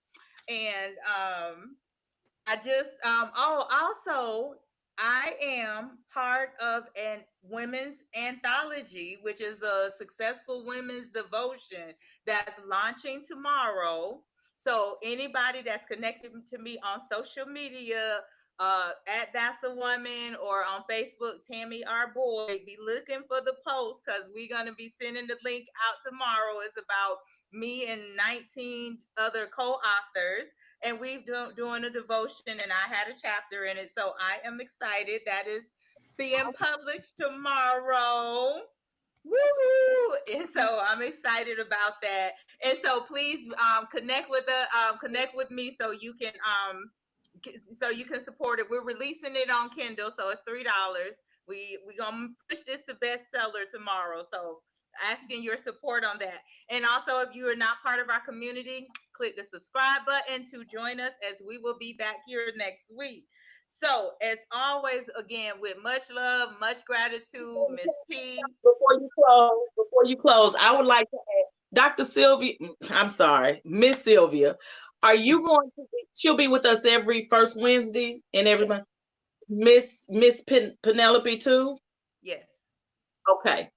And I just also I am part of an women's anthology, which is a successful women's devotion that's launching tomorrow. So anybody that's connected to me on social media, at That's a Woman, or on Facebook, Tammy Our Boy. Be looking for the post, because we're gonna be sending the link out tomorrow. It's about me and 19 other co-authors, and we've doing a devotion, and I had a chapter in it. So I am excited. That is being published tomorrow. Woo! And so I'm excited about that. And so please connect with me so you can support it. We're releasing it on Kindle, so it's $3. We gonna push this to bestseller tomorrow. So asking your support on that. And also, if you are not part of our community, click the subscribe button to join us, as we will be back here next week. So, as always, again, with much love, much gratitude, Miss P. Before you close, I would like to add, Dr. Sylvia, I'm sorry, Miss Sylvia, are you going to she'll be with us every first Wednesday and every month? Miss Penelope too? Yes. Okay.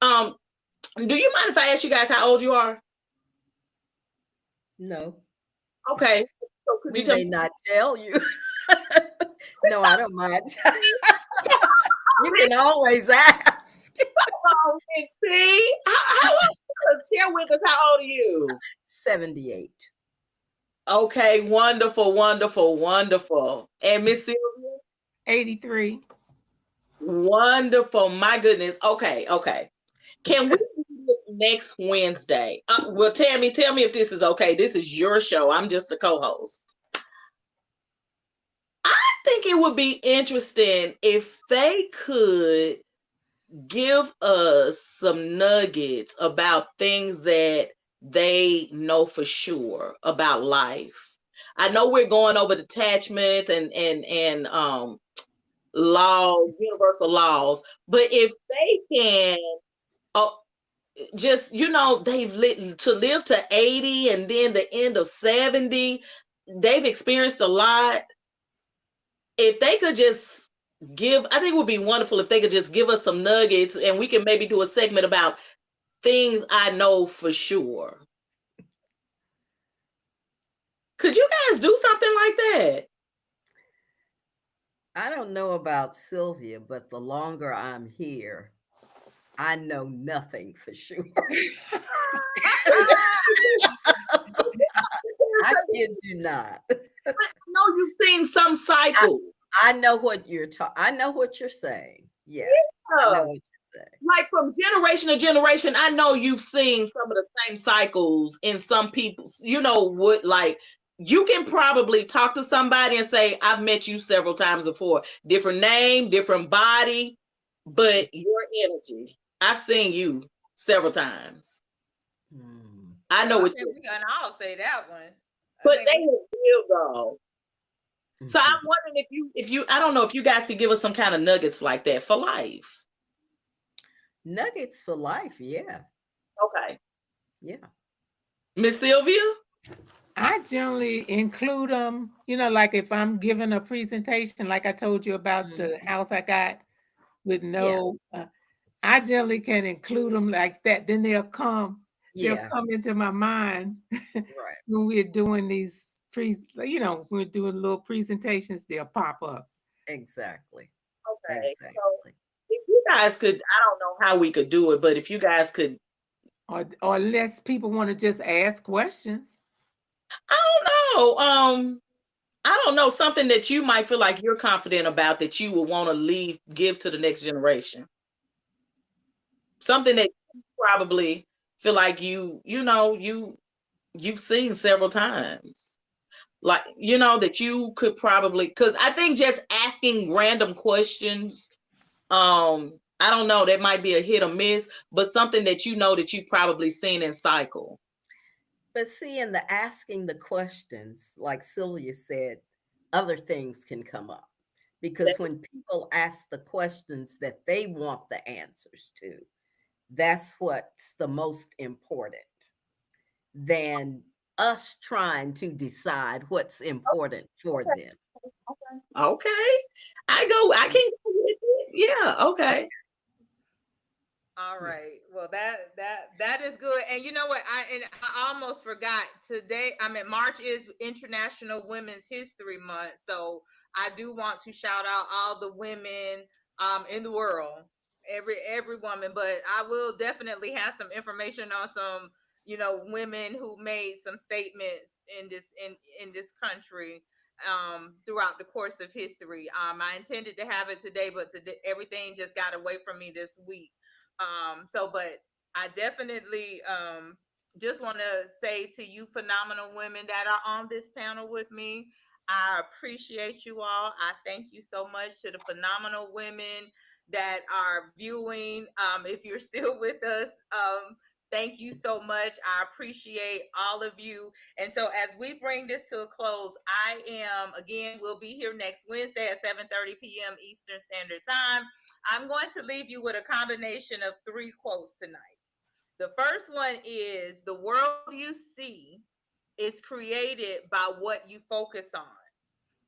Do you mind if I ask you guys how old you are? No. Okay. So could We you tell may me? not tell you. No, I don't mind. You can always ask. See? How old? Share with us, how old are you? 78. Okay, wonderful, wonderful, wonderful. And Miss Sylvia? 83. Wonderful. My goodness. Okay, okay. Can we do this next Wednesday? Well, Tammy, tell me if this is okay. This is your show. I'm just a co-host. I think it would be interesting if they could give us some nuggets about things that they know for sure about life. I know we're going over detachments and universal laws, but if they can just, they've to live to 80 and then the end of 70, they've experienced a lot. If they could just I think it would be wonderful if they could just give us some nuggets, and we can maybe do a segment about things I know for sure. Could you guys do something like that? I don't know about Sylvia, but the longer I'm here, I know nothing for sure. I kid you not. No, you've seen some cycles. I know what I know what you're saying. Yeah. I know what you're saying. Like from generation to generation, I know you've seen some of the same cycles in some people. You can probably talk to somebody and say, I've met you several times before. Different name, different body, but your energy. I've seen you several times. I know what we can all say that one. But they will go. So I'm wondering if you I don't know if you guys could give us some kind of nuggets like that for life. Nuggets for life, yeah. Okay. Yeah. Miss Sylvia? I generally include them, like if I'm giving a presentation, like I told you about the house I got with I generally can include them like that. Then they'll come into my mind right. when we're doing these we're doing little presentations, they'll pop up. Exactly. Okay. Exactly. So if you guys could, I don't know how we could do it, but if you guys could, or unless people want to just ask questions. I don't know, something that you might feel like you're confident about that you would want to give to the next generation. Something that you probably feel like you've seen several times. Like, that you could probably, because I think just asking random questions, I don't know, that might be a hit or miss, but something that that you've probably seen in cycle. But see, in the asking the questions, like Sylvia said, other things can come up. Because when people ask the questions that they want the answers to, that's what's the most important than us trying to decide what's important for them. Okay. I can go with it. Yeah, okay. All right. Well, that is good. And you know what? I almost forgot today. I mean, March is International Women's History Month, so I do want to shout out all the women in the world, every woman. But I will definitely have some information on some women who made some statements in this country throughout the course of history. I intended to have it today, but today everything just got away from me this week. But I definitely just want to say to you phenomenal women that are on this panel with me, I appreciate you all. I thank you so much to the phenomenal women that are viewing. If you're still with us, thank you so much. I appreciate all of you. And so as we bring this to a close, we'll be here next Wednesday at 7:30 p.m. Eastern Standard Time. I'm going to leave you with a combination of 3 quotes tonight. The first one is, the world you see is created by what you focus on.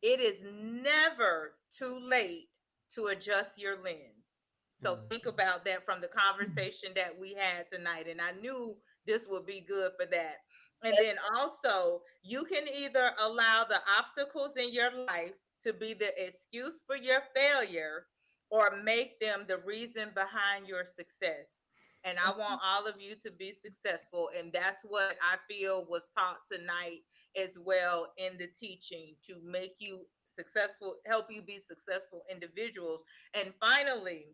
It is never too late to adjust your lens. So think about that from the conversation that we had tonight. And I knew this would be good for that. And then also, you can either allow the obstacles in your life to be the excuse for your failure, or make them the reason behind your success. And I want all of you to be successful. And that's what I feel was taught tonight as well in the teaching, to make you successful, help you be successful individuals. And finally,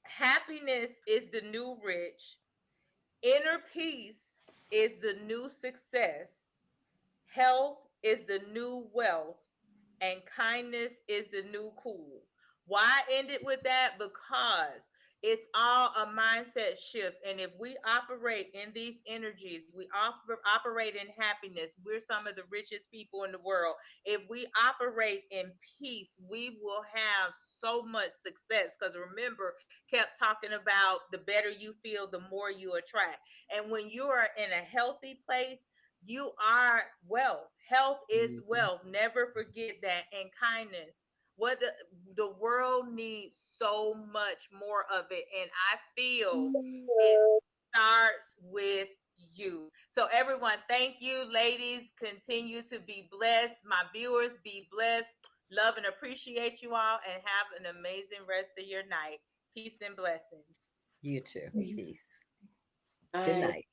happiness is the new rich, inner peace is the new success, health is the new wealth, and kindness is the new cool. Why end it with that? Because it's all a mindset shift. And if we operate in these energies, we operate in happiness, we're some of the richest people in the world. If we operate in peace, we will have so much success. Because remember, kept talking about the better you feel, the more you attract. And when you are in a healthy place, you are wealth. Health is wealth. Never forget that. And kindness. What the world needs so much more of it. And I feel it starts with you. So everyone, thank you, ladies. Continue to be blessed. My viewers, be blessed. Love and appreciate you all, and have an amazing rest of your night. Peace and blessings. You too. Peace. Bye. Good night.